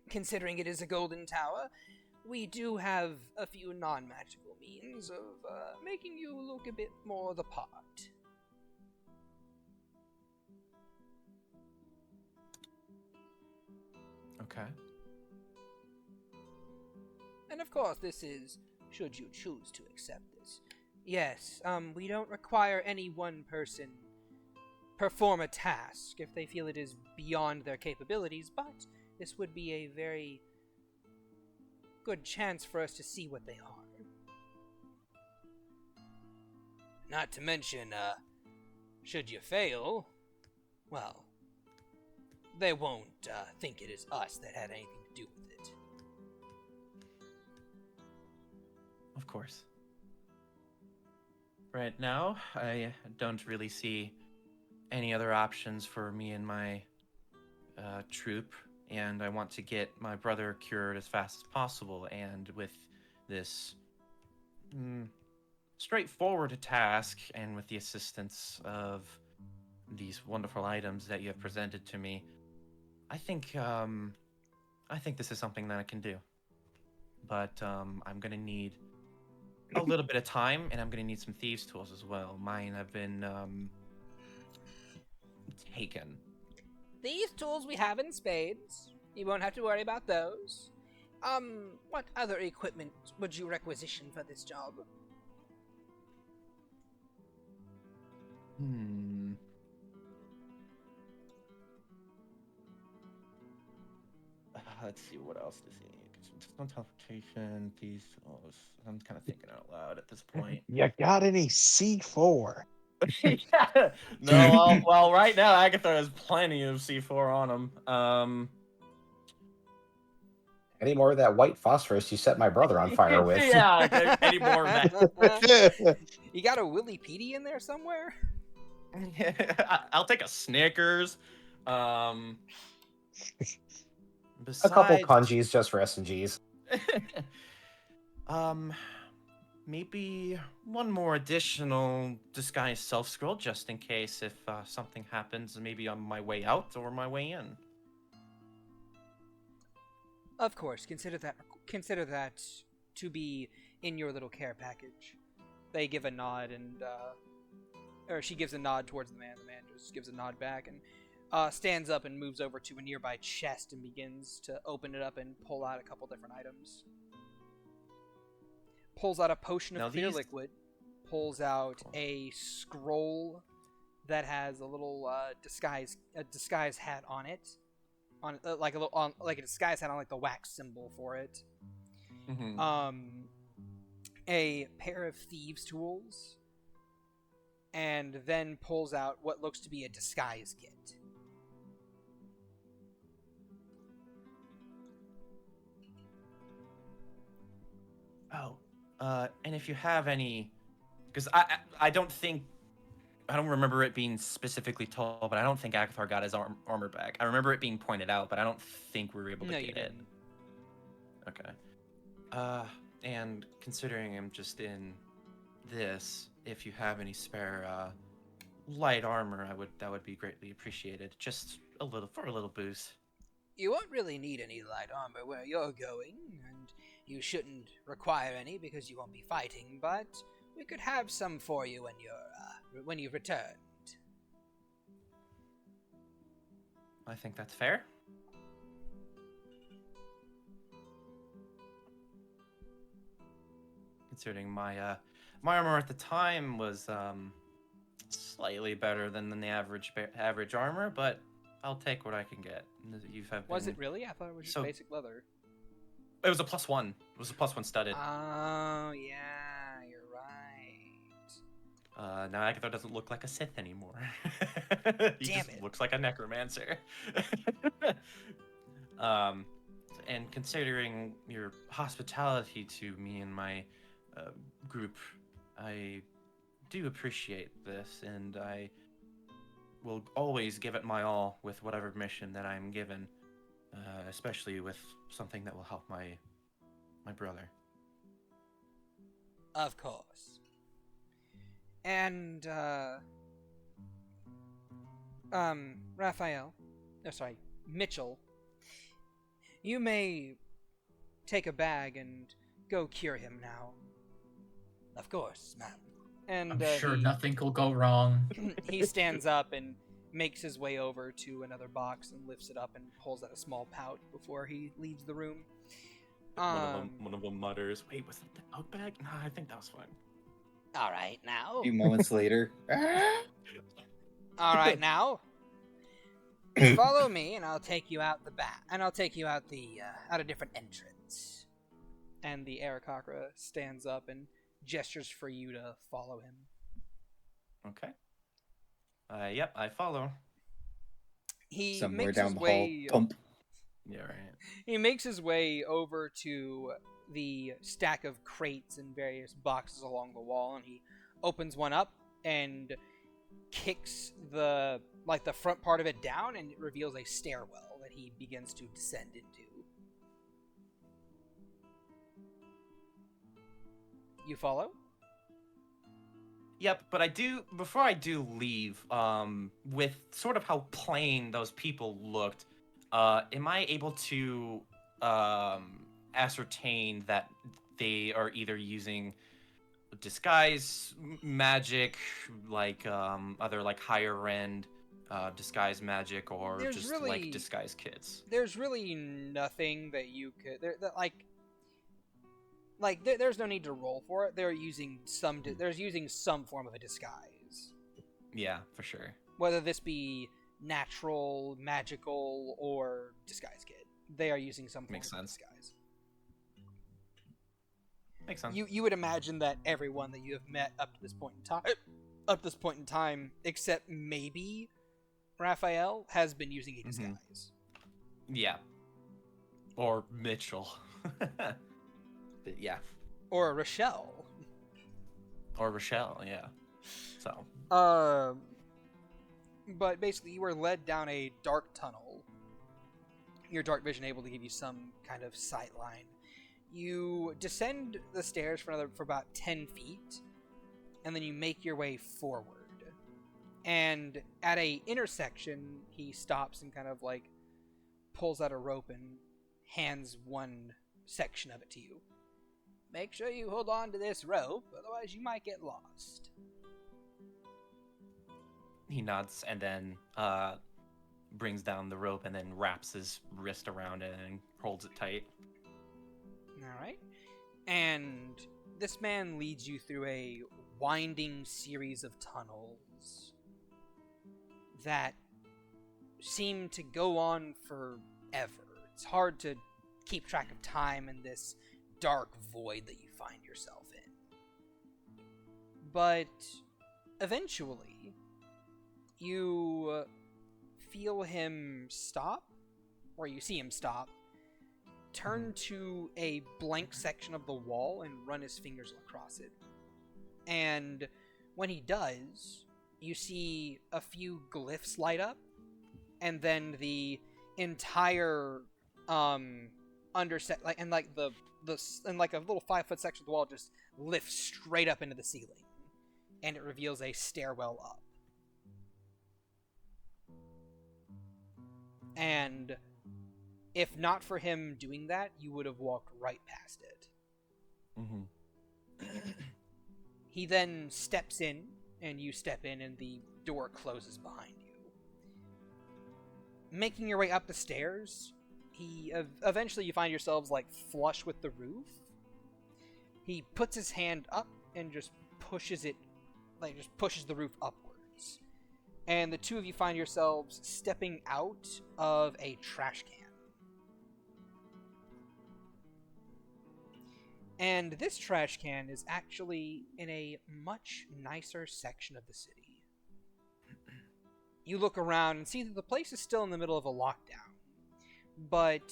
Considering it is a golden tower, we do have a few non-magical means of making you look a bit more the part. Okay. And of course, this is should you choose to accept this. Yes, we don't require any one person perform a task if they feel it is beyond their capabilities, but this would be a very good chance for us to see what they are. Not to mention, should you fail, well, they won't think it is us that had anything to do with it. Of course. Right now, I don't really see any other options for me and my troop, and I want to get my brother cured as fast as possible. And with this straightforward task, and with the assistance of these wonderful items that you have presented to me, I think this is something that I can do. But I'm gonna need a little bit of time, and I'm gonna need some thieves' tools as well. Mine have been taken. These tools we have in spades. You won't have to worry about those. What other equipment would you requisition for this job? Let's see, what else does he need? Some teleportation, these. I'm kind of thinking out loud at this point. You got any C4? Yeah. No, well, right now Agatha has plenty of C4 on him. Any more of that white phosphorus you set my brother on fire with? Yeah, any more of that? You got a Willy Petey in there somewhere? I'll take a Snickers. A couple Besides, kanjis just for S&Gs. maybe one more additional disguised self-scroll just in case if something happens, maybe on my way out or my way in. Of course, consider that to be in your little care package. They give a nod and or she gives a nod towards the man. The man just gives a nod back and stands up and moves over to a nearby chest and begins to open it up and pull out a couple different items. Pulls out a potion of clear liquid. Pulls out a scroll that has a little disguise hat on it. Like a disguise hat on like the wax symbol for it. Mm-hmm. A pair of thieves' tools, and then pulls out what looks to be a disguise kit. Oh, and if you have any, because I don't remember it being specifically told, but I don't think Akathar got his armor back. I remember it being pointed out, but I don't think we were able to get it. Okay. And considering I'm just in this, if you have any spare light armor, that would be greatly appreciated. Just for a little boost. You won't really need any light armor where you're going, and You shouldn't require any because you won't be fighting, but we could have some for you when you've returned. I think that's fair. Considering my my armor at the time was slightly better than the average armor, but I'll take what I can get. Was it really? I thought it was just basic leather. It was a +1. It was a +1 studded. Oh yeah, you're right. Now Agatha doesn't look like a Sith anymore. He Damn just it. looks like a necromancer. And considering your hospitality to me and my group, I do appreciate this, and I will always give it my all with whatever mission that I'm given, especially with something that will help my brother. Of course. And Mitchell, you may take a bag and go cure him now. Of course, ma'am. And I'm sure nothing will go wrong. he stands up and makes his way over to another box and lifts it up and pulls out a small pouch before he leaves the room. One of them mutters, "Wait, was that the milk bag? No, I think that was fine." All right, now. A few moments later. All right, now. Follow me, and I'll take you out the back, and I'll take you out out a different entrance. And the Aarakocra stands up and gestures for you to follow him. Okay. Yep, I follow. He Somewhere makes down his the way. hall. Thump. Yeah, right. He makes his way over to the stack of crates and various boxes along the wall, and he opens one up and kicks the front part of it down, and it reveals a stairwell that he begins to descend into. You follow? Yep, but before I do leave, with sort of how plain those people looked, am I able to ascertain that they are either using disguise magic, like other like higher end disguise magic, or There's just really- like disguise kits? There's really nothing that you could. There's no need to roll for it. They're using some form of a disguise. Yeah, for sure. Whether this be natural, magical, or disguise kit, they are using some form Makes of sense. disguise. Makes sense. You would imagine that everyone that you have met up to this point in time, except maybe Raphael, has been using a disguise. Yeah. Or Mitchell. But yeah. Or Rochelle. Or Rochelle, yeah. So. But basically, you were led down a dark tunnel. Your dark vision able to give you some kind of sight line. You descend the stairs for about 10 feet, and then you make your way forward. And at a intersection, he stops and kind of like pulls out a rope and hands one section of it to you. Make sure you hold on to this rope, otherwise you might get lost. He nods and then brings down the rope and then wraps his wrist around it and holds it tight. Alright. And this man leads you through a winding series of tunnels that seem to go on forever. It's hard to keep track of time in this dark void that you find yourself in. But eventually, you feel him stop, or you see him stop, turn to a blank section of the wall and run his fingers across it. And when he does, you see a few glyphs light up, and then the entire underset, and like a little 5-foot section of the wall just lifts straight up into the ceiling, and it reveals a stairwell up. And If not for him doing that, you would have walked right past it. Mm-hmm. He then steps in, and you step in, and the door closes behind you. Making your way up the stairs, eventually you find yourselves like flush with the roof. He puts his hand up and just pushes the roof upwards. And the two of you find yourselves stepping out of a trash can. And this trash can is actually in a much nicer section of the city. You look around and see that the place is still in the middle of a lockdown, but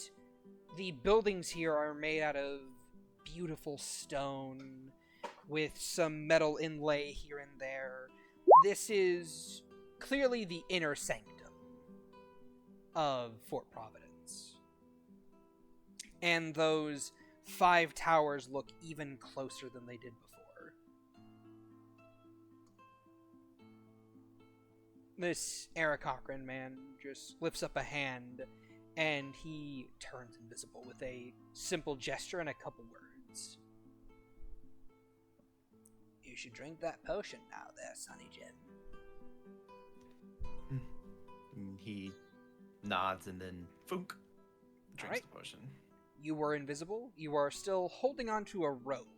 the buildings here are made out of beautiful stone with some metal inlay here and there. This is clearly the inner sanctum of Fort Providence. And those 5 towers look even closer than they did before. This Eric Cochran man just lifts up a hand, and he turns invisible with a simple gesture and a couple words. You should drink that potion now there, Sonny Jim. He nods and then funk drinks the potion. You were invisible. You are still holding onto a rope,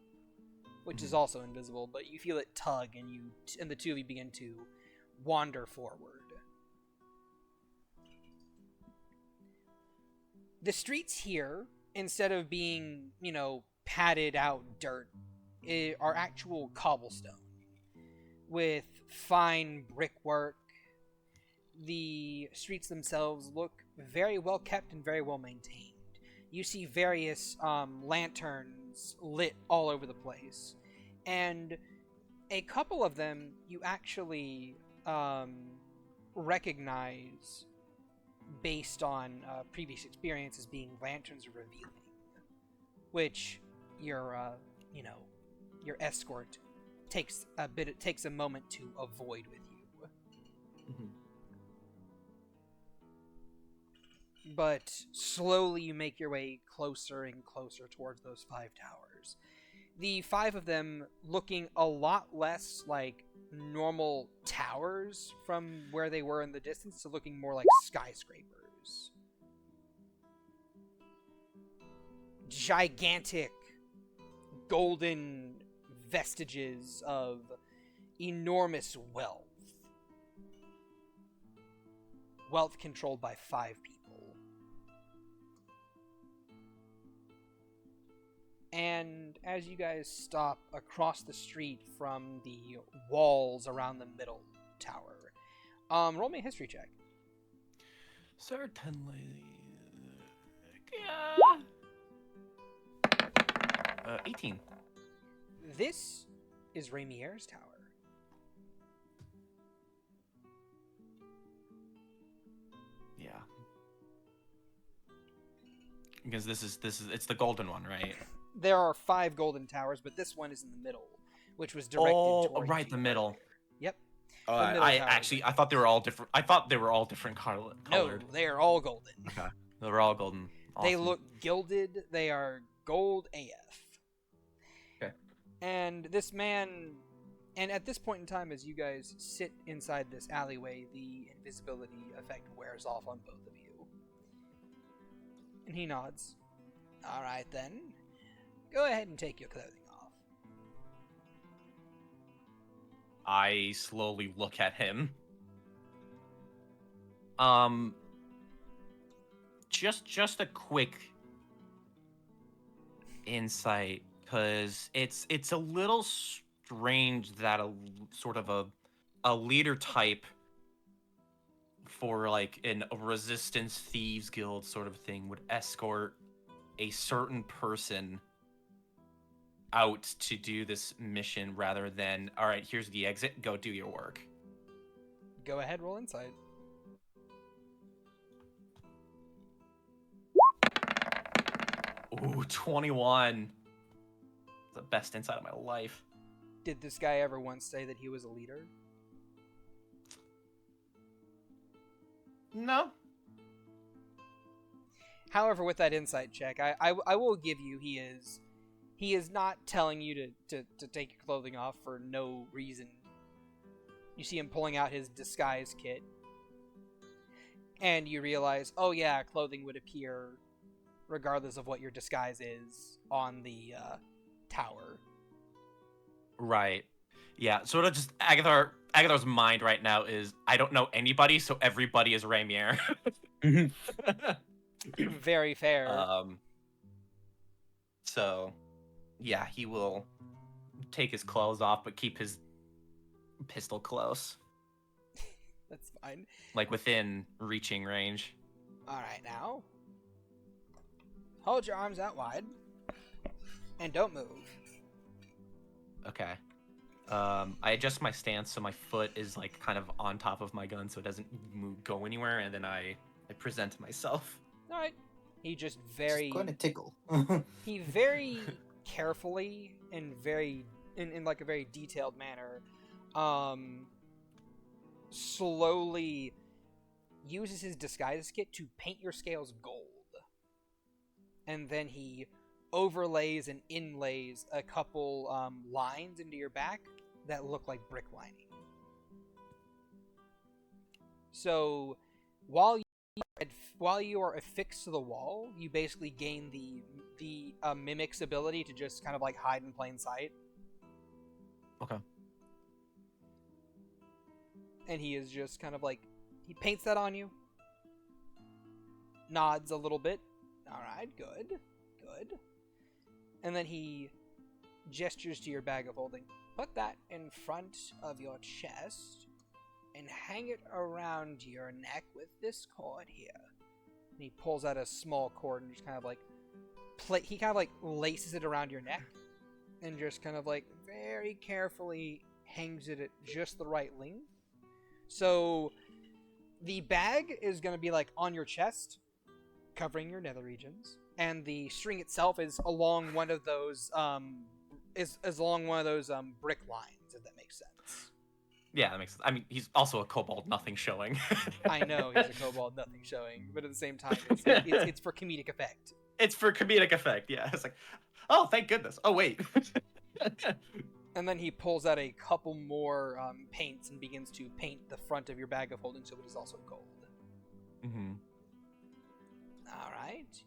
which is also invisible, but you feel it tug, and the two of you begin to wander forward. The streets here, instead of being, padded out dirt, are actual cobblestone with fine brickwork. The streets themselves look very well kept and very well maintained. You see various lanterns lit all over the place, and a couple of them you actually recognize based on previous experience as being lanterns revealing, which your escort takes a moment to avoid with you. Mm-hmm. But slowly you make your way closer and closer towards those 5 towers. The 5 of them looking a lot less like normal towers from where they were in the distance to looking more like skyscrapers. Gigantic golden vestiges of enormous wealth. Wealth controlled by 5 people. And as you guys stop across the street from the walls around the middle tower, roll me a history check. Certainly. 18. This is Ramier's tower. Yeah. Because this is it's the golden one, right? There are 5 golden towers, but this one is in the middle, which was directed towards right, the middle. earlier. Yep. Oh, The middle I tower actually is I thought they were all different. I thought they were all different colored. No, they are all golden. Okay. They were all golden. They Awesome. look gilded. They are gold AF. Okay. And this man, and at this point in time, as you guys sit inside this alleyway, the invisibility effect wears off on both of you. And he nods. All right then. Go ahead and take your clothing off. I slowly look at him. Just a quick insight, because it's a little strange that a sort of a leader type for like a resistance thieves guild sort of thing would escort a certain person out to do this mission rather than, all right, here's the exit, go do your work. Go ahead, roll insight. Ooh, 21. The best insight of my life. Did this guy ever once say that he was a leader? No. However, with that insight check, I will give you he is not telling you to take your clothing off for no reason. You see him pulling out his disguise kit, and you realize, oh yeah, clothing would appear regardless of what your disguise is on the tower. Right. Yeah, sort of just Agathar's mind right now is, I don't know anybody, so everybody is Ramier. Very fair. So, yeah, he will take his clothes off, but keep his pistol close. That's fine. Like, within reaching range. Alright, now. Hold your arms out wide. And don't move. Okay. I adjust my stance so my foot is, like, kind of on top of my gun so it doesn't go anywhere, and then I present myself. Alright. He just very... Just going to tickle. he very carefully and very... in like a very detailed manner, slowly uses his disguise kit to paint your scales gold. And then he overlays and inlays a couple lines into your back that look like brick lining. So while you are affixed to the wall, you basically gain the mimic's ability to just kind of like hide in plain sight. Okay. And he is just kind of like, he paints that on you, nods a little bit. Alright, good. And then he gestures to your bag of holding. Put that in front of your chest and hang it around your neck with this cord here. And he pulls out a small cord and just kind of like he kind of like laces it around your neck and just kind of like very carefully hangs it at just the right length. So the bag is going to be like on your chest, covering your nether regions, and the string itself is along one of those brick lines, if that makes sense. Yeah, that makes sense. I mean, he's also a kobold, nothing showing. I know he's a kobold, nothing showing, but at the same time, it's for comedic effect. It's for comedic effect, yeah. It's like, oh, thank goodness. Oh, wait. And then he pulls out a couple more paints and begins to paint the front of your bag of holding so it is also gold. Mm-hmm. Alright.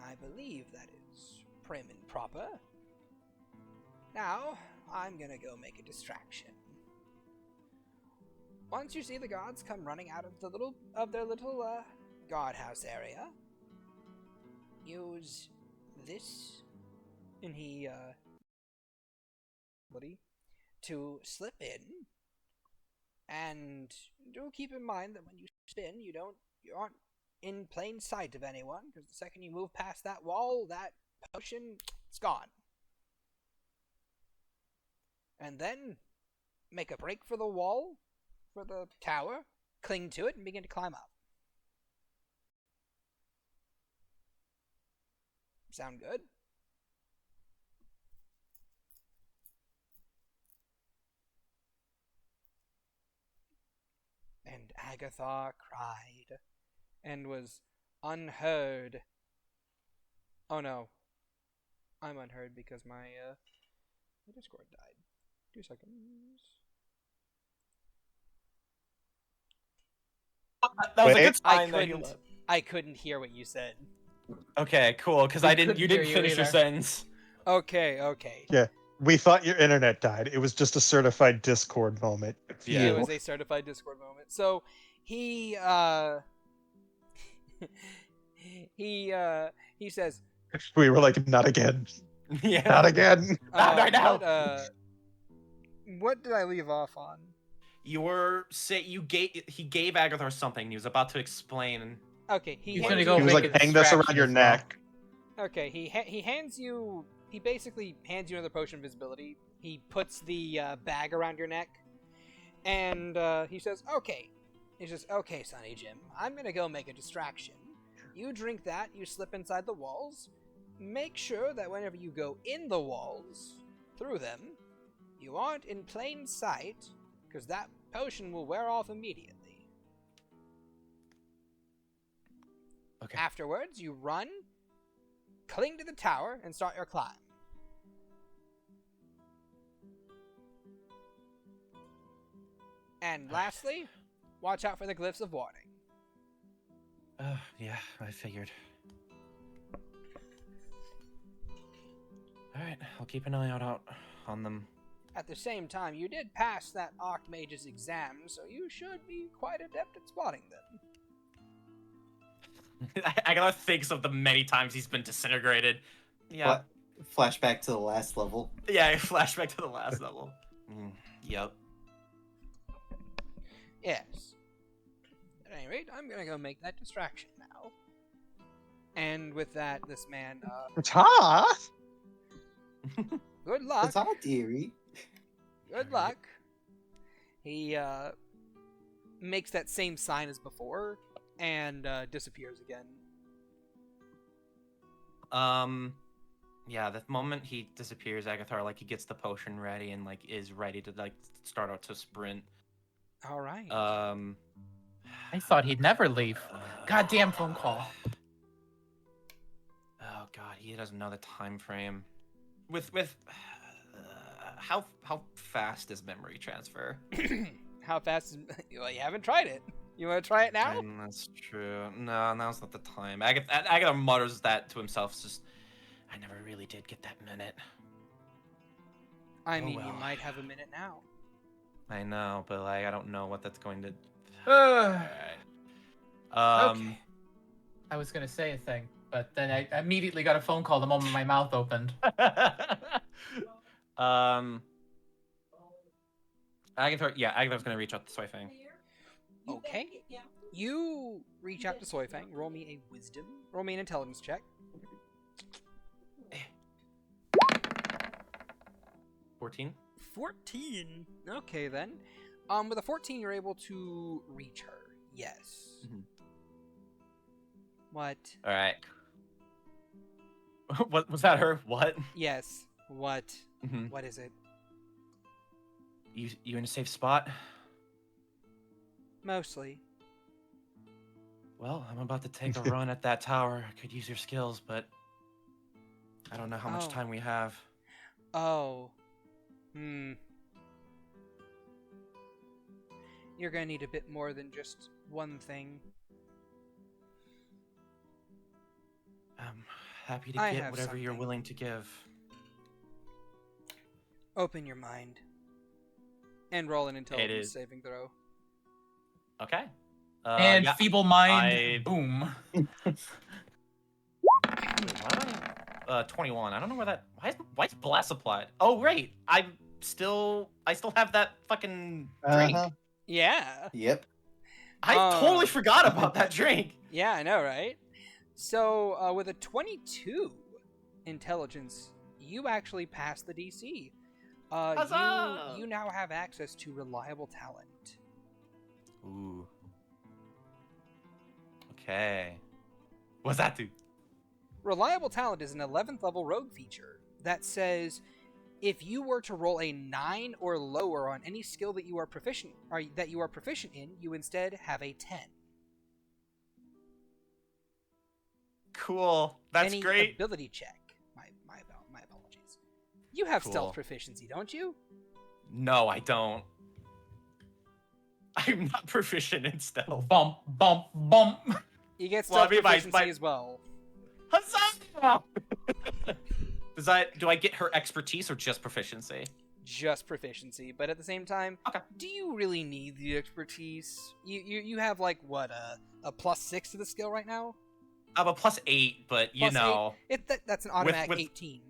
I believe that is prim and proper. Now, I'm gonna go make a distraction. Once you see the guards come running out of their little guardhouse area, use this, and he to slip in, and do keep in mind that when you spin, you aren't in plain sight of anyone, because the second you move past that wall, that potion, it's gone. And then make a break for the wall, for the tower, cling to it, and begin to climb up. Sound good? And Agatha cried, and was unheard. Oh no. I'm unheard because my Discord died. 2 seconds. That was a Wait. good sign that he left. I couldn't hear what you said. Okay, cool, because We you couldn't didn't hear you finish your either. sentence. Okay. Yeah. We thought your internet died. It was just a certified Discord moment. Yeah. It was a certified Discord moment. So he he says, We were like, not again. Yeah. Not again. Not right now. What did I leave off on? He gave Agathar something. He was about to explain. Okay, he He's hands gonna you- go He was make like, a hang this around distraction your as well. neck. Okay, he basically hands you another potion of invisibility. He puts the bag around your neck, and he says, okay. He says, okay, Sonny Jim, I'm gonna go make a distraction. You drink that, you slip inside the walls. Make sure that whenever you go in the walls, through them, you aren't in plain sight, because that potion will wear off immediately. Okay. Afterwards, you run, cling to the tower, and start your climb. And lastly, watch out for the glyphs of warning. Yeah, I figured. Alright, I'll keep an eye out on them. At the same time, you did pass that Archmage's exam, so you should be quite adept at spotting them. Agatha thinks of the many times he's been disintegrated. Yeah. Flashback to the last level. Yeah, flashback to the last level. Yep. Yes. At any rate, I'm gonna go make that distraction now. And with that, this man, Ta! good luck. That's all, dearie. Good luck. He, makes that same sign as before, and, disappears again. Yeah, the moment he disappears, Agathar, like, he gets the potion ready and, like, is ready to, like, start out to sprint. Alright. I thought he'd never leave. Goddamn phone call. Oh god, he doesn't know the time frame. With how fast is memory transfer? How fast is... Well, you haven't tried it. You want to try it now? That's true. No, now's not the time. Agatha mutters that to himself. It's just, I never really did get that minute. I mean, well. you might have a minute now. I know, but like, I don't know what that's going to. Okay. Um. I was gonna say a thing, but then I immediately got a phone call the moment my mouth opened. Agatha's gonna reach out to Soifang. Okay. You reach out to Soifang. Roll me a wisdom. Roll me an intelligence check. 14. 14. Okay, then. With a 14, you're able to reach her. Yes. Mhm. What? All right. What was that? Her? What? Yes. What? Mhm. What is it? You in a safe spot? Mostly. Well, I'm about to take a run at that tower. I could use your skills, but I don't know how much Oh. time we have. Oh. You're gonna need a bit more than just one thing. I'm happy to I get have whatever you're something. willing to give. Open your mind. And roll an intelligence is. saving throw. Okay. And yeah, feeble mind, I- boom. wait, why don't I, 21. I don't know where that. Why is blast applied? Oh, right. I still have that fucking drink. Uh-huh. Yeah. Yep. I totally forgot about that drink. Yeah, I know, right? So, with a 22 intelligence, you actually passed the DC. Huzzah! You now have access to reliable talent. Ooh. Okay. What's that do? Reliable talent is an 11th level rogue feature that says if you were to roll a 9 or lower on any skill that you are proficient in, you instead have a 10. Cool. That's Any great. ability check. My apologies. You have Cool. stealth proficiency, don't you? No, I don't. I'm not proficient in stealth. Bump, bump, bump. You get Well, I stealth mean, proficiency as well. Huzzah! Do I get her expertise or just proficiency? Just proficiency, but at the same time, Okay. do you really need the expertise? You have like what a +6 to the skill right now? I'm a +8, but you +8? know, That's an automatic with- 18.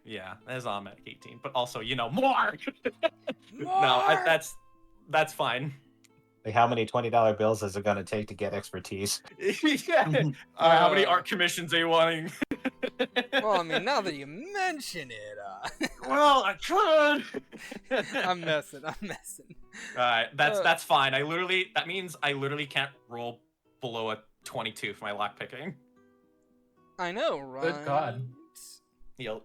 yeah, that is automatic 18. But also, you know, more. More! No, that's fine. Like, how many $20 bills is it going to take to get expertise? Yeah. All right, how many art commissions are you wanting? Well, I mean, now that you mention it, Well, I could. I'm messing. All right, Uh, that's fine. That means I literally can't roll below a 22 for my lockpicking. I know, right? Good God. Yep.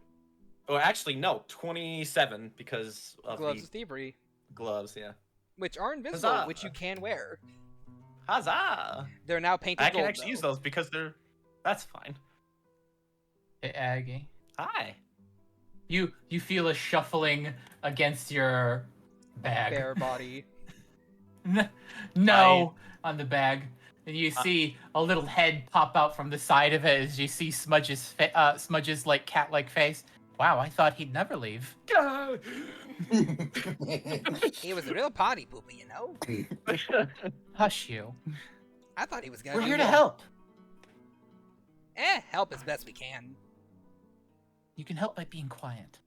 Oh, actually, no, 27 because of Gloves the of thievery, gloves. Yeah. which are invisible, Huzzah! which you can wear. Huzzah! They're now painted I can gold, actually use though. those because they're. That's fine. Hey, Aggie. Hi. You feel a shuffling against your bag. Bare body. No, on the bag. And you see a little head pop out from the side of it as you see Smudge's like cat-like face. Wow, I thought he'd never leave. He was a real party pooper, you know? Hush you. I thought he was gonna We're do here to more. help. Help as best we can. You can help by being quiet.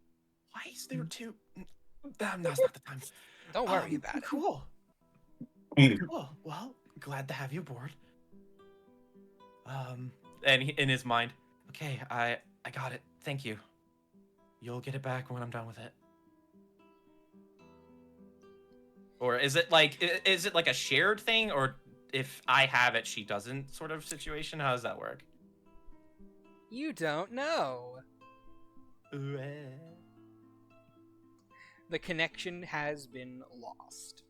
Why is there two? Now's not the time. Don't worry about it. Cool. Cool. Well, glad to have you aboard. And in his mind, okay, I got it. Thank you. You'll get it back when I'm done with it. Or is it like a shared thing, or if I have it, she doesn't sort of situation? How does that work? You don't know. The connection has been lost.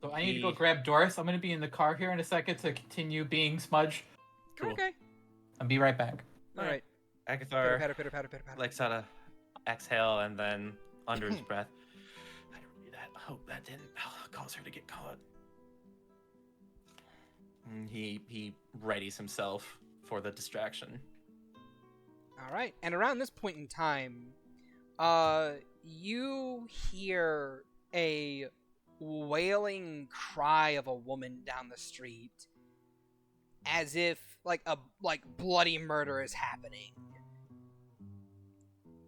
So I need to go grab Doris. I'm going to be in the car here in a second to continue being Smudge. Cool. Okay. I'll be right back. All right. Agatha Pitter. like sort of exhale and then under his breath. I don't need that. I hope that didn't cause her to get caught. And he readies himself for the distraction. All right. And around this point in time, you hear a wailing cry of a woman down the street, as if like bloody murder is happening.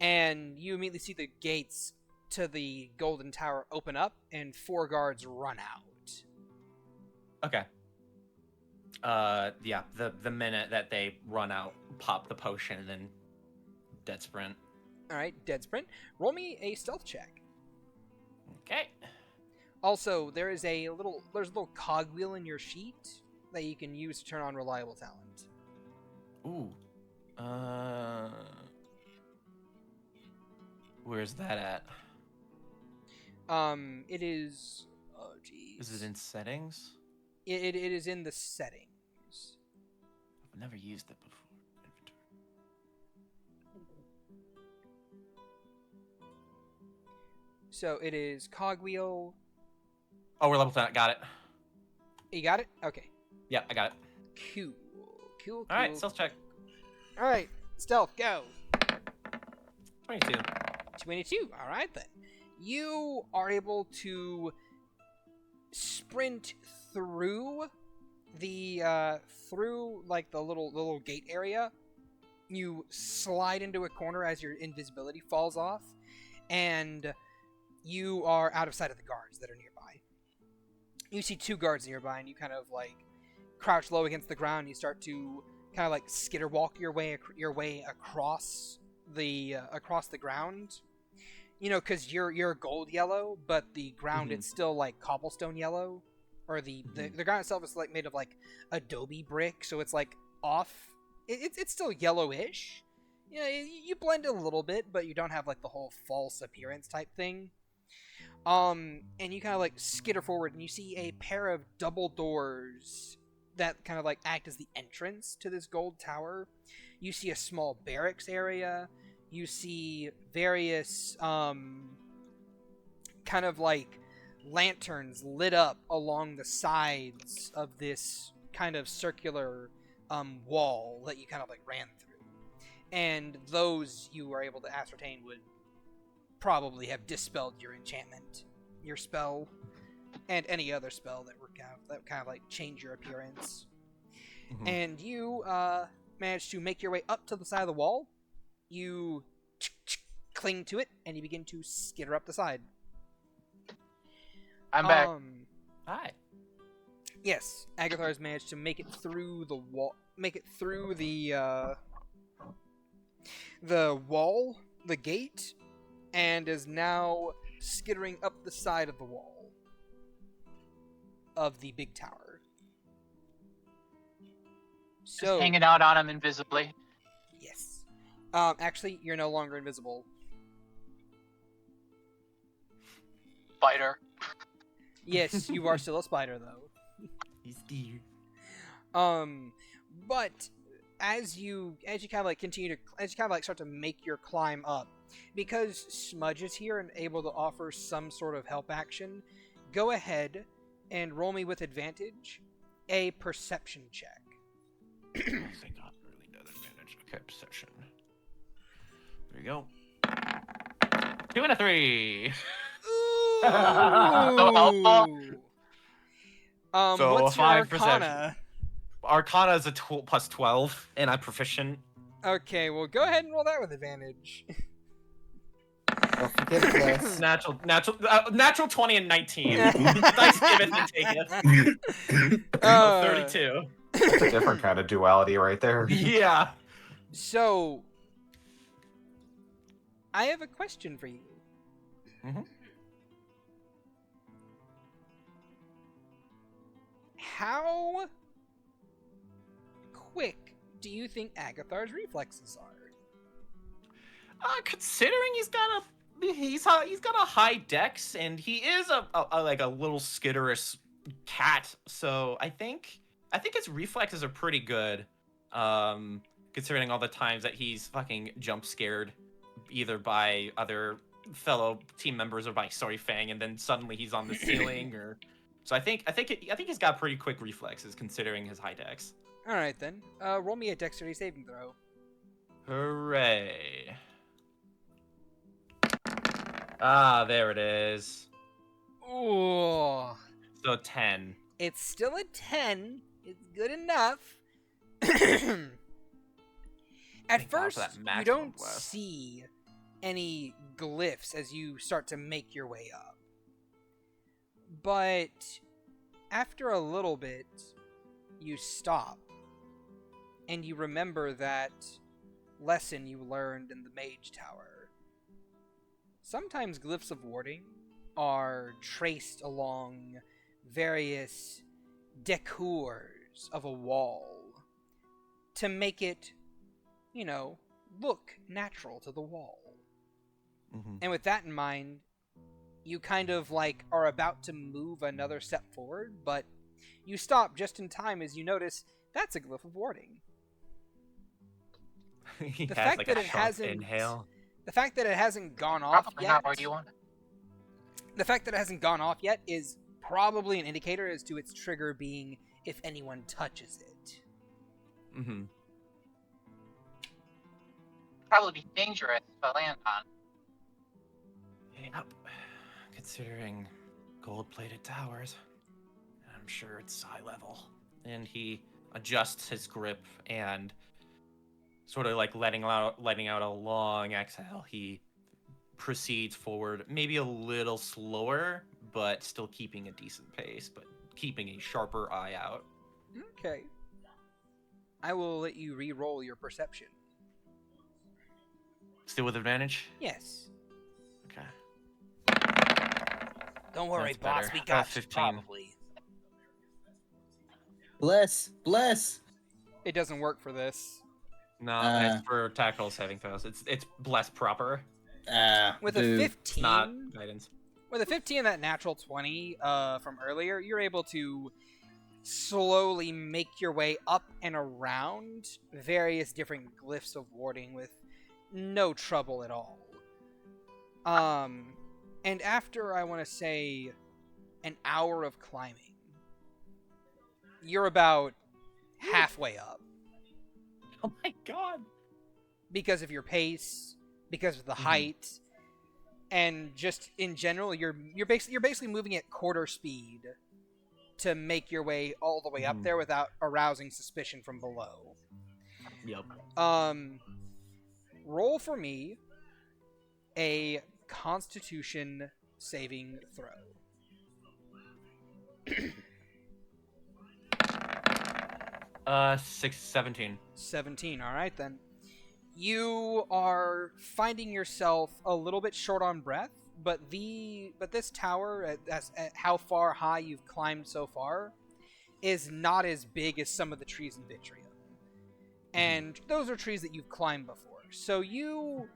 And you immediately see the gates to the Golden Tower open up, and 4 guards run out. Okay. Yeah. The minute that they run out, pop the potion and then dead sprint. All right, dead sprint. Roll me a stealth check. Okay. Also, there's a little cogwheel in your sheet that you can use to turn on reliable talent. Ooh. Where's that at? It is. Oh, geez. Is it in settings? It is in the settings. I've never used it before. So it is cogwheel. Oh, we're level 10. Got it. You got it? Okay. Yeah, I got it. Cool. All right, stealth check. All right, stealth, go. 22. 22. All right then. You are able to sprint through the like the little gate area. You slide into a corner as your invisibility falls off, and you are out of sight of the guards that are nearby. You see 2 guards nearby, and you kind of like crouch low against the ground. You start to kind of like skitter walk your way across the ground. You know, because you're gold yellow, but the ground it's still like cobblestone yellow, or the ground itself is like made of like adobe brick, so it's like off. It's still yellowish. You know, you blend in a little bit, but you don't have like the whole false appearance type thing. And you kind of like skitter forward, and you see a pair of double doors that kind of like act as the entrance to this gold tower. You see a small barracks area. You see various kind of like lanterns lit up along the sides of this kind of circular wall that you kind of like ran through. And those you were able to ascertain would probably have dispelled your enchantment, your spell, and any other spell that would kind of like change your appearance. And you managed to make your way up to the side of the wall. You cling to it, and you begin to skitter up the side. I'm back. Hi. Yes, Agathar has managed to make it through the wall. Make it through the wall, the gate, and is now skittering up the side of the wall of the big tower. So, Just hanging out on him invisibly. yes. Actually, you're no longer invisible. Fighter. Yes, you are still a spider, though. He's dear. But as you kind of start to make your climb up, because Smudge is here and able to offer some sort of help action, go ahead and roll me with advantage a perception check. Thank God, really no advantage. Okay, perception. There you go. 2 and a 3. Ooh. So What's your 5 Arcana? Arcana is a plus 12, and I'm proficient. Okay, well, go ahead and roll that with advantage. Don't forget this. Natural 20 and 19. Dice give it and take it. 32. That's a different kind of duality right there. Yeah. So, I have a question for you. Mm-hmm. How quick do you think Agathar's reflexes are? Considering he's got a high dex, and he is a little skitterous cat, so I think his reflexes are pretty good. Considering all the times that he's fucking jump scared, either by other fellow team members or by Sorry Fang, and then suddenly he's on the ceiling, or. So I think he's got pretty quick reflexes considering his high dex. All right then. Roll me a dexterity saving throw. Hooray! Ah, there it is. Ooh. So 10. It's still a 10. It's good enough. At first, you don't see any glyphs as you start to make your way up. But after a little bit, you stop. And you remember that lesson you learned in the Mage Tower. Sometimes glyphs of warding are traced along various decors of a wall to make it, look natural to the wall. Mm-hmm. And with that in mind, you kind of are about to move another step forward, but you stop just in time as you notice that's a glyph of warding. He The has fact like that a it sharp hasn't inhale. The fact that it hasn't gone off Probably yet. not where you want it. The fact that it hasn't gone off yet is probably an indicator as to its trigger being if anyone touches it. Mm-hmm. Probably be dangerous to land on. Yep. Considering gold-plated towers, I'm sure it's high level. And he adjusts his grip and sort of letting out a long exhale. He proceeds forward, maybe a little slower, but still keeping a decent pace, but keeping a sharper eye out. Okay. I will let you re-roll your perception. Still with advantage? Yes. Okay. Don't worry, That's boss. better. We I got got you, 15. probably. Bless. It doesn't work for this. No, that's for tactical saving throws. It's bless proper. With a Boo. 15, It's not guidance. with a 15 and that natural 20 from earlier, you're able to slowly make your way up and around various different glyphs of warding with no trouble at all. And after, I want to say, an hour of climbing, you're about halfway up. Oh my god. Because of your pace, because of the height, and just in general, you're basically moving at quarter speed to make your way all the way up there without arousing suspicion from below. Yep. Roll for me a Constitution saving throw. 17. 17. All right then. You are finding yourself a little bit short on breath, but this tower, at how far high you've climbed so far, is not as big as some of the trees in Vitrium. And those are trees that you've climbed before. So you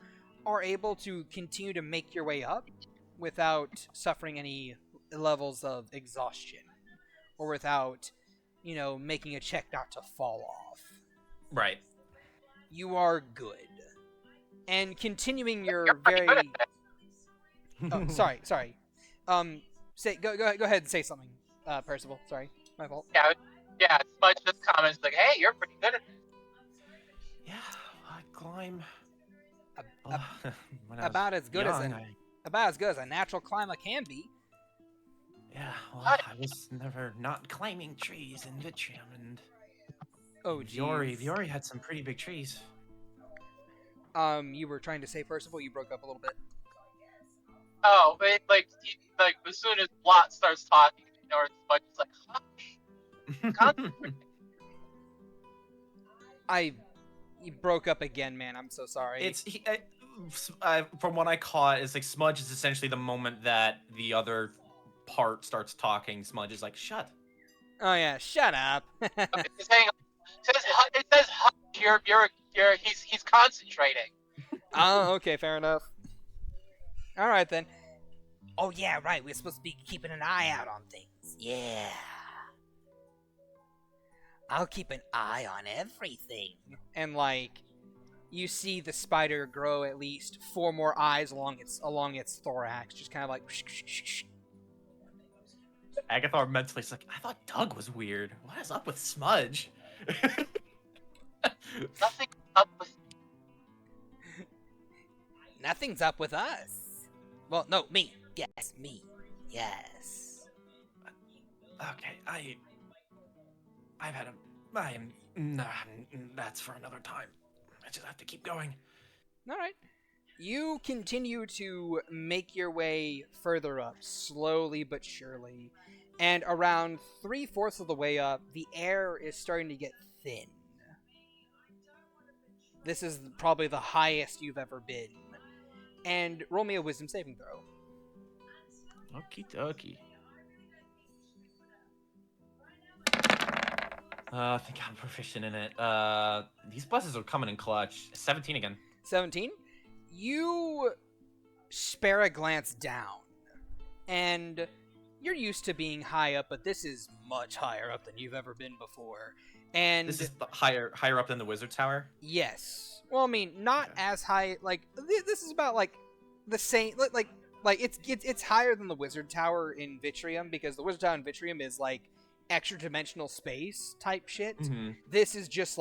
are able to continue to make your way up without suffering any levels of exhaustion, or without, making a check not to fall off. Right. You are good. And continuing your You're pretty good very... at it. Oh, sorry. Go ahead and say something, Percival. Sorry, my fault. Yeah, Smudge just comments like, hey, you're pretty good at it. Yeah, I climb. When I was About as good as young, a natural climber can be. Yeah, well, What? I was never not climbing trees in Vitrium, and Oh, Viore had some pretty big trees. You were trying to say, Percival, you broke up a little bit. Oh, but as soon as Blot starts talking, Smudge is like, hush. Concentrate. You broke up again, man. I'm so sorry. From what I caught, it's like Smudge is essentially the moment that the other part starts talking. Smudge is like, shut. Oh yeah, shut up. Okay, it says hush. He's concentrating. Oh, okay, fair enough. All right then. Oh yeah, right. We're supposed to be keeping an eye out on things. Yeah. I'll keep an eye on everything. And you see the spider grow at least 4 more eyes along its thorax, just kind of like. Agathar mentally is like, I thought Doug was weird. What is up with Smudge? Nothing up with. Nothing's up with us. Well, no, me. Yes, me. Yes. Okay, that's for another time. I just have to keep going. All right. You continue to make your way further up, slowly but surely. And around 3/4 of the way up, the air is starting to get thin. This is probably the highest you've ever been. And roll me a wisdom saving throw. Okie dokie. I think I'm proficient in it. These buses are coming in clutch. 17 again. 17. You spare a glance down. And you're used to being high up, but this is much higher up than you've ever been before. And This is higher up than the Wizard Tower? yes. Well, I mean, not Okay. as high. This is about the same. It's higher than the Wizard Tower in Vitrium, because the Wizard Tower in Vitrium is extra dimensional space type shit. Mm-hmm. This is just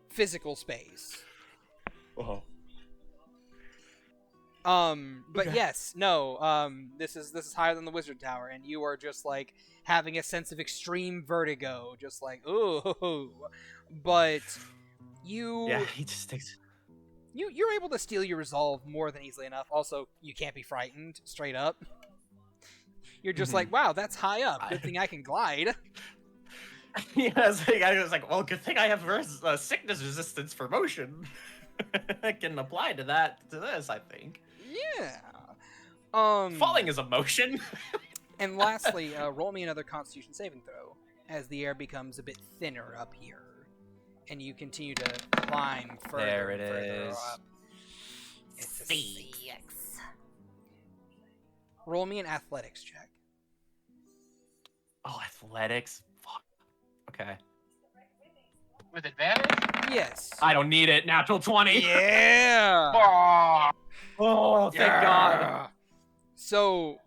physical space. Oh. But Okay. yes, no. This is higher than the Wizard Tower, and you are just having a sense of extreme vertigo, just ooh. But Yeah, he just takes. you're able to steal your resolve more than easily enough. Also, you can't be frightened, straight up. You're just wow, that's high up. Good thing I can glide. Yeah, I was like, well, good thing I have sickness resistance for motion. I can apply to this, I think. Yeah. Falling is a motion. And lastly, roll me another Constitution saving throw as the air becomes a bit thinner up here, and you continue to climb further. There it and further is. up. It's a 6. Roll me an athletics check. Oh, athletics. Fuck. Okay. With advantage? Yes. I don't need it. Natural 20. Yeah. Oh, Oh, thank God. Yeah. So,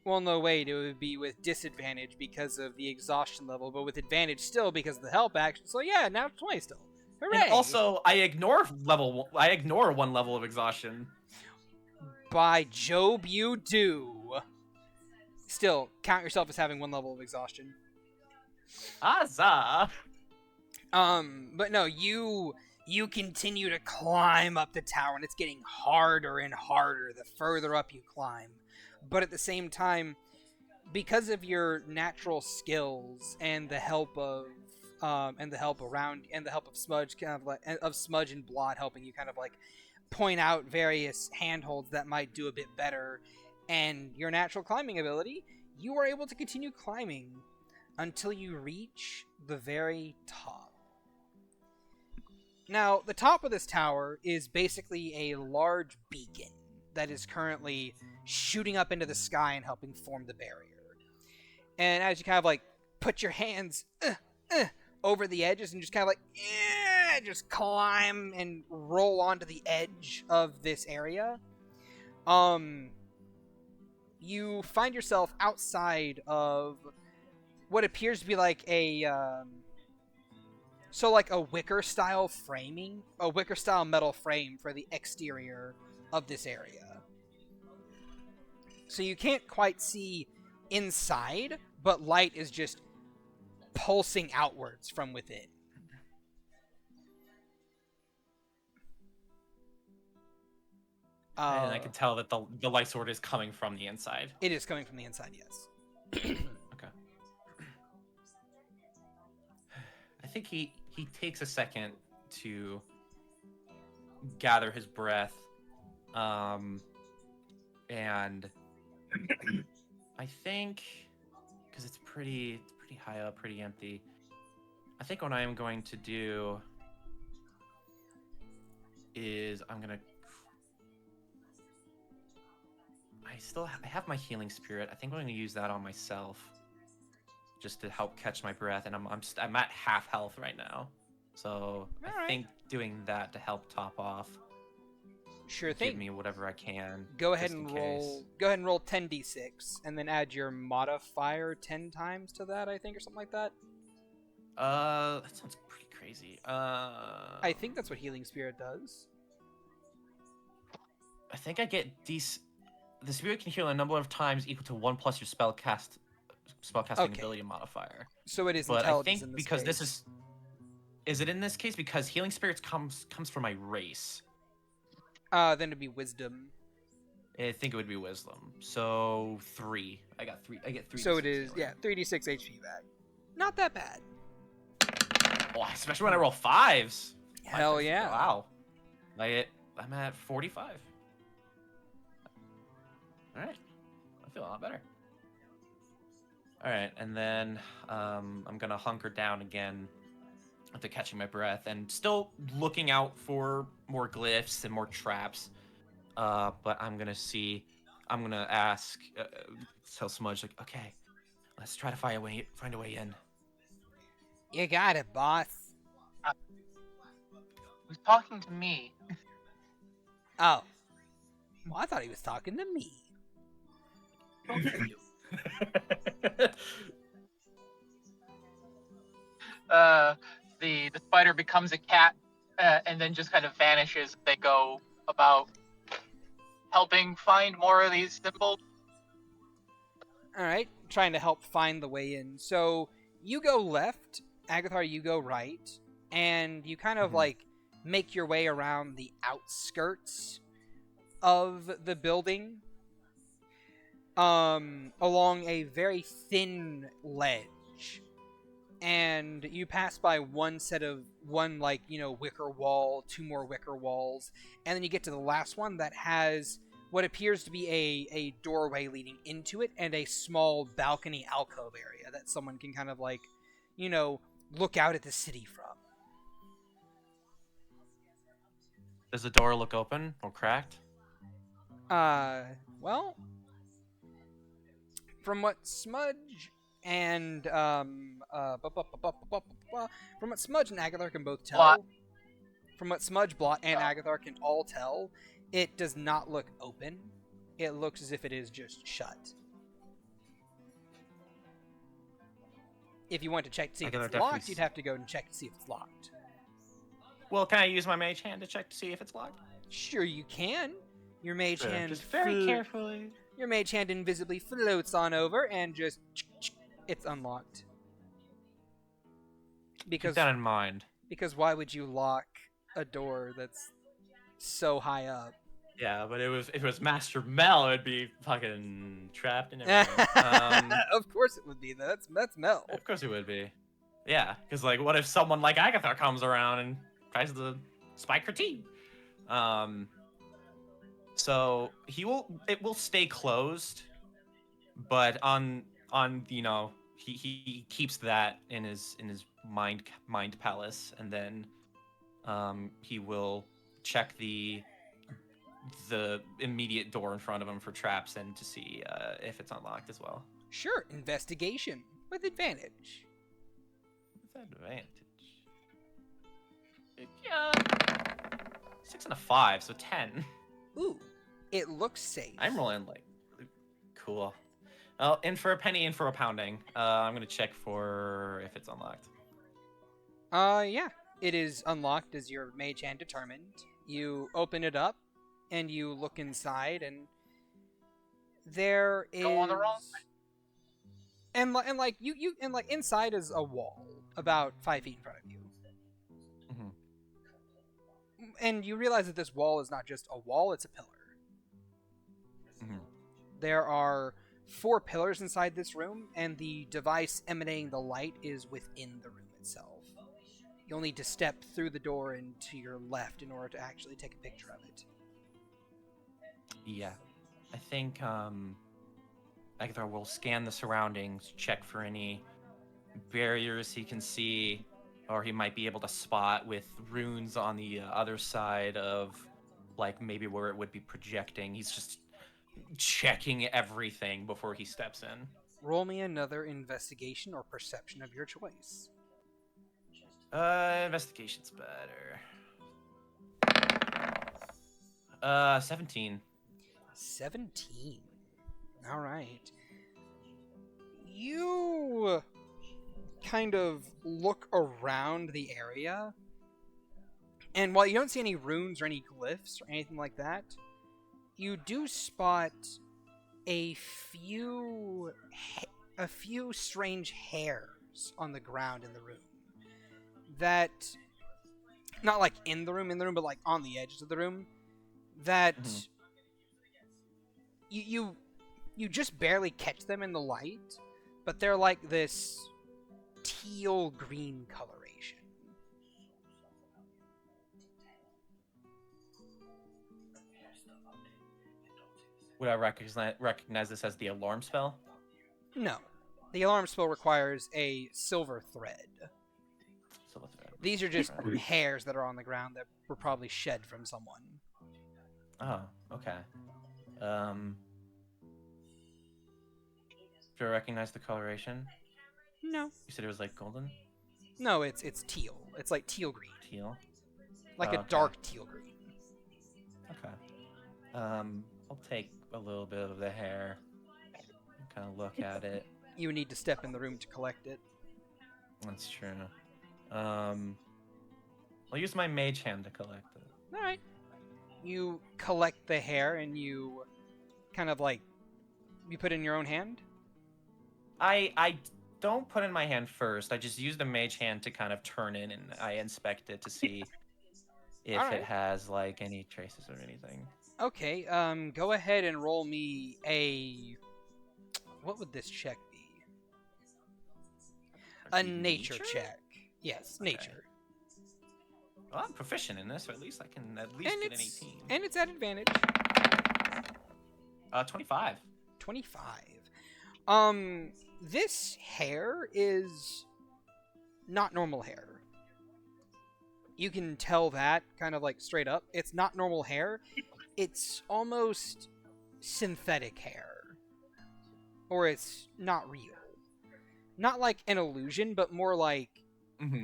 well, no, wait. It would be with disadvantage because of the exhaustion level, but with advantage still because of the help action. So yeah, now 20 still. Hooray! And also, I ignore one level of exhaustion. By Job, you do. Still, count yourself as having 1 level of exhaustion. Huzzah! But no, you continue to climb up the tower, and it's getting harder and harder the further up you climb. But at the same time, because of your natural skills and the help of Smudge, of Smudge and Blot helping you point out various handholds that might do a bit better, and your natural climbing ability, you are able to continue climbing until you reach the very top. Now, the top of this tower is basically a large beacon that is currently shooting up into the sky and helping form the barrier. And as you kind of like put your hands over the edges and just kind of like just climb and roll onto the edge of this area, you find yourself outside of what appears to be like a wicker style framing, a wicker style metal frame for the exterior of this area. So you can't quite see inside, but light is just pulsing outwards from within. And I can tell that the light sword is coming from the inside. It is coming from the inside, yes. Okay. I think he takes a second to gather his breath, and I think because it's pretty high up, pretty empty. I think what I am going to do is I have my healing spirit. I think I'm going to use that on myself, just to help catch my breath. And I'm at half health right now, so I think doing that to help top off. Sure thing. Give me whatever I can. Go ahead and roll. Go ahead and roll 10d6, and then add your modifier 10 times to that, I think, or something like that. That sounds pretty crazy. I think that's what healing spirit does. I think I get the spirit can heal a number of times equal to 1 plus your spellcasting ability modifier. So it is but intelligence I think in this because case. this is it in this case because healing spirits comes from my race. Then it'd be wisdom. I think it would be wisdom. So 3. I get 3. So it is, 3d6 HP back. Not that bad. Oh, especially when I roll 5s. Hell yeah. Wow. I'm at 45. Alright. I feel a lot better. Alright, and then I'm gonna hunker down again after catching my breath and still looking out for more glyphs and more traps. But I'm gonna ask, tell Smudge, like, okay, let's try to find a way in. You got it, boss. Who's talking to me? Oh. Well, I thought he was talking to me. Both of you. The spider becomes a cat and then just kind of vanishes. They go about helping find more of these symbols. Alright, trying to help find the way in. So, you go left, Agathar, you go right, and you kind of, like, make your way around the outskirts of the building, along a very thin ledge. And you pass by one, wicker wall, 2 more wicker walls, and then you get to the last one that has what appears to be a doorway leading into it and a small balcony alcove area that someone can kind of look out at the city from. Does the door look open or cracked? Well, from what Smudge and from what Smudge and Agathar can both tell, Blot. from what Smudge, Blot, and Agathar can all tell, it does not look open. It looks as if it is just shut. If you want to check to see if it's locked, you'd have to go and check to see if it's locked. Well, can I use my mage hand to check to see if it's locked? Sure, you can. Your mage hand Just very carefully. Your mage hand invisibly floats on over and just it's unlocked. Keep that in mind. Because why would you lock a door that's so high up? Yeah, but if it was Master Mel, it'd be fucking trapped in everything. Of course it would be. That's Mel. Of course it would be. Yeah, because what if someone like Agathar comes around and tries to spike her team? So it will stay closed, but he keeps that in his mind palace, and then he will check the the immediate door in front of him for traps and to see if it's unlocked as well. Sure, investigation with advantage. With advantage. Yeah. 6 and a 5, so 10. Ooh, it looks safe. I'm rolling like cool. Well, in for a penny, in for a pounding. I'm gonna check for if it's unlocked. Yeah. It is unlocked as your mage hand determined. You open it up, and you look inside, and there is. Go on the wrong way. And inside is a wall about 5 feet in front of you. Mm-hmm. And you realize that this wall is not just a wall; it's a pillar. Mm-hmm. There are 4 pillars inside this room, and the device emanating the light is within the room itself. You'll need to step through the door and to your left in order to actually take a picture of it. Yeah, I think Agatha will scan the surroundings, check for any barriers he can see, or he might be able to spot with runes on the other side of, like, maybe where it would be projecting. He's just checking everything before he steps in. Roll me another investigation or perception of your choice. Investigation's better. 17. 17. All right. You kind of look around the area, and while you don't see any runes or any glyphs or anything like that, you do spot a few strange hairs on the ground in the room. That, not like in the room, but like on the edges of the room, that you just barely catch them in the light, but they're like this teal green coloration. Would I recognize this as the alarm spell? No. The alarm spell requires a silver thread. Silver thread. These are just hairs that are on the ground that were probably shed from someone. Oh, okay. Do I recognize the coloration? No. You said it was like golden? No, it's teal. It's like teal green. Teal? Like Oh, a okay. dark teal green. Okay. I'll take a little bit of the hair and kind of look at it. You would need to step in the room to collect it. That's true. I'll use my mage hand to collect it. Alright. You collect the hair and you kind of like, you put it in your own hand? I don't put it in my hand first. I just use the mage hand to kind of turn in and I inspect it to see if Alright. it has like any traces or anything. Okay, go ahead and roll me a... What would this check be? A nature check. Yes, Okay. nature. Well, I'm proficient in this, so at least I can at least And get an it's 18. and it's at advantage. 25. 25. This hair is not normal hair. You can tell that kind of like straight up. It's not normal hair. It's almost synthetic hair. Or it's not real. Not like an illusion, but more like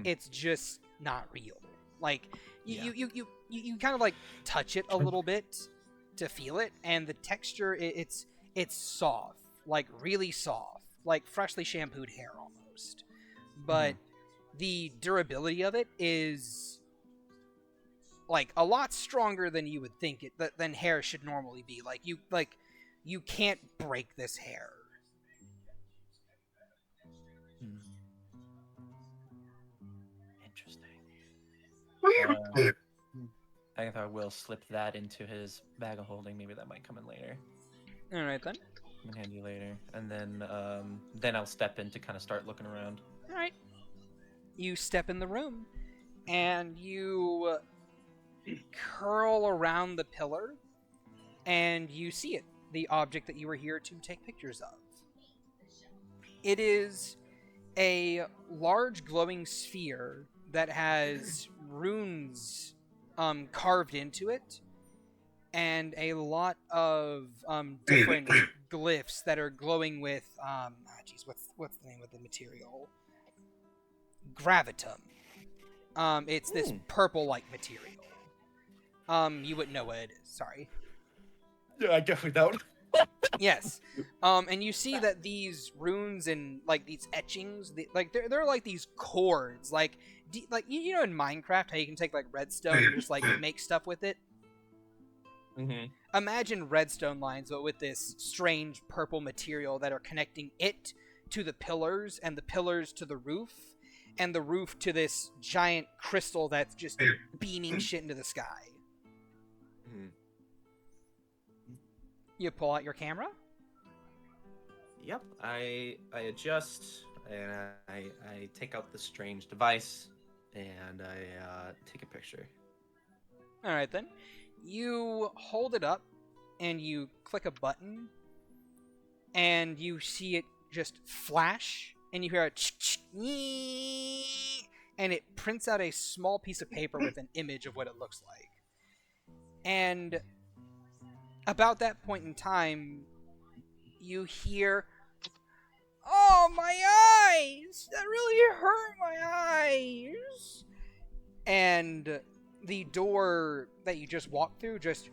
it's just not real. Like you kind of like touch it a little bit to feel it, and the texture it's soft, like really soft, like freshly shampooed hair almost. But the durability of it is like a lot stronger than you would think it than hair should normally be. Like you can't break this hair. Interesting. I will slip that into his bag of holding. Maybe that might come in later. All right then. Come in handy later, and then I'll step in to kind of start looking around. All right. You step in the room, and you curl around the pillar, and you see it, the object that you were here to take pictures of. It is a large glowing sphere that has runes carved into it, and a lot of different glyphs that are glowing with what's the name of the material? Gravitum. It's this purple-like material. You wouldn't know what it is. Sorry. Yeah, I definitely don't. Yes. And you see that these runes and like these etchings, they're like these chords, like you know in Minecraft how you can take like redstone and just like make stuff with it. Mm-hmm. Imagine redstone lines, but with this strange purple material that are connecting it to the pillars, and the pillars to the roof, and the roof to this giant crystal that's just beaming shit into the sky. You pull out your camera? Yep, I adjust, and I take out the strange device, and I take a picture. Alright then. You hold it up, and you click a button, and you see it just flash, and you hear a and it prints out a small piece of paper with an image of what it looks like. And about that point in time, you hear, "Oh, my eyes! That really hurt my eyes!" And the door that you just walked through just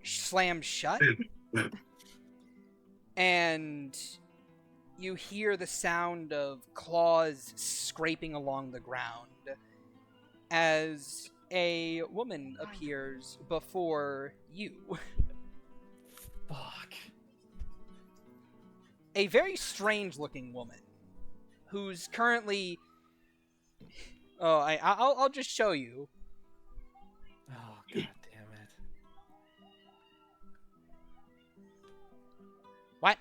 slams shut. And you hear the sound of claws scraping along the ground as a woman appears before you. Fuck. A very strange-looking woman who's currently... Oh, I'll just show you. Oh, god damn it. What?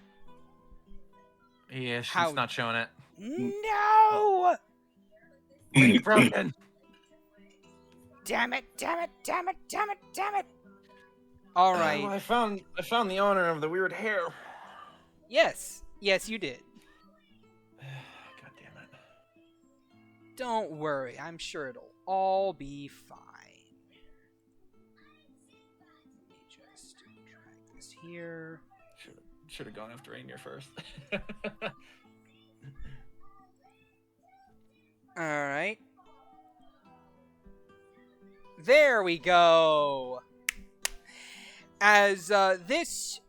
Yeah, she's How- not showing it. No! Lady broken. Damn it, damn it, damn it, damn it, damn it! Alright. I found the owner of the weird hair. Yes, you did. God damn it. Don't worry, I'm sure it'll all be fine. Let me just drag this here. Should have gone after Rainier first. Alright. There we go! As this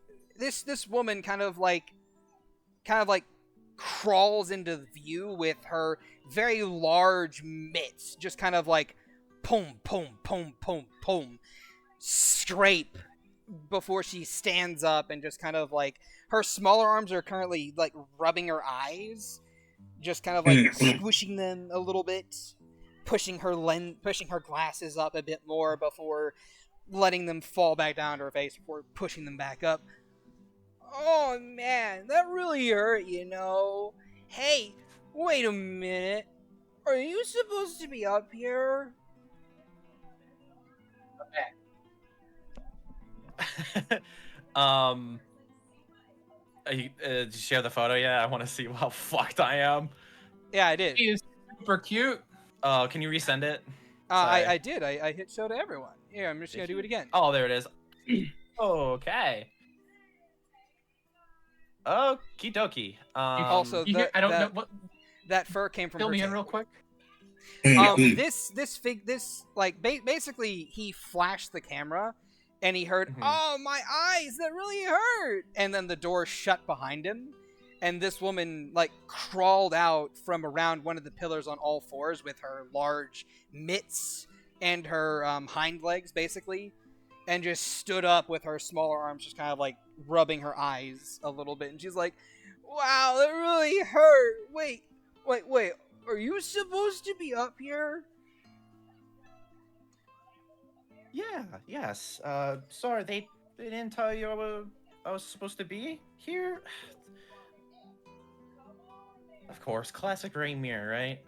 woman kind of like crawls into view with her very large mitts, just kind of like pum pum pum pum pum scrape before she stands up, and just kind of like her smaller arms are currently like rubbing her eyes, just kind of like squishing them a little bit, pushing her glasses up a bit more before letting them fall back down to her face before pushing them back up. Oh man, that really hurt, you know. Hey, wait a minute. Are you supposed to be up here? Did you share the photo yet? I want to see how fucked I am. Yeah, I did. He is super cute. Oh, can you resend it? I did. I hit show to everyone. Here, I'm just gonna do it again. Oh, there it is. Okay. Okie dokie. Also, I don't know what. that fur came from Fill her me in tail. real quick. Basically he flashed the camera, and he heard, "Oh, my eyes, that really hurt!" And then the door shut behind him, and this woman like crawled out from around one of the pillars on all fours with her large mitts and her hind legs, basically, and just stood up with her smaller arms, just kind of like rubbing her eyes a little bit, and she's like, "Wow, that really hurt. Wait, are you supposed to be up here?" Yeah, yes. Sorry, they didn't tell you I was supposed to be here? Of course, classic Rainier, right?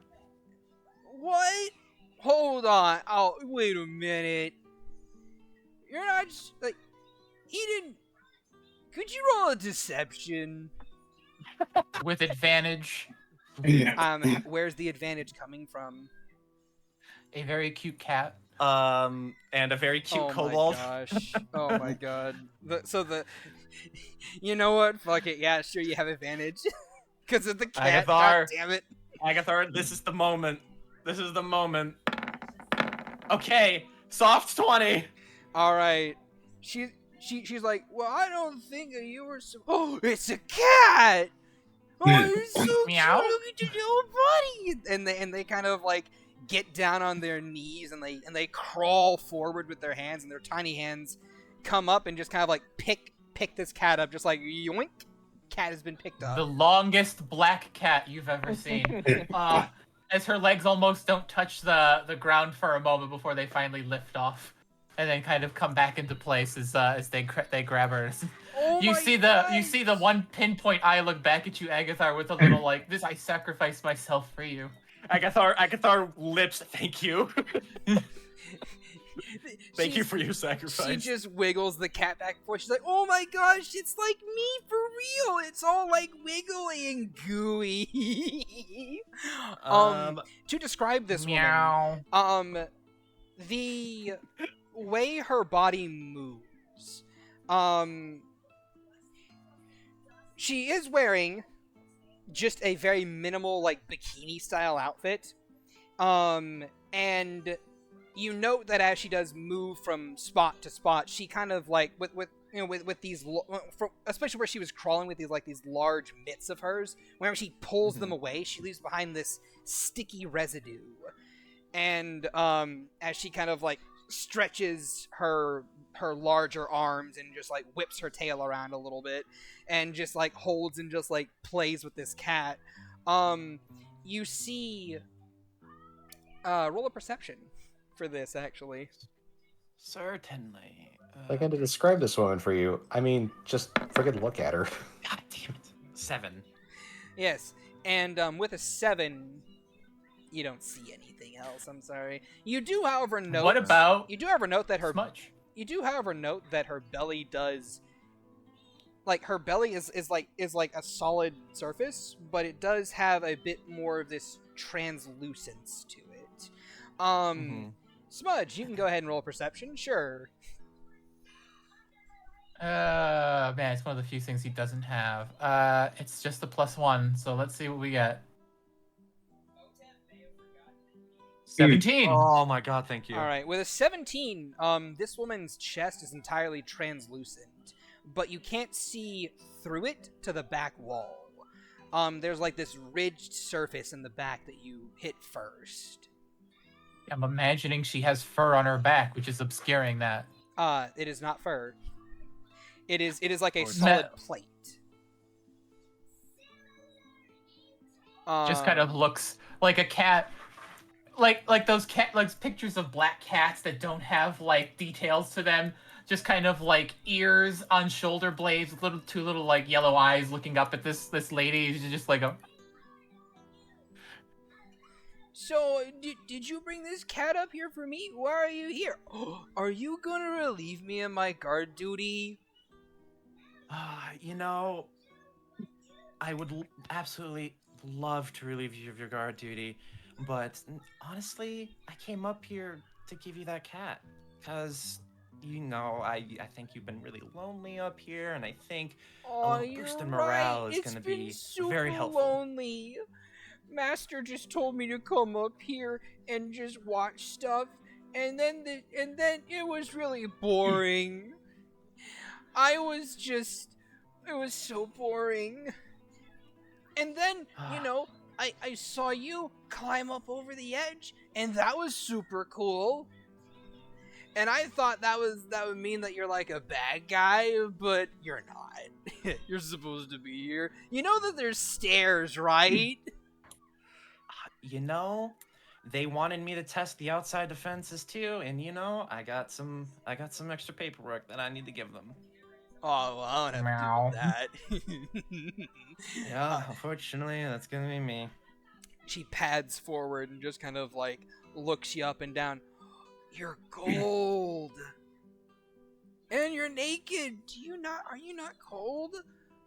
What? Hold on. Oh, wait a minute. You're not like he didn't. Could you roll a deception? With advantage. Where's the advantage coming from? a very cute cat. And a very cute kobold. my gosh. Oh my god. You know what? Fuck it. Yeah, sure, you have advantage. Because of the cat. God Agathar. damn it. Agathar, this is the moment. This is the moment. Okay, soft 20. Alright. She's like, well, I don't think that you were so. Oh, it's a cat! Oh, it's so cute! Meow. Look at your little buddy! And they kind of like get down on their knees and they crawl forward with their hands, and their tiny hands come up and just kind of like pick this cat up, just like yoink. Cat has been picked up. The longest black cat you've ever seen. As her legs almost don't touch the ground for a moment before they finally lift off, and then kind of come back into place as they grab her. Oh You my see God. the one pinpoint eye look back at you, Agathar, with a little like this. I sacrificed myself for you. Agathar lips, thank you. Thank you for your sacrifice. She just wiggles the cat back and forth. She's like, oh my gosh, it's like me for real. It's all like wiggly and gooey. To describe this Meow. woman, the way her body moves, she is wearing just a very minimal, like, bikini style outfit. And you note that as she does move from spot to spot, she kind of like with these, especially where she was crawling with these large mitts of hers. Whenever she pulls them away, she leaves behind this sticky residue. And as she kind of like stretches her larger arms and just like whips her tail around a little bit, and just like holds and just like plays with this cat, you see. Roll a perception for this, actually. Certainly. If I got to describe this woman for you, I mean, just friggin' look at her. God damn it. 7. Yes, and with a 7, you don't see anything else. I'm sorry. You do, however, note. What about? You do, however, note that her. Smudge? You do, however, note that her belly does. Like, her belly is like a solid surface, but it does have a bit more of this translucence to it. Smudge, you can go ahead and roll perception, sure. Man, it's one of the few things he doesn't have. It's just a +1, so let's see what we get. 17. Oh my god, thank you. All right, with a 17, this woman's chest is entirely translucent, but you can't see through it to the back wall. There's like this ridged surface in the back that you hit first. I'm imagining she has fur on her back, which is obscuring that. It is not fur. It is like a Or solid metal. plate. Just kind of looks like a cat, like those pictures of black cats that don't have like details to them. Just kind of like ears on shoulder blades, with two little like yellow eyes looking up at this lady. She's just like a. So, did you bring this cat up here for me? Why are you here? Are you gonna relieve me of my guard duty? You know, I would absolutely love to relieve you of your guard duty, but honestly, I came up here to give you that cat, because, you know, I think you've been really lonely up here, and I think a little boost in morale is going to be very helpful. Lonely. Master just told me to come up here and just watch stuff, and then it was really boring. It was so boring. And then, you know, I saw you climb up over the edge, and that was super cool. And I thought that would mean that you're like a bad guy, but you're not. You're supposed to be here. You know that there's stairs, right? You know, they wanted me to test the outside defenses too, and you know, I got some extra paperwork that I need to give them. Oh, well, I don't have to do that. Yeah, unfortunately, that's gonna be me. She pads forward and just kind of like looks you up and down. You're gold. And you're naked. Are you not cold?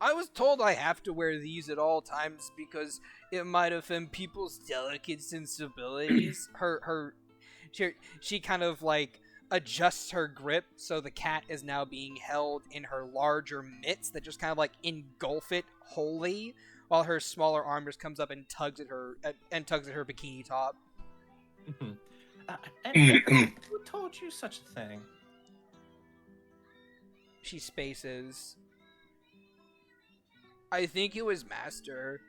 I was told I have to wear these at all times because it might offend people's delicate sensibilities. She kind of like adjusts her grip so the cat is now being held in her larger mitts that just kind of like engulf it wholly, while her smaller arm just comes up and tugs at her bikini top. And who told you such a thing? She spaces. I think it was Master.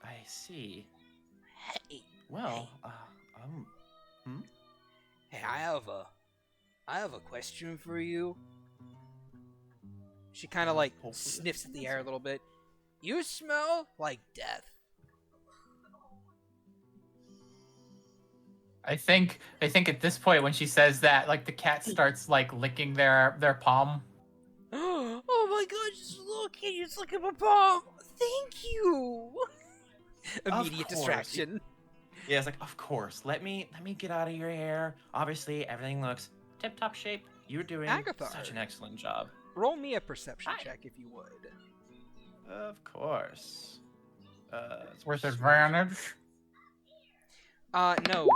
I see. Hey. Well, Hey, I have a question for you. She kind of like sniffs at the air a little bit. You smell like death. I think at this point when she says that, like the cat starts like licking their palm. Oh my god, just look at my palm. Thank you. Immediate distraction. Yeah, it's like, of course. Let me get out of your hair. Obviously, everything looks tip-top shape. You're doing Agathar, such an excellent job. roll me a perception check if you would. Of course. It's worth advantage. No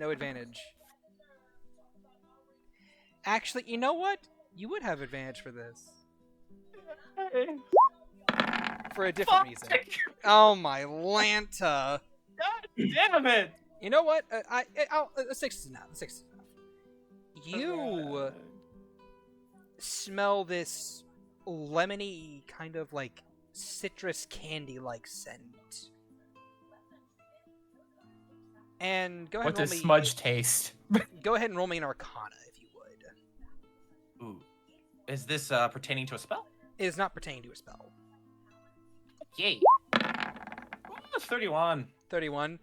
advantage. Actually, you know what? You would have advantage for this. For a different reason. Oh my Lanta. God damn it! You know what? I'll 6 is enough. 6 is enough. You smell this lemony kind of like citrus candy-like scent. And go ahead What and roll does me. smudge taste? Go ahead and roll me an Arcana if you would. Ooh. Is this pertaining to a spell? It is not pertaining to a spell. Yay. 31. 31.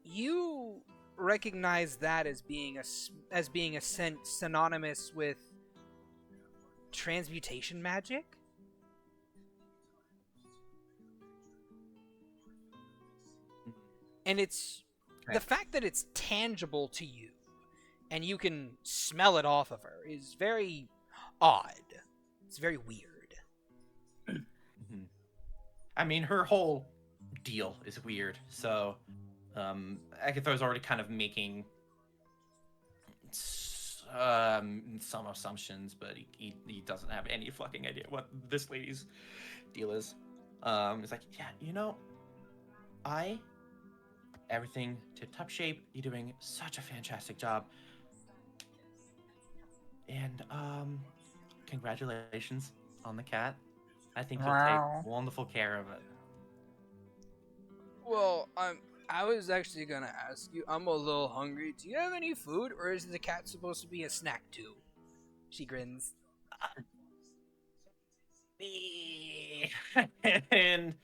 You recognize that as being a scent synonymous with transmutation magic? And it's the fact that it's tangible to you and you can smell it off of her is very odd. It's very weird. I mean, her whole deal is weird, so Agathar's already kind of making some assumptions, but he doesn't have any fucking idea what this lady's deal is. It's like, yeah, you know, everything tip-top shape. You're doing such a fantastic job. And congratulations on the cat. I think you'll take wonderful care of it. Well, I was actually gonna ask you, I'm a little hungry. Do you have any food, or is the cat supposed to be a snack too? She grins. And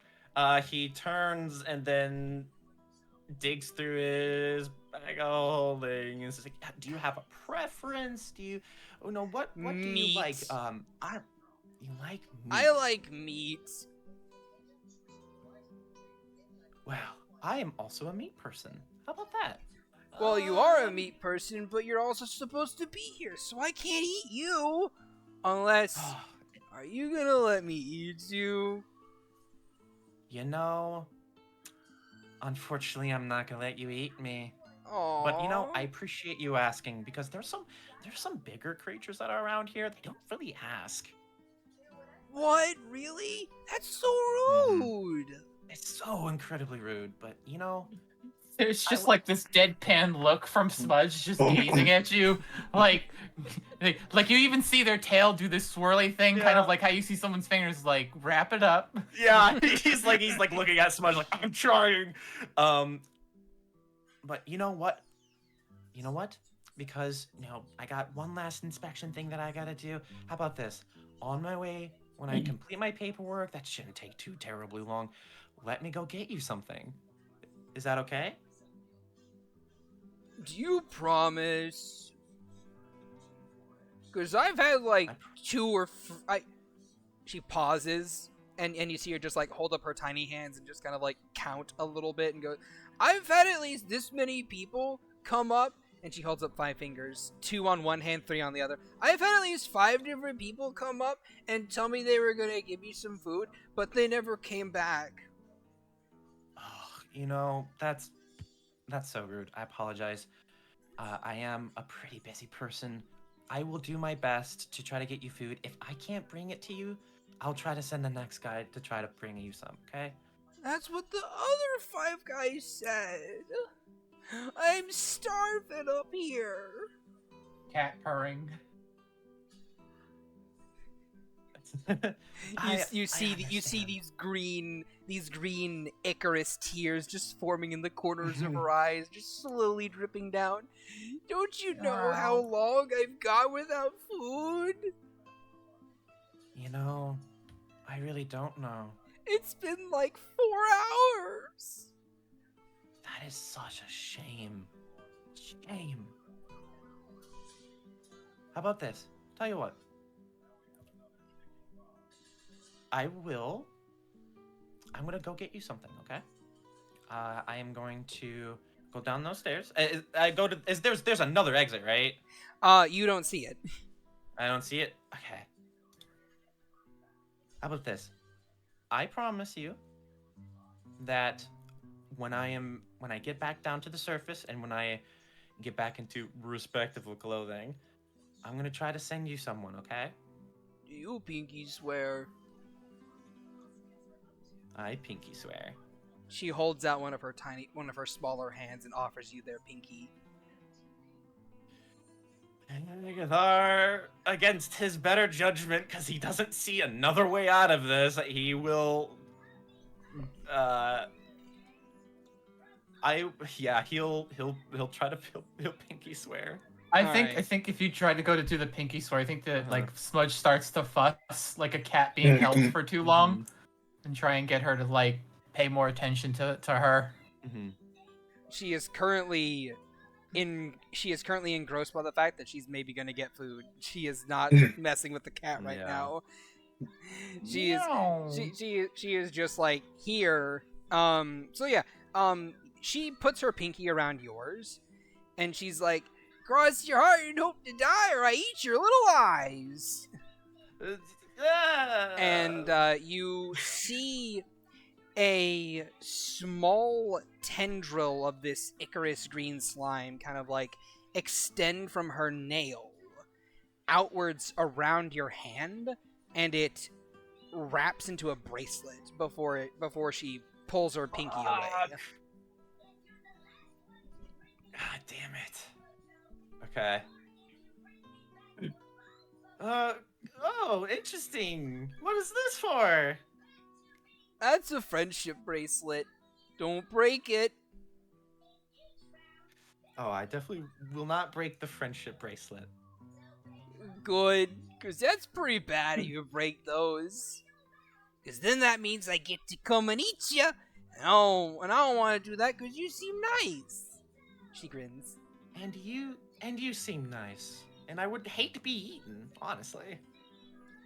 he turns and then digs through his bag of holding and says, like, do you have a preference? What do you like? You like meat? I like meat. Well, I am also a meat person. How about that? Well, you are a meat person, but you're also supposed to be here, so I can't eat you. Unless... Are you gonna let me eat you? You know... Unfortunately, I'm not gonna let you eat me. Aww. But, you know, I appreciate you asking, because there's some bigger creatures that are around here. They don't really ask. What? Really? That's so rude. It's so incredibly rude, but you know, there's just like this deadpan look from Smudge just gazing at you, like you even see their tail do this swirly thing, kind of like how you see someone's fingers like wrap it up. Yeah, he's like looking at Smudge like, I'm trying. But you know what? Because I got one last inspection thing that I gotta do. How about this? On my way, when I complete my paperwork, that shouldn't take too terribly long. Let me go get you something. Is that okay? Do you promise? Because I've had like She pauses, and you see her just like hold up her tiny hands and just kind of like count a little bit and go, I've had at least this many people come up And she holds up 5 fingers, 2 on one hand, 3 on the other. I've had at least 5 different people come up and tell me they were gonna give me some food, but they never came back. Oh, that's so rude. I apologize. I am a pretty busy person. I will do my best to try to get you food. If I can't bring it to you, I'll try to send the next guy to try to bring you some, okay? That's what the other 5 guys said. I'm starving up here. Cat purring. You see these green Icarus tears just forming in the corners of her eyes, just slowly dripping down. Don't you know how long I've gone without food? I really don't know. It's been like 4 hours. That is such a shame. Shame. How about this? Tell you what. I'm gonna go get you something, okay? I am going to go down those stairs. There's another exit, right? You don't see it. I don't see it? Okay. How about this? I promise you that when I get back down to the surface and when I get back into respectable clothing, I'm gonna try to send you someone, okay? Do you pinky swear? I pinky swear. She holds out one of her smaller hands and offers you their pinky. Agathar, against his better judgment, because he doesn't see another way out of this, he will. He'll try to he'll pinky swear. I think if you try to go to do the pinky swear, I think that like Smudge starts to fuss like a cat being held for too long, and try and get her to like pay more attention to her. Mm-hmm. She is currently engrossed by the fact that she's maybe gonna get food. She is not messing with the cat right now. She is just like here. She puts her pinky around yours, and she's like, "Cross your heart and hope to die, or I eat your little eyes." And you see a small tendril of this Icarus green slime kind of like extend from her nail outwards around your hand, and it wraps into a bracelet before she pulls her pinky away. God damn it. Okay. Oh, interesting. What is this for? That's a friendship bracelet. Don't break it. Oh, I definitely will not break the friendship bracelet. Good, because that's pretty bad if you break those. Because then that means I get to come and eat you. And I don't want to do that because you seem nice. She grins. And you seem nice. And I would hate to be eaten, honestly.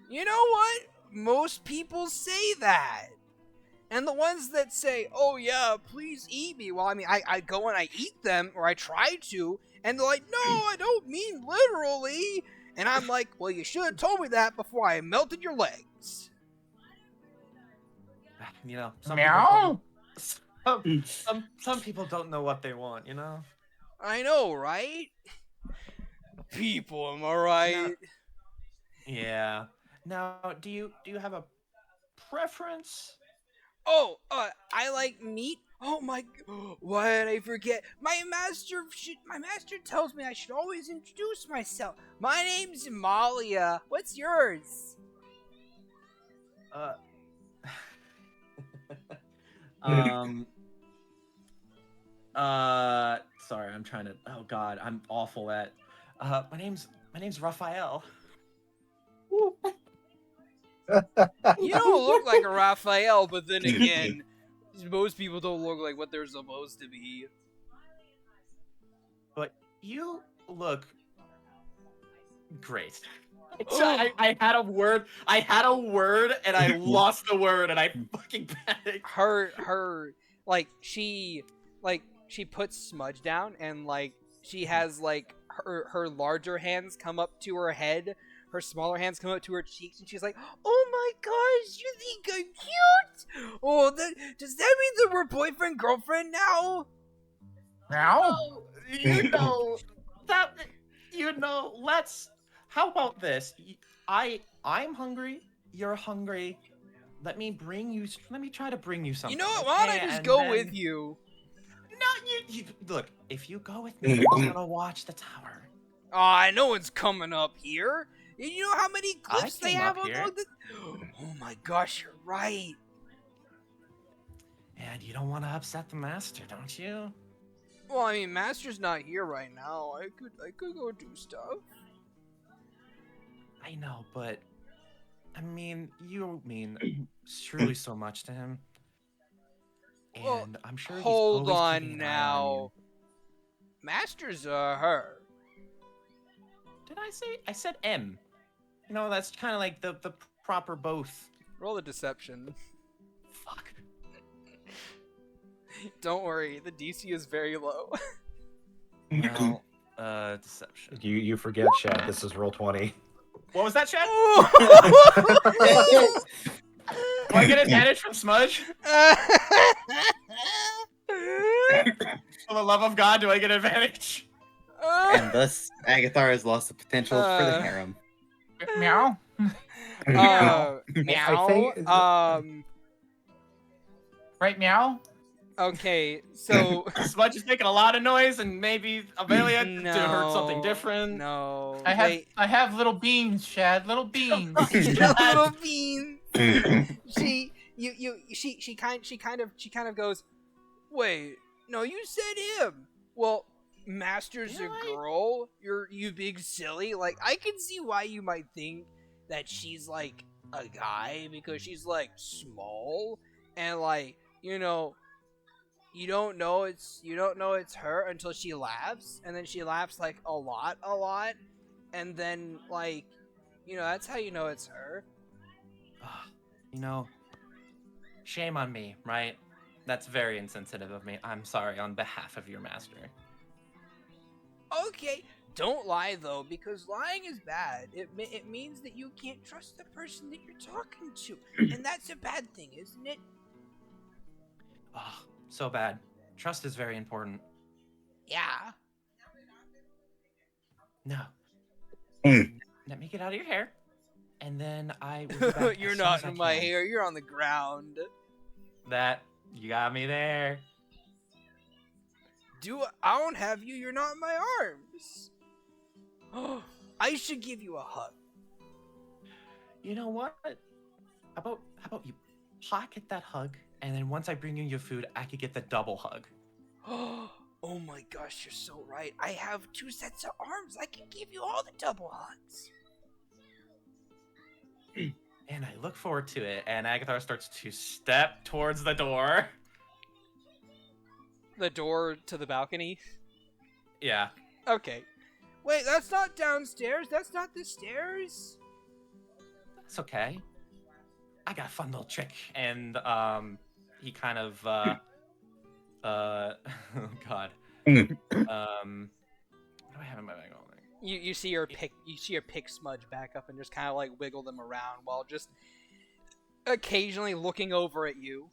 You know what? Most people say that. And the ones that say, "Oh yeah, please eat me," well, I mean, I go and I eat them, or I try to, and they're like, "No, I don't mean literally." And I'm like, "Well, you should have told me that before I melted your legs." Some people don't know what they want, you know? I know, right? People, am I right? Yeah. Now, do you have a preference? Oh, I like meat. Oh my! Why did I forget? My master tells me I should always introduce myself. My name's Amalia. What's yours? Sorry, I'm trying to. Oh God, I'm awful at. My name's Raphael. You don't look like a Raphael, but then again, most people don't look like what they're supposed to be. But you look great. I had a word, and I lost the word, and I fucking panicked. She puts Smudge down and like she has like her larger hands come up to her head, her smaller hands come up to her cheeks, and she's like, "Oh my gosh, you think I'm cute? Oh, does that mean that we're boyfriend girlfriend now?" Meow. Let's. How about this? I'm hungry. You're hungry. Let me try to bring you something. You know what? Why don't I okay? just And go then- with you? No, you look. If you go with me, I'm gonna watch the tower. Aw, no one's coming up here. You know how many cliffs they came have up here. along the... Oh my gosh, you're right. And you don't want to upset the master, don't you? Well, I mean, Master's not here right now. I could go do stuff. I know, but I mean, you mean truly so much to him. And Well, I'm sure he's hold always on keeping an eye now. on you. Master's her. Did I say? I said M. You know, that's kind of like the proper both. Roll a deception. Fuck. Don't worry, the DC is very low. Well, deception. You forget, Shad. This is roll 20. What was that, Chad? Do I get advantage from Smudge? For the love of God, do I get advantage? And thus, Agathar has lost the potential for the harem. Meow. meow. I think- Right, meow? Okay, so Smudge is making a lot of noise, and maybe Avelia heard something different. No. I have little beans, Shad. Little beans. Little beans. She kind of goes, "Wait, no, you said him." Well, Master's a girl. You big silly. Like, I can see why you might think that she's like a guy because she's like small and like, you know, you don't know it's her until she laughs, and then she laughs like a lot, and then like, you know, that's how you know it's her. You know, shame on me, right? That's very insensitive of me. I'm sorry on behalf of your master. Okay, don't lie though, because lying is bad. It means that you can't trust the person that you're talking to, and that's a bad thing, isn't it? Oh, so bad. Trust is very important. Yeah. No. Let me get out of your hair, and then I will be back You're as soon not as I in my can. hair. You're on the ground. That, you got me there. I don't have you. You're not in my arms. I should give you a hug. You know what? How about you pocket that hug, and then once I bring you your food, I could get the double hug. Oh my gosh, you're so right. I have 2 sets of arms. I can give you all the double hugs. And I look forward to it, and Agathar starts to step towards the door. The door to the balcony? Yeah. Okay. Wait, that's not downstairs. That's not the stairs. That's okay. I got a fun little trick. And, he kind of, oh god. What do I have in my bag? You see her pick Smudge back up and just kind of like wiggle them around while just occasionally looking over at you.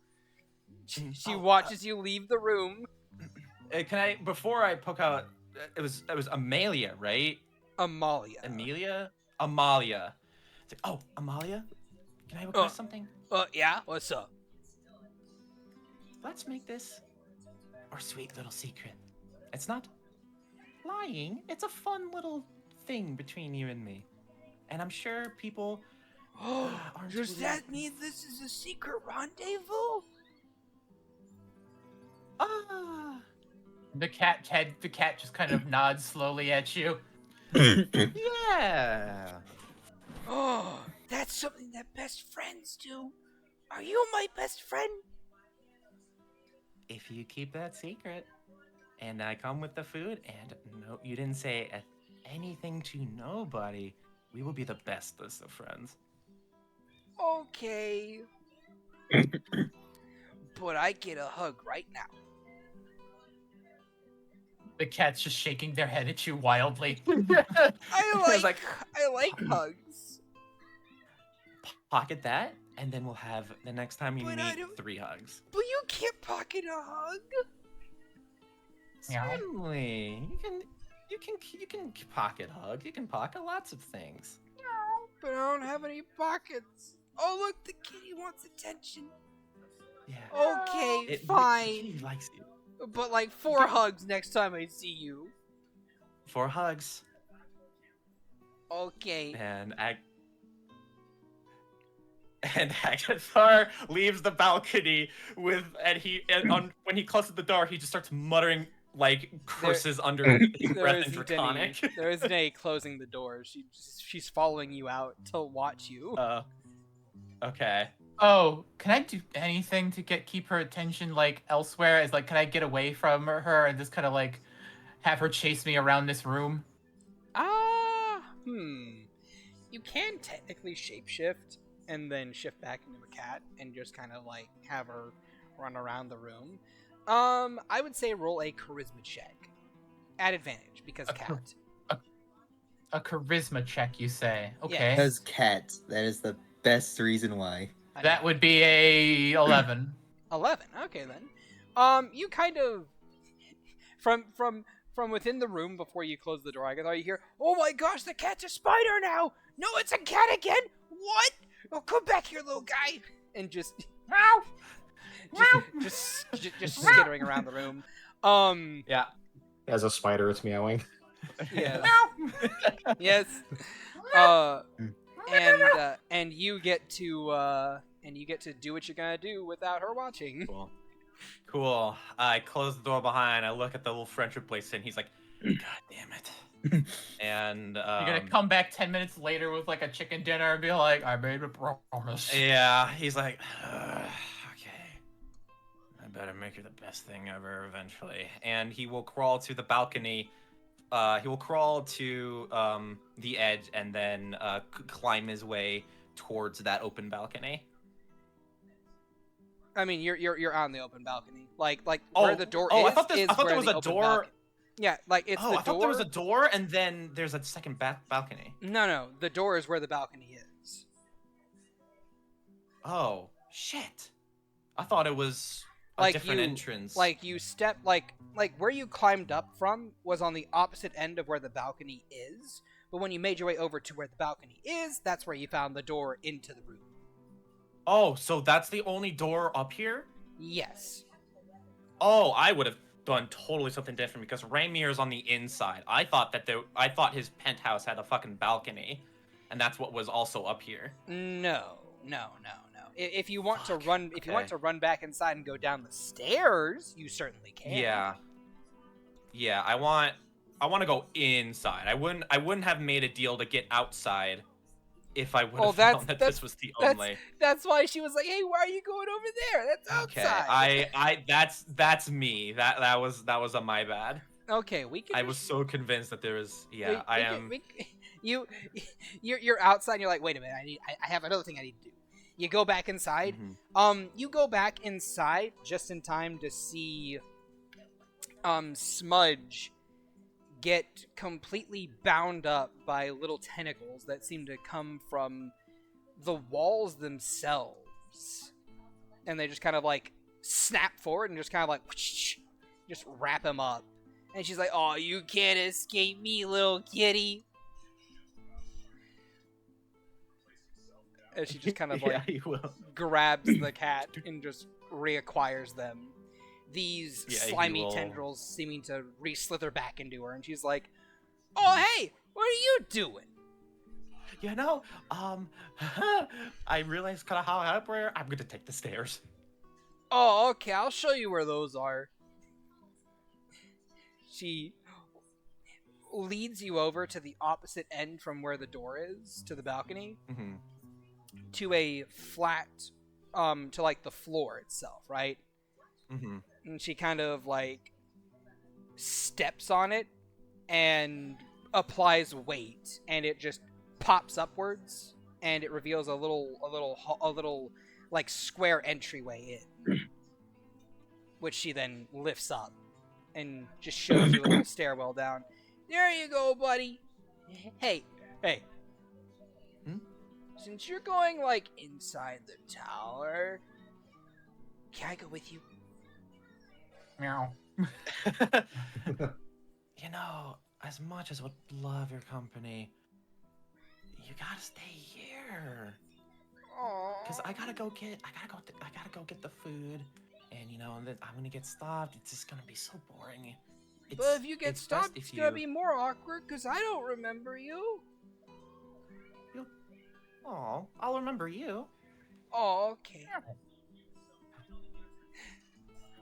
She watches you leave the room. Can I, before I poke out, it was Amalia, right? Amalia. Amalia. It's like, oh, Amalia? Can I request something? Yeah? What's up? Let's make this our sweet little secret. It's not lying. It's a fun little thing between you and me. And I'm sure people aren't Does really- that mean this is a secret rendezvous? Ah. The cat just kind of nods slowly at you. Yeah. Oh, that's something that best friends do. Are you my best friend? If you keep that secret, and I come with the food, and no, you didn't say anything to nobody, we will be the bestest of friends. Okay. But I get a hug right now. The cat's just shaking their head at you wildly. I like hugs. Pocket that, and then we'll have the next time we But I meet don't- 3 hugs. But you can't pocket a hug. Meow. Certainly, you can pocket hug. You can pocket lots of things. But I don't have any pockets. Oh look, the kitty wants attention. Yeah. Okay, The fine. kitty likes you. But like 4 hugs next time I see you. 4 hugs, Okay. and Agathar leaves the balcony when he closes the door, he just starts muttering like curses under his breath in Draconic. There isn't any closing the door. She's following you out to watch you. Okay. Oh, can I do anything to keep her attention like elsewhere? Is like, can I get away from her and just kind of like have her chase me around this room? You can technically shapeshift and then shift back into a cat and just kind of like have her run around the room. I would say roll a charisma check at advantage because cat. A charisma check, you say? Okay. Yes. Because cat. That is the best reason why. That would be a 11. 11. Okay then. You kind of from within the room before you close the door, I thought you hear, "Oh my gosh, the cat's a spider now! No, it's a cat again! What? Oh, come back here, little guy!" And just skittering around the room. Yeah. As a spider, it's meowing. Yeah. Yes. And you get to do what you're gonna do without her watching. Cool. I close the door behind. I look at the little friendship bracelet, and he's like, "God damn it!" And You're gonna come back 10 minutes later with like a chicken dinner and be like, "I made a promise." Yeah, he's like, "Okay, I better make it the best thing ever eventually." And he will crawl to the balcony. He will crawl to the edge and then climb his way towards that open balcony. I mean, you're on the open balcony, like where the door is. I thought there where was the a open door. balcony- Yeah, like it's the door. I thought there was a door, and then there's a second balcony. No, the door is where the balcony is. Oh shit! I thought it was a different entrance. Like you step like where you climbed up from was on the opposite end of where the balcony is. But when you made your way over to where the balcony is, that's where you found the door into the room. Oh, so that's the only door up here? Yes. Oh, I would have done totally something different because Ramir's on the inside. I thought his penthouse had a fucking balcony, and that's what was also up here. No. If you want to run back inside and go down the stairs, you certainly can. Yeah. I want to go inside. I wouldn't have made a deal to get outside if I would have known that this was the only. That's why she was like, "Hey, why are you going over there? That's outside." Okay, that's me. That was on my bad. Okay, we can. I was so convinced that there was. Yeah, I am. You're outside. And you're like, wait a minute. I have another thing I need to do. You go back inside. Mm-hmm. You go back inside just in time to see, Smudge get completely bound up by little tentacles that seem to come from the walls themselves, and they just kind of like snap forward and just kind of like whoosh, just wrap him up. And she's like, "Oh, you can't escape me, little kitty." And she just kind of like grabs the cat and just reacquires them. These slimy tendrils seeming to re-slither back into her, and she's like, "Oh, hey, what are you doing?" You know, I realized kind of how I operate. I'm gonna take the stairs. "Oh, okay, I'll show you where those are." She leads you over to the opposite end from where the door is, to the balcony, to a flat, to like the floor itself, right? And she kind of like steps on it and applies weight, and it just pops upwards, and it reveals a little like square entryway in, which she then lifts up and just shows you a little stairwell down. There you go, buddy. Hey. Hmm? Since you're going, like, inside the tower, can I go with you? Meow. You know, as much as I would love your company, you gotta stay here. Cause I gotta go get the food, and and then I'm gonna get stopped. It's just gonna be so boring. But if you get it's best stopped, if it's gonna be more awkward, because I don't remember you. Oh, I'll remember you. Oh, okay.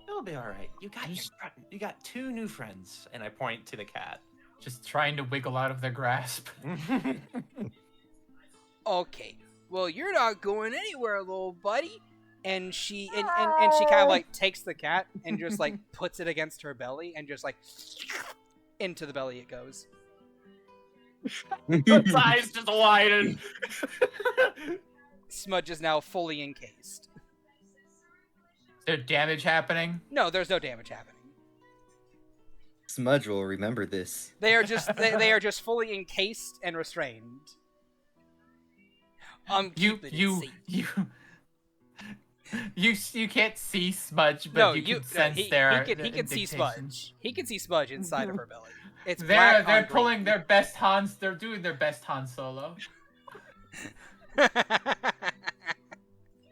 It'll be all right. You got 2 new friends, and I point to the cat. Just trying to wiggle out of their grasp. Okay. Well, you're not going anywhere, little buddy. And she and she kind of like takes the cat and just like puts it against her belly and just like into the belly it goes. Its eyes just widen. Smudge is now fully encased. Is there damage happening? No, there's no damage happening. Smudge will remember this. They are just they are just fully encased and restrained. You can't see Smudge, but No, you can sense their he can see dictation. Smudge. He can see Smudge inside of her belly. It's They're black on pulling green. their best Hans. They're doing their best Han Solo.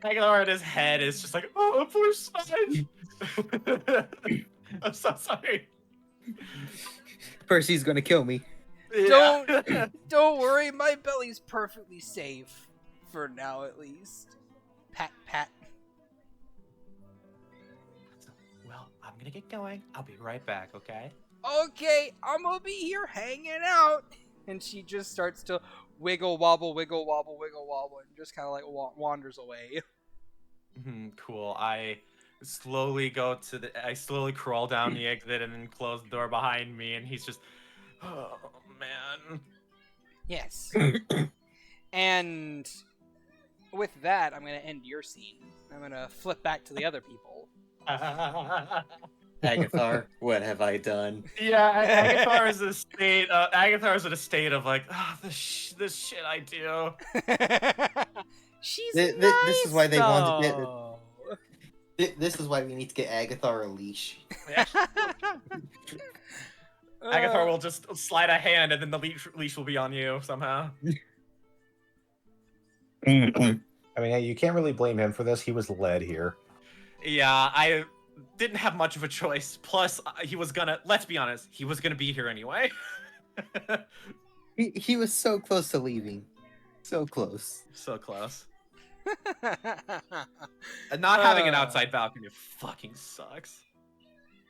Aguilar in his head is just like, oh, poor Smudge. I'm so sorry. Percy's gonna kill me. Yeah. Don't worry, my belly's perfectly safe. For now, at least. Pat, pat. Well, I'm gonna get going. I'll be right back, okay? Okay, I'm gonna be here hanging out. And she just starts to wiggle, wobble, wiggle, wobble, wiggle, wobble, and just kind of like wanders away. Cool. I slowly crawl down the exit and then close the door behind me, and he's just, oh man. Yes. And with that, I'm gonna end your scene. I'm gonna flip back to the other people. Agathar, what have I done? Yeah, Agathar is in a state of like, this shit I do. She's This nice, is why they wanted it. though. This is why we need to get Agathar a leash. Agathar will just slide a hand, and then the leash will be on you somehow. I mean, hey, you can't really blame him for this. He was led here. Yeah, I didn't have much of a choice. Plus, he was gonna, let's be honest, he was gonna be here anyway. He was so close to leaving. So close. So close. And not having an outside balcony fucking sucks.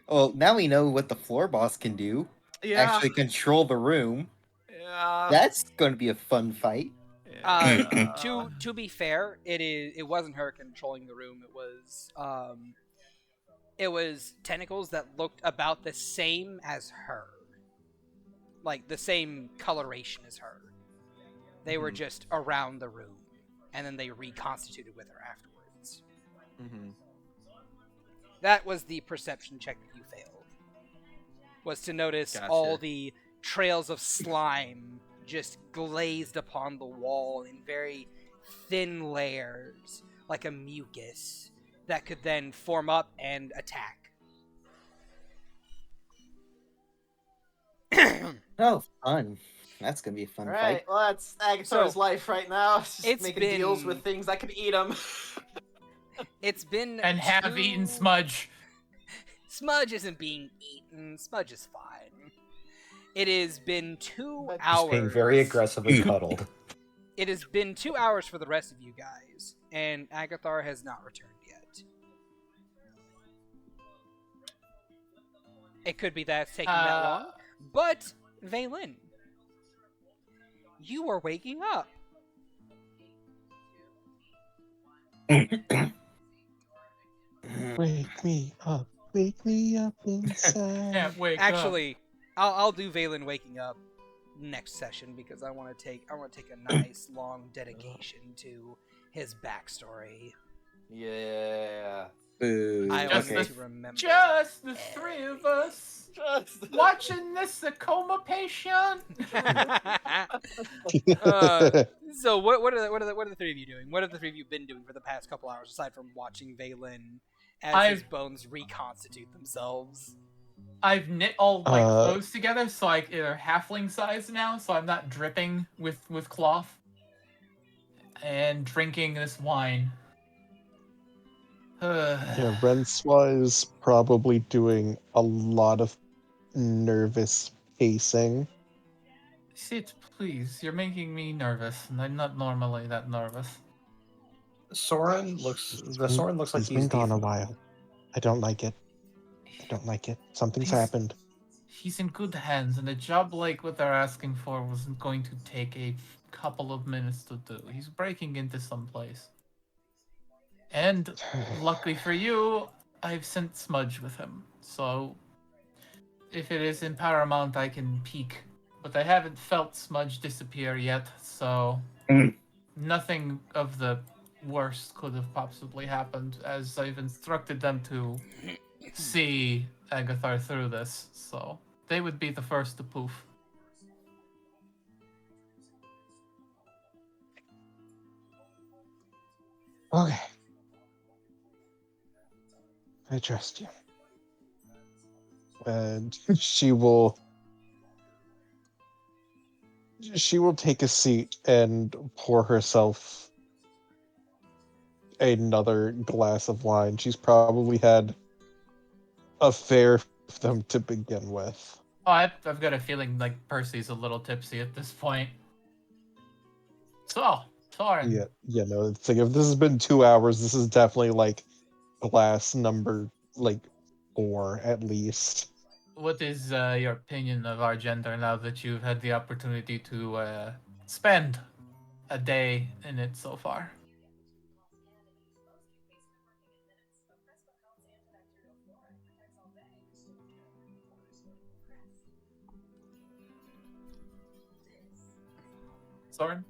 Well, now we know what the floor boss can do. Yeah. Actually control the room. Yeah. That's going to be a fun fight. Yeah. To be fair, it wasn't her controlling the room. It was tentacles that looked about the same as her, like the same coloration as her. They were just around the room, and then they reconstituted with her afterwards. That was the perception check that you failed. Was to notice all the trails of slime just glazed upon the wall in very thin layers, like a mucus, that could then form up and attack. Oh, fun. That's going to be a fun fight. Well, that's Agathar's life right now. It's just making deals been- with things that could eat him. It's been And have eaten Smudge. Smudge isn't being eaten. Smudge is fine. It has been 2 Just hours. being very aggressively cuddled. It has been 2 hours for the rest of you guys, and Agathar has not returned yet. It could be that it's taking that long, but Valen, you are waking up. Wake me up. Wake me up inside. Can't wake up. Actually, I'll do Valen waking up next session because I want to take a nice long dedication to his backstory. Yeah. Boo. I Just want the- to remember. Just the three of us watching this coma patient. So what are the three of you doing? What have the three of you been doing for the past couple hours aside from watching Valen as his bones reconstitute themselves? I've knit all my clothes together, so they're halfling size now, so I'm not dripping with cloth. And drinking this wine. Yeah, Rencois is probably doing a lot of nervous pacing. Sit, please. You're making me nervous, and I'm not normally that nervous. Soren looks like He's been gone a the- while. I don't like it. I don't like it. Something's happened. He's in good hands, and a job like what they're asking for wasn't going to take a couple of minutes to do. He's breaking into some place. And luckily for you, I've sent Smudge with him. So if it is in Paramount, I can peek. But I haven't felt Smudge disappear yet, so nothing of the worst could have possibly happened, as I've instructed them to see Agathar through this, so they would be the first to poof. Okay. I trust you. And she will take a seat and pour herself another glass of wine. She's probably had a fair of them to begin with. Oh, I've got a feeling like Percy's a little tipsy at this point. So, Soren. Yeah, no, it's like if this has been 2 hours, this is definitely like glass number like 4 at least. What is your opinion of our gender now that you've had the opportunity to spend a day in it so far? Soren?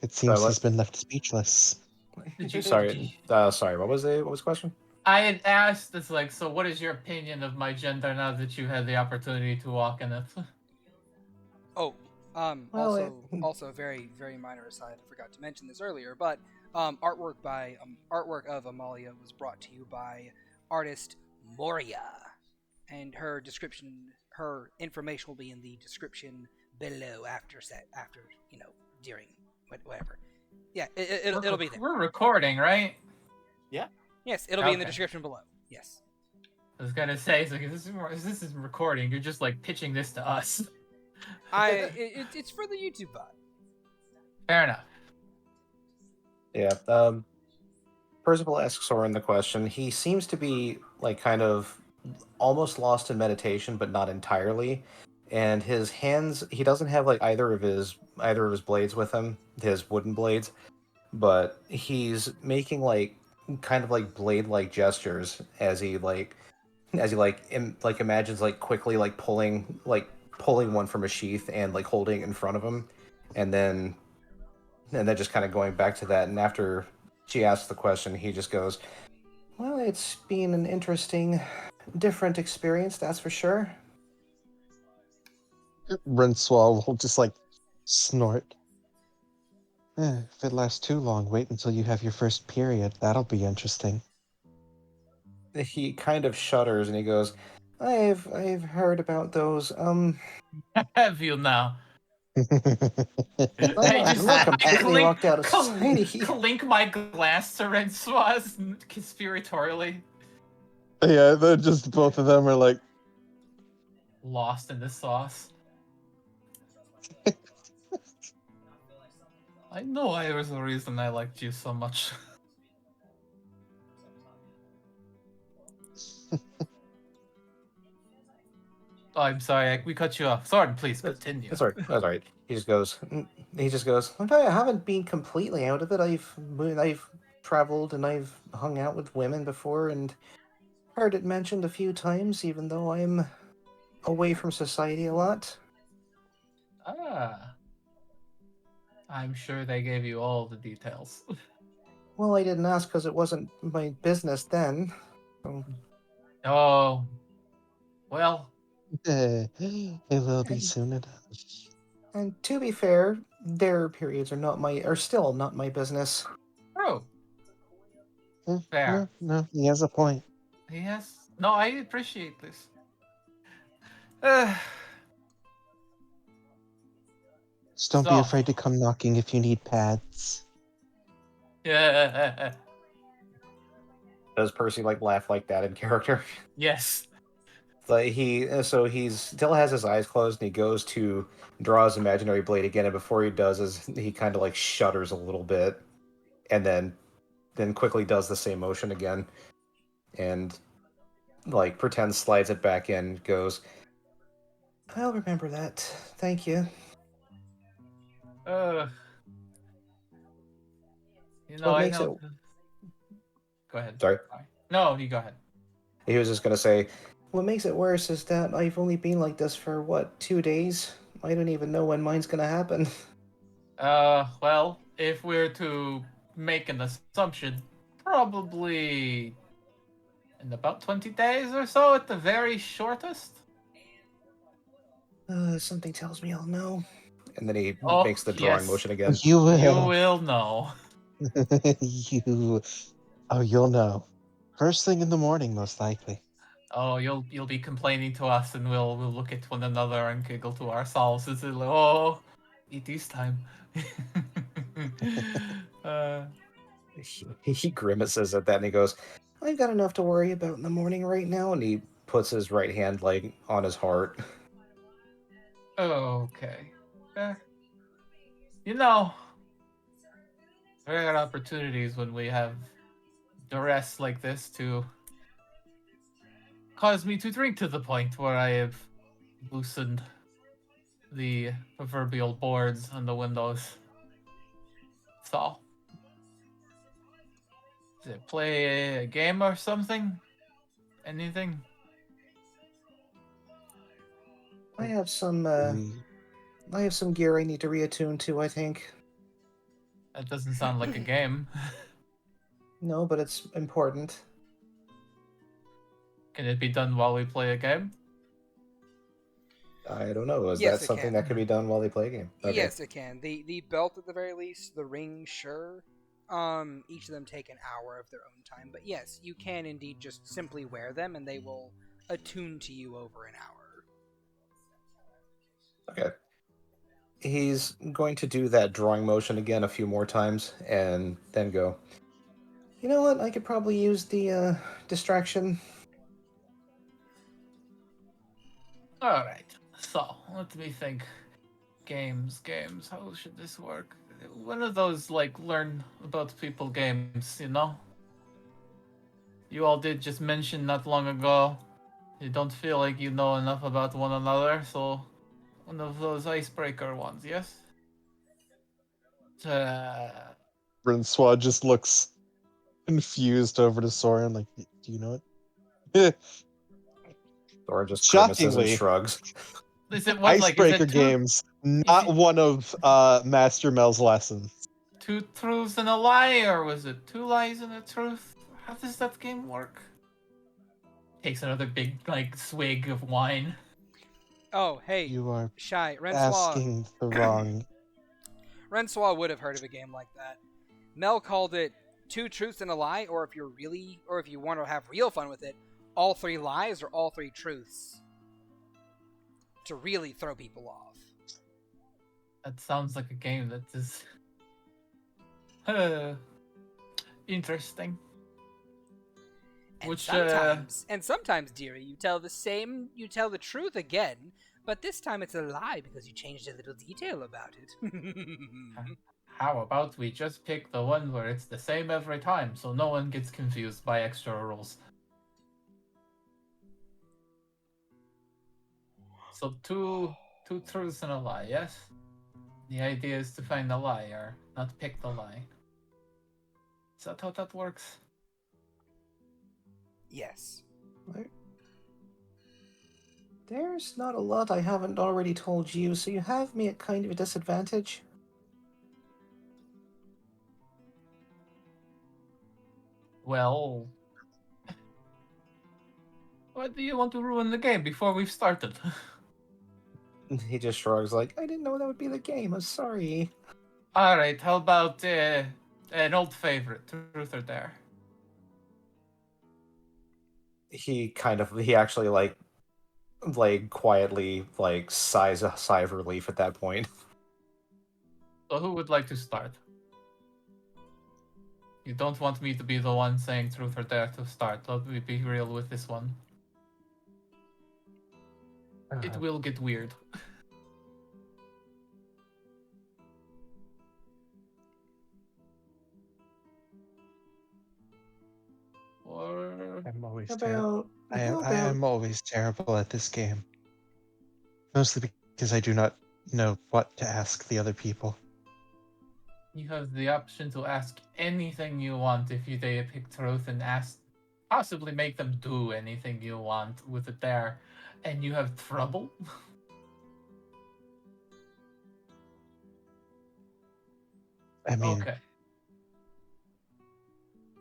It seems what? he's been left speechless. Sorry, what was the question? I had asked, it's like, so what is your opinion of my gender now that you had the opportunity to walk in it? Oh, Well, also very, very minor aside. I forgot to mention this earlier, but artwork of Amalia was brought to you by artist Moria, and her information will be in the description below after during whatever. Yeah, it'll be there. We're recording, right? Yes, it'll be in the Okay. description below. Yes. I was gonna say, it's like, if this is recording, you're just like pitching this to us. It's for the YouTube bot. Fair enough. Yeah. Percival asks Soren the question. He seems to be like kind of almost lost in meditation, but not entirely. And his hands, he doesn't have like either of his blades with him, his wooden blades, but he's making like kind of like blade-like gestures as he imagines like quickly like pulling one from a sheath and like holding it in front of him, and then just kind of going back to that. And after she asks the question, he just goes, "Well, it's been an interesting, different experience, that's for sure." Rencois will just like snort. If it lasts too long, wait until you have your first period. That'll be interesting. He kind of shudders and he goes, I've heard about those. Have you now? I'm just not completely locked out of society. Clink my glass to Rencois conspiratorially. Yeah, they're just both of them are like, Lost in the sauce. I know there's a reason I liked you so much. Oh, I'm sorry, we cut you off. Soren, please continue. That's all right. He just goes, "Okay, I haven't been completely out of it. I've traveled and I've hung out with women before and heard it mentioned a few times, even though I'm away from society a lot." Ah. I'm sure they gave you all the details. Well, I didn't ask because it wasn't my business then. So- Oh, well, It will be And, soon enough. and to be fair, their periods are still not my business. true. No, Fair. no, he has a point. Yes. No, I appreciate this. Uh, Just don't be So- afraid to come knocking if you need pads. yeah. Does Percy laugh like that in character? Yes. Like he still has his eyes closed and he goes to draw his imaginary blade again, and before he does is he kind of shudders a little bit and then quickly does the same motion again and pretends slides it back in, goes, I'll remember that. Thank you. You So know, what I makes know. it Go ahead. Sorry. No, you go ahead. He was just gonna say, what makes it worse is that I've only been like this for, 2 days? I don't even know when mine's gonna happen. Well, if we're to make an assumption, probably in about 20 days or so at the very shortest. Something tells me I'll know. And then he Oh, makes the drawing yes. motion again. You will. You will know. You'll know. First thing in the morning, most likely. Oh, you'll be complaining to us, and we'll look at one another and giggle to ourselves. It's like, oh, it is time. uh, He grimaces at that and he goes, I've got enough to worry about in the morning right now. And he puts his right hand on his heart. okay. You know, rare opportunities when we have duress like this to cause me to drink to the point where I have loosened the proverbial boards on the windows. So, does it play a game or something? Anything? I have some gear I need to reattune to, I think. That doesn't sound like a game. No, but it's important. Can it be done while we play a game? I don't know. Is Yes, that it something can. that can be done while they play a game? Okay. Yes, it can. The belt at the very least, the ring, sure. Each of them take an hour of their own time, but yes, you can indeed just simply wear them, and they will attune to you over an hour. Okay. He's going to do that drawing motion again a few more times, and then go, you know what? I could probably use the distraction. Alright, so let me think. Games. How should this work? One of those, learn about people games, you know? You all did just mention not long ago, you don't feel like you know enough about one another, so one of those icebreaker ones, yes? Rencois just looks confused over to Soren, like, do you know it? Or just grimaces and Shockingly, shrugs. Is it what, icebreaker is it games, not it- one of Master Mel's lessons. 2 truths and a lie, or was it 2 lies and a truth? How does that game work? Takes another big, swig of wine. Oh, hey, You are Shy, asking the wrong. Rencois would have heard of a game like that. Mel called it 2 truths and a lie, or if you want to have real fun with it, all 3 lies or all 3 truths. To really throw people off. That sounds like a game that is interesting. And Which, sometimes, dearie, you tell the truth again, but this time it's a lie because you changed a little detail about it. How about we just pick the one where it's the same every time, so no one gets confused by extra rules. So two truths and a lie, yes? The idea is to find the lie, or not pick the lie. Is that how that works? Yes. There's not a lot I haven't already told you, so you have me at kind of a disadvantage. Well, why do you want to ruin the game before we've started? He just shrugs like, I didn't know that would be the game. I'm sorry. All right, how about an old favorite, Truth or Dare? He actually like quietly like sighs a sigh of relief at that point. So who would like to start? You don't want me to be the one saying Truth or Dare to start. Let me be real with this one. It will get weird. Or I'm always How terrible. about I how am, I about am always terrible at this game. Mostly because I do not know what to ask the other people. you have the option to ask anything you want if they pick Truth and possibly make them do anything you want with a Dare, and you have trouble. I mean, Okay.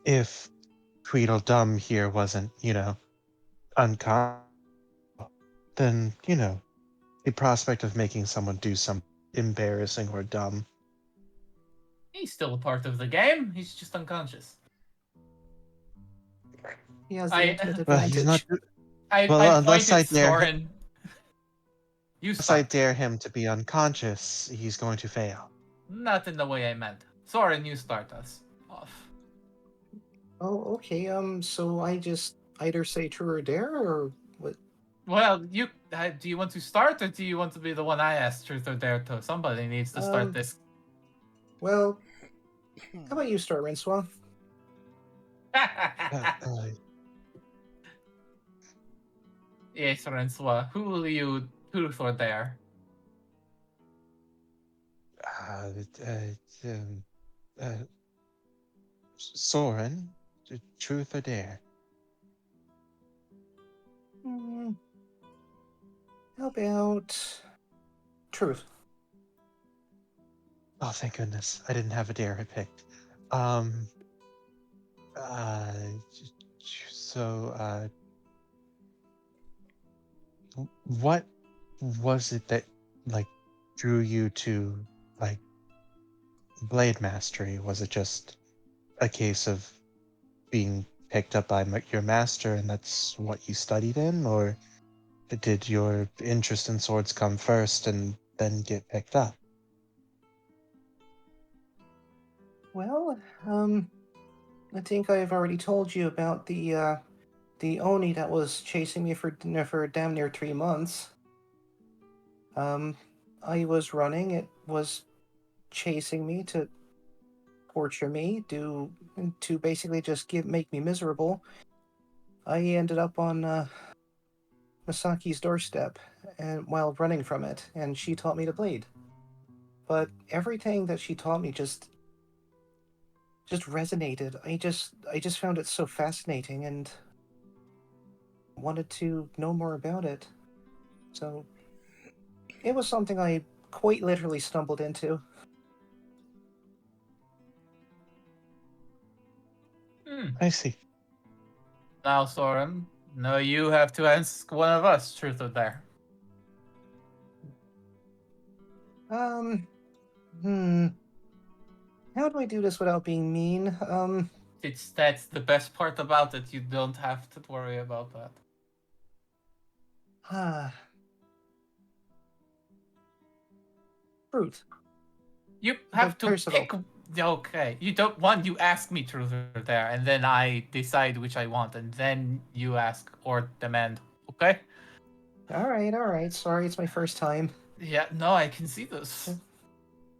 if Tweedledum here wasn't, unconscious, then, the prospect of making someone do something embarrassing or dumb. He's still a part of the game. He's just unconscious. he has the I- ultimate Well, he's not. advantage? I Well, point unless I at dare him, Soren. You unless I start. dare him to be unconscious, he's going to fail. Not in the way I meant. Soren, you start us off. Oh, okay. So I just either say true or dare, or what? Well, do you want to start, or do you want to be the one I asked Truth or Dare to? Somebody needs to start this. Well, how about you start, Rencois? Yes, Rencois. Who will you Truth or Dare? Um, Soren, truth or dare? Hmm, how about truth? Oh, thank goodness. I didn't have a dare I picked. Um, uh, so, what was it that, like, drew you to, like, blade mastery? Was it just a case of being picked up by your master and that's what you studied in? Or did your interest in swords come first and then get picked up? Well, I think I've already told you about the Oni that was chasing me for damn near 3 months. I was running. It was chasing me to torture me, to basically just make me miserable. I ended up on Masaki's doorstep, and while running from it, and she taught me to blade. But everything that she taught me just resonated. I just found it so fascinating and wanted to know more about it. So it was something I quite literally stumbled into. I see. Now, Soren, no, you have to ask one of us Truth or Dare. Hmm. How do I do this without being mean? That's the best part about it. You don't have to worry about that. Truth. You have to Percival. pick. Okay, you don't want. You ask me Truth or Dare, and then I decide which I want, and then you ask or demand. Okay? All right. Sorry, it's my first time. Yeah. No, I can see this.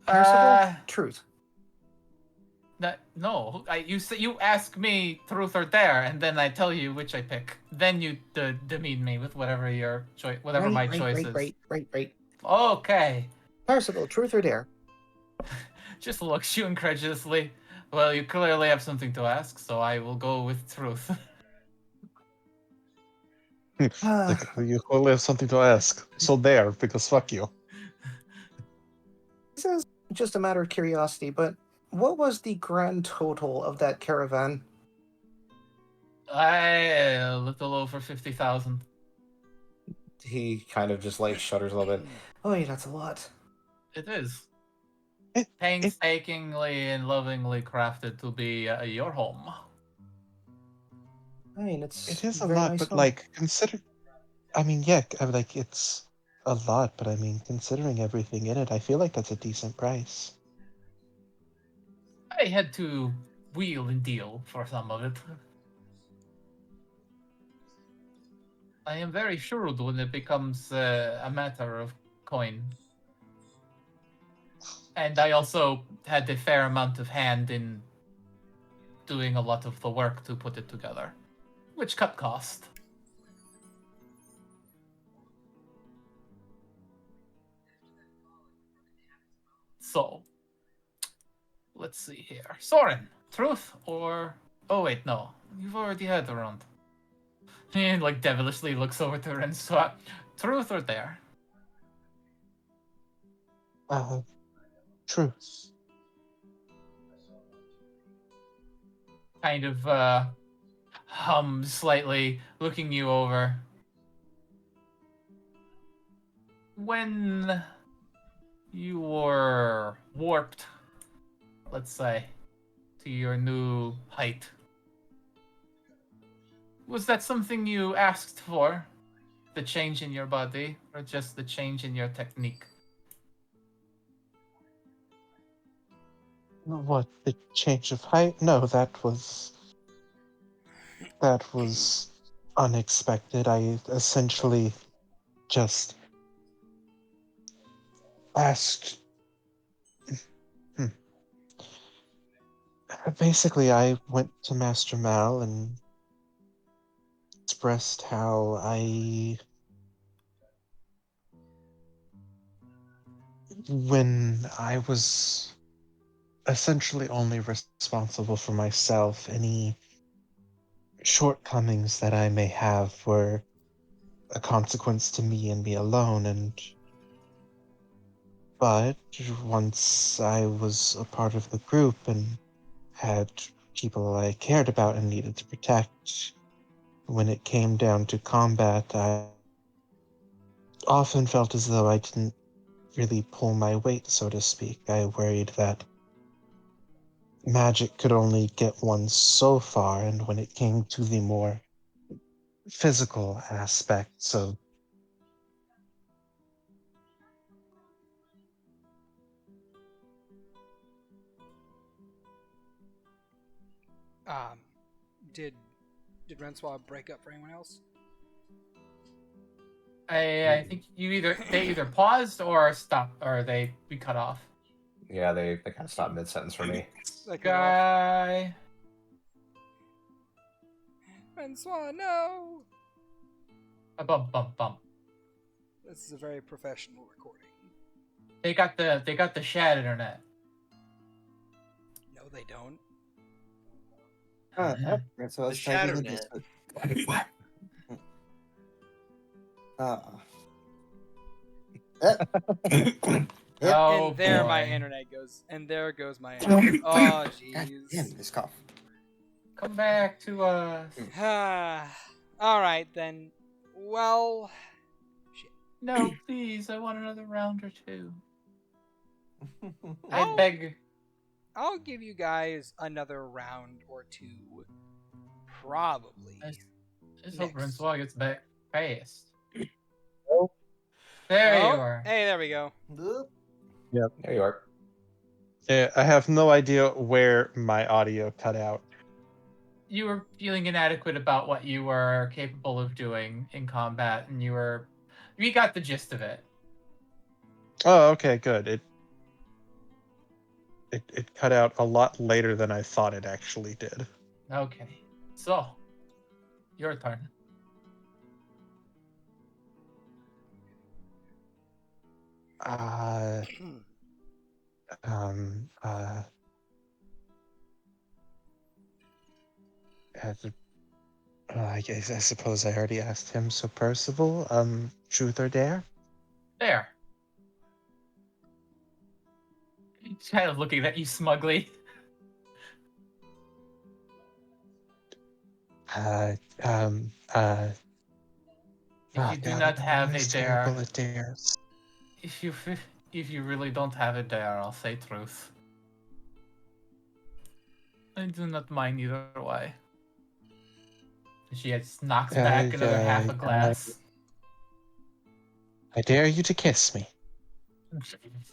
Percival. Truth. No. You ask me Truth or Dare, and then I tell you which I pick. Then you demean me with whatever your choice, whatever my choice is. Right. Okay. Percival. Truth or dare? Just looks you incredulously. Well, you clearly have something to ask, so I will go with Truth. Like, you only have something to ask. So there, because fuck you. This is just a matter of curiosity, but what was the grand total of that caravan? A little over 50,000. He kind of just like shudders a little bit. Oh, yeah, that's a lot. It is. It, Painstakingly and lovingly crafted to be your home. I mean, it's it is a very lot, nice but home. like consider. I mean, yeah, like it's a lot, but I mean, considering everything in it, I feel like that's a decent price. I had to wheel and deal for some of it. I am very shrewd when it becomes a matter of coin. And I also had a fair amount of hand in doing a lot of the work to put it together, which cut cost. So, let's see here. Soren, truth or... Oh wait, no. You've already had the round. He like devilishly looks over to Rencois. Truth or dare? Truth. Kind of hums slightly, looking you over. When you were warped, let's say, to your new height, was that something you asked for? The change in your body, or just the change in your technique? What, the change of height? No, that was unexpected. I essentially just asked. Hmm. Basically, I went to Master Mal and expressed how when I was essentially only responsible for myself, any shortcomings that I may have were a consequence to me and me alone, but once I was a part of the group and had people I cared about and needed to protect, when it came down to combat, I often felt as though I didn't really pull my weight, so to speak. I worried that magic could only get one so far, and when it came to the more physical aspects of Um, did Rencois break up for anyone else? I think they either paused or stopped, or we cut off. Yeah, they kind of stopped mid-sentence for me. Like, Guy. Rencois, no! A bump, bump, bump. This is a very professional recording. They got the Shad internet. No, they don't. So I was The typing in Shatternet. Oh, And there boy. my internet goes. And there goes my internet. Oh, God jeez. damn this cough. Come back to us. Alright then. Well... No, please. I want another round or two. I I'll- beg. I'll give you guys another round or two. Probably. I just hope Next. Rencois gets back fast. Oh. There Oh, you are. Hey, there we go. There you are. Yeah, I have no idea where my audio cut out. You were feeling inadequate about what you were capable of doing in combat, and we got the gist of it. Oh, okay, good. It cut out a lot later than I thought it actually did. Okay. So, your turn. Uh, um, I guess I suppose I already asked him. So Percival, truth or dare? There. He's kind of looking at you smugly. If you do not have a dare, terrible at dares. if you really don't have a dare, I'll say truth. I do not mind either way. She just knocks back another half a glass. I dare you to kiss me.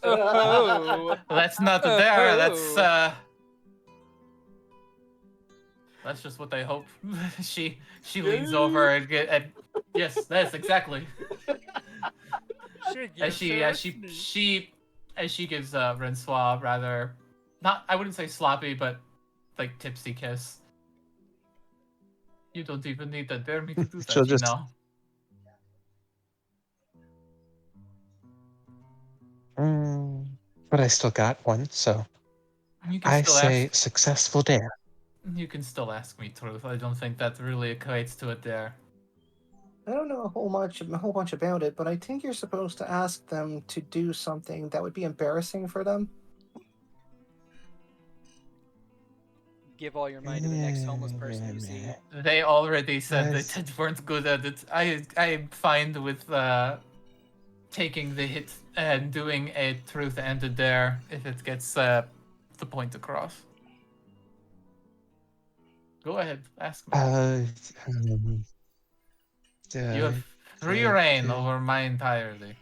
Oh. That's not a dare. That's just what they hope. She leans over and yes, that's exactly. As she gives Rencois rather not, I wouldn't say sloppy, but like tipsy kiss. You don't even need to dare me to do that, She'll you just- know. But I still got one, so You can I still say ask. successful dare. You can still ask me truth. I don't think that really equates to a dare. I don't know a whole bunch about it, but I think you're supposed to ask them to do something that would be embarrassing for them. Give all your money to the next homeless person you see. They already said Yes. they weren't good at it. I'm fine with taking the hit and doing a truth and a dare if it gets the point across. Go ahead, ask me. You have free reign over my entirety.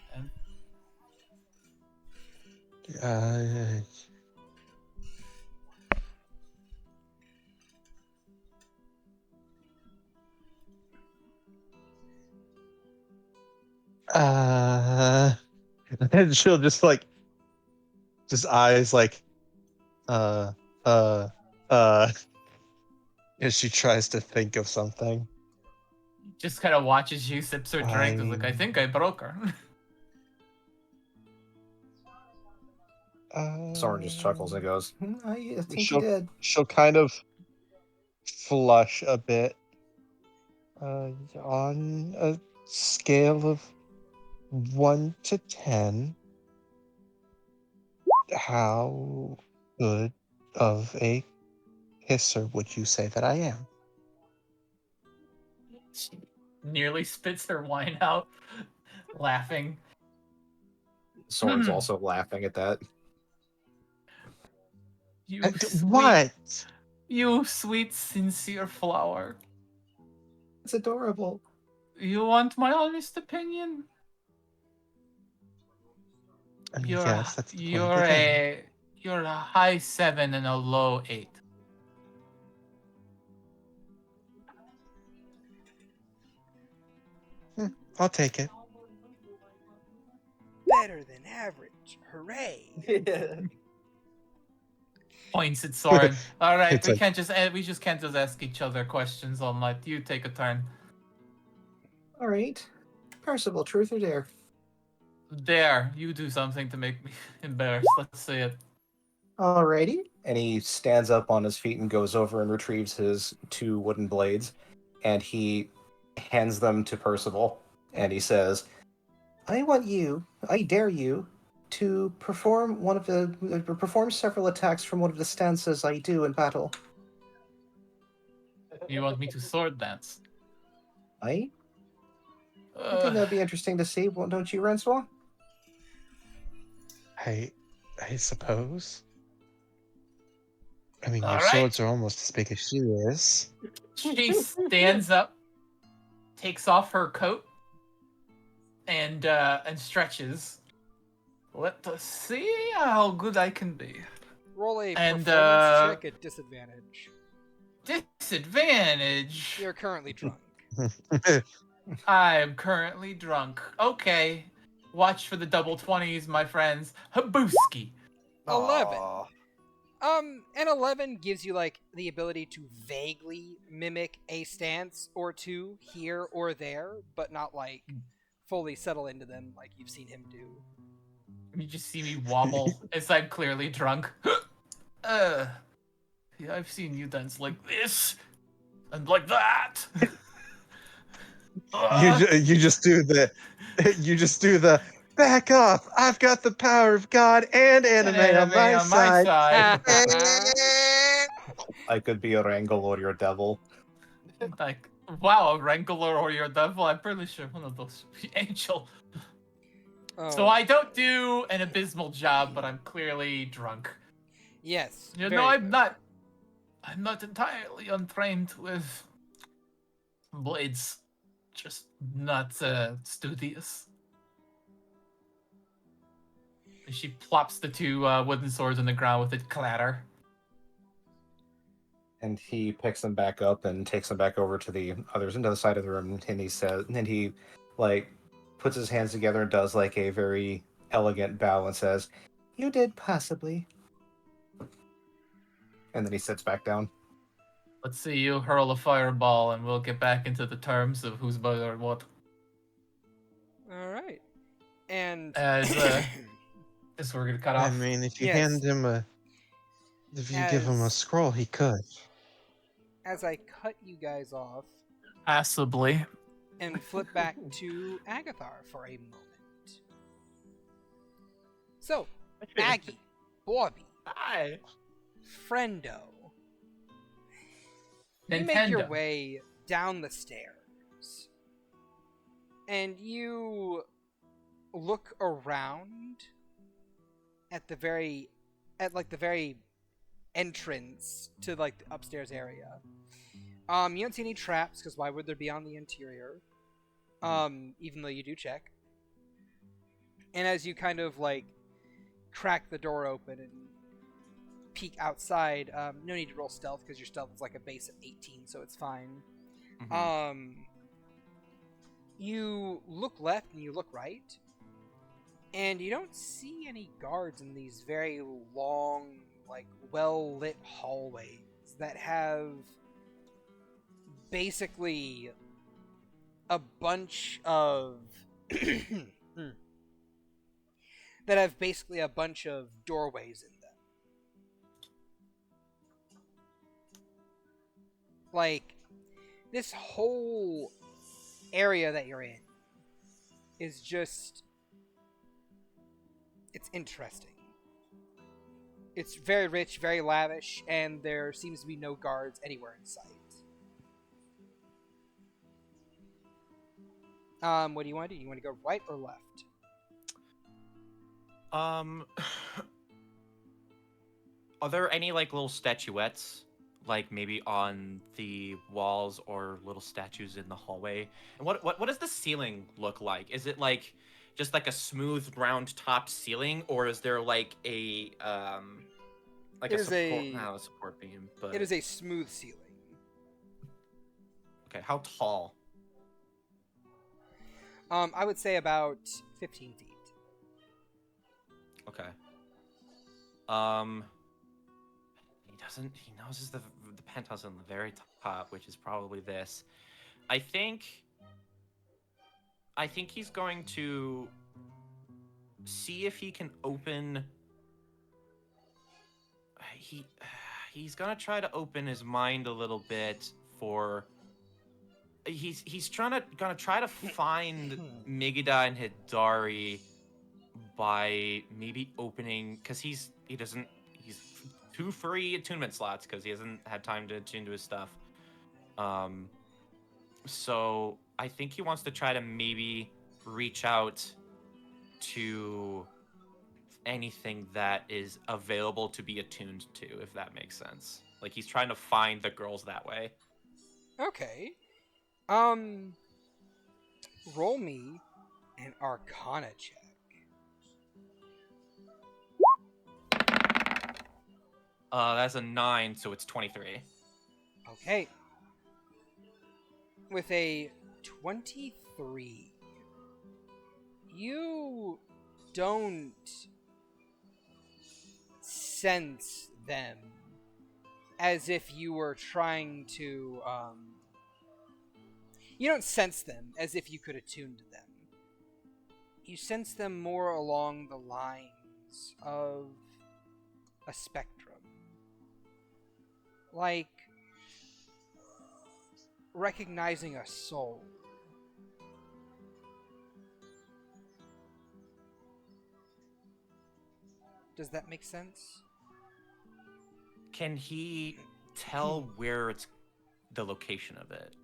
And she'll just like, just eyes like, as she tries to think of something. Just kind of watches you, sips her drink, is like, I think I broke her. Soren just chuckles and goes, I think you did. She'll kind of flush a bit. On a scale of 1 to 10, how good of a kisser would you say that I am? She nearly spits her wine out, laughing. Soren's also laughing at that. You What? You sweet, sincere flower. It's adorable. You want my honest opinion? I mean, You're yes, that's the point of you're the game. you're a high 7 and a low 8. I'll take it. Better than average. Hooray. Points at Soren. All right, It's we like- just can't just ask each other questions all night. You take a turn. All right. Percival, truth or dare? There, you do something to make me embarrassed. Let's see it. Alrighty. And he stands up on his feet and goes over and retrieves his 2 wooden blades, and he hands them to Percival, and he says, I dare you to perform several attacks from one of the stances I do in battle. You want me to sword dance? I think that'd be interesting to see, don't you, Rencois? I suppose. I mean, All your right. swords are almost as big as she is. She stands up, takes off her coat, and stretches. Let us see how good I can be. Roll a And, performance check at disadvantage. Disadvantage. You're currently drunk. I am currently drunk. Okay. Watch for the double 20s, my friends. Habooski. 11. Aw. An 11 gives you like the ability to vaguely mimic a stance or two here or there, but not like fully settle into them like you've seen him do. You just see me wobble as I'm clearly drunk. Yeah, I've seen you dance like this and like that. You just do the back off. I've got the power of God and anime on my side. I could be a wrangle or your devil. Like, wow, a Rencois or your devil, I'm pretty sure one of those should be Angel. So Oh, I don't do an abysmal job, but I'm clearly drunk. yes. You very know, I'm good. not entirely untrained with blades. Just not studious. And she plops the two wooden swords on the ground with a clatter. And he picks them back up and takes them back over to the others into the side of the room. And he says, and then he like puts his hands together and does like a very elegant bow and says, "You did possibly." And then he sits back down. Let's see you hurl a fireball, and we'll get back into the terms of who's better at what. All right. And As this we're gonna cut I off. mean, if you Yes. if you give him a As- scroll, he could. as I cut you guys off Possibly. and flip back to Agathar for a moment. So, Aggie, Bobby, Hi. Friendo, you make your Nintendo. way down the stairs, and you look around at the very entrance to like the upstairs area. You don't see any traps because why would there be on the interior? Even though you do check. And as you kind of like crack the door open and peek outside, no need to roll stealth because your stealth is like a base of 18, so it's fine. You look left and you look right, and you don't see any guards in these very long, like well-lit hallways that have basically a bunch of doorways in them. Like, this whole area that you're in is just... it's interesting. It's very rich, very lavish, and there seems to be no guards anywhere in sight. What do you want to do? You want to go right or left? Are there any like little statuettes, like maybe on the walls or little statues in the hallway? And what does the ceiling look like? Is it like just like a smooth round topped ceiling, or is there like a like It a is support, a- not a support beam, but It is a smooth ceiling. okay, how tall? I would say about 15 feet. Okay. He knows the penthouse on the very top, which is probably this. I think he's going to see if he can open. He's gonna try to open his mind a little bit for. He's gonna try to find Migida and Hidari by maybe opening, because he's two free attunement slots because he hasn't had time to attune to his stuff. So I think he wants to try to maybe reach out to anything that is available to be attuned to, if that makes sense. Like, he's trying to find the girls that way. Okay. Roll me an Arcana check. That's a 9, so it's 23. Okay. With a 23, you don't sense them as if you were trying to, you don't sense them as if you could attune to them. You sense them more along the lines of a spectrum. Like recognizing a soul. Does that make sense? Can he tell where it's the location of it?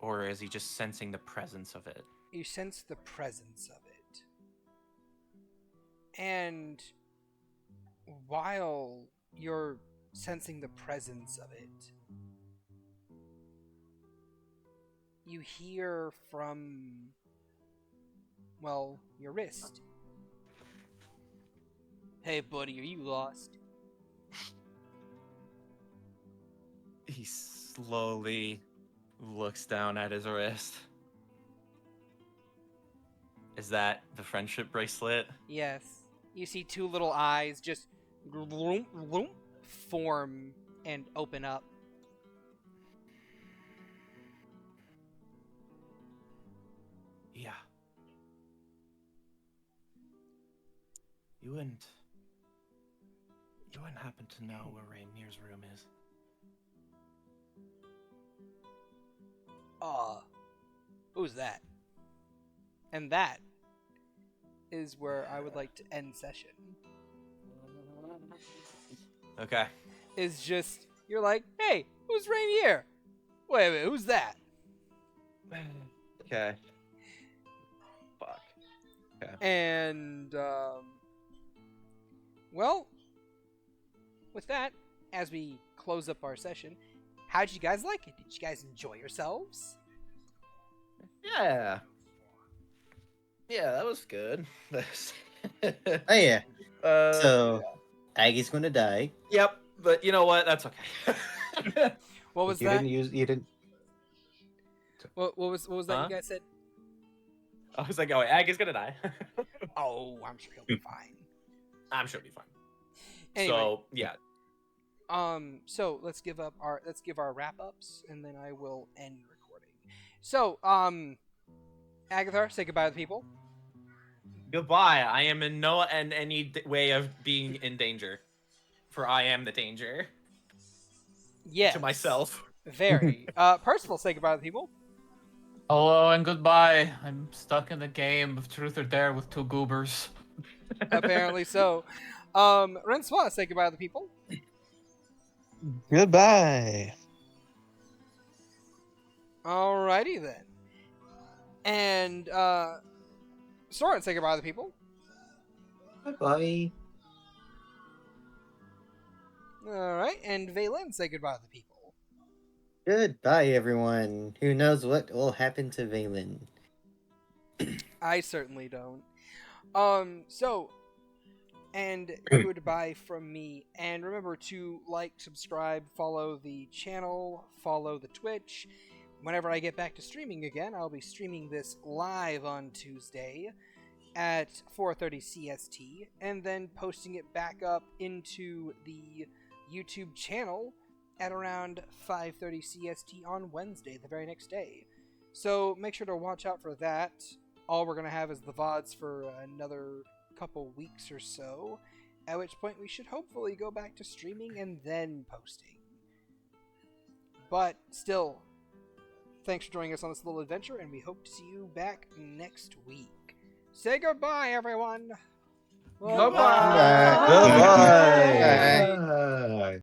Or is he just sensing the presence of it? You sense the presence of it. And while you're sensing the presence of it, you hear from, well, your wrist. Hey, buddy, are you lost? He slowly looks down at his wrist. Is that the friendship bracelet? Yes. You see two little eyes just form and open up. Yeah. You wouldn't happen to know where Ramir's room is? Who's that? And that is where I would like to end session. Okay. Is just, you're like, hey, who's Rainier? Wait, who's that? Okay. Fuck. Okay. And, well, with that, as we close up our session, how'd you guys like it? Did you guys enjoy yourselves? Yeah. Yeah, that was good. Oh yeah. So. So Aggie's gonna die. Yep, but you know what? That's okay. What was You that? You didn't. What was that Huh? you guys said? I was like, oh, Ag is gonna die. Oh, I'm sure he'll be fine. I'm sure it'll be fine. Anyway, So yeah. So let's give our wrap ups, and then I will end recording. So, Agathar, say goodbye to the people. Goodbye. I am in any way of being in danger, for I am the danger. Yes. To myself. Very. Percival, say goodbye to the people. Hello and goodbye. I'm stuck in the game of truth or dare with two goobers. Apparently so. Rencois, say goodbye to the people. Goodbye. Alrighty then. And Soren, say goodbye to the people. Bye. Alright, and Valen, say goodbye to the people. Goodbye, everyone. Who knows what will happen to Valen? I certainly don't. So, and goodbye from me. And remember to like, subscribe, follow the channel, follow the Twitch. Whenever I get back to streaming again, I'll be streaming this live on Tuesday at 4:30 CST, and then posting it back up into the YouTube channel at around 5:30 CST on Wednesday, the very next day. So make sure to watch out for that. All we're going to have is the VODs for another couple weeks or so, at which point we should hopefully go back to streaming and then posting. But still, thanks for joining us on this little adventure, and we hope to see you back next week. Say goodbye, everyone! Goodbye. Goodbye. Bye.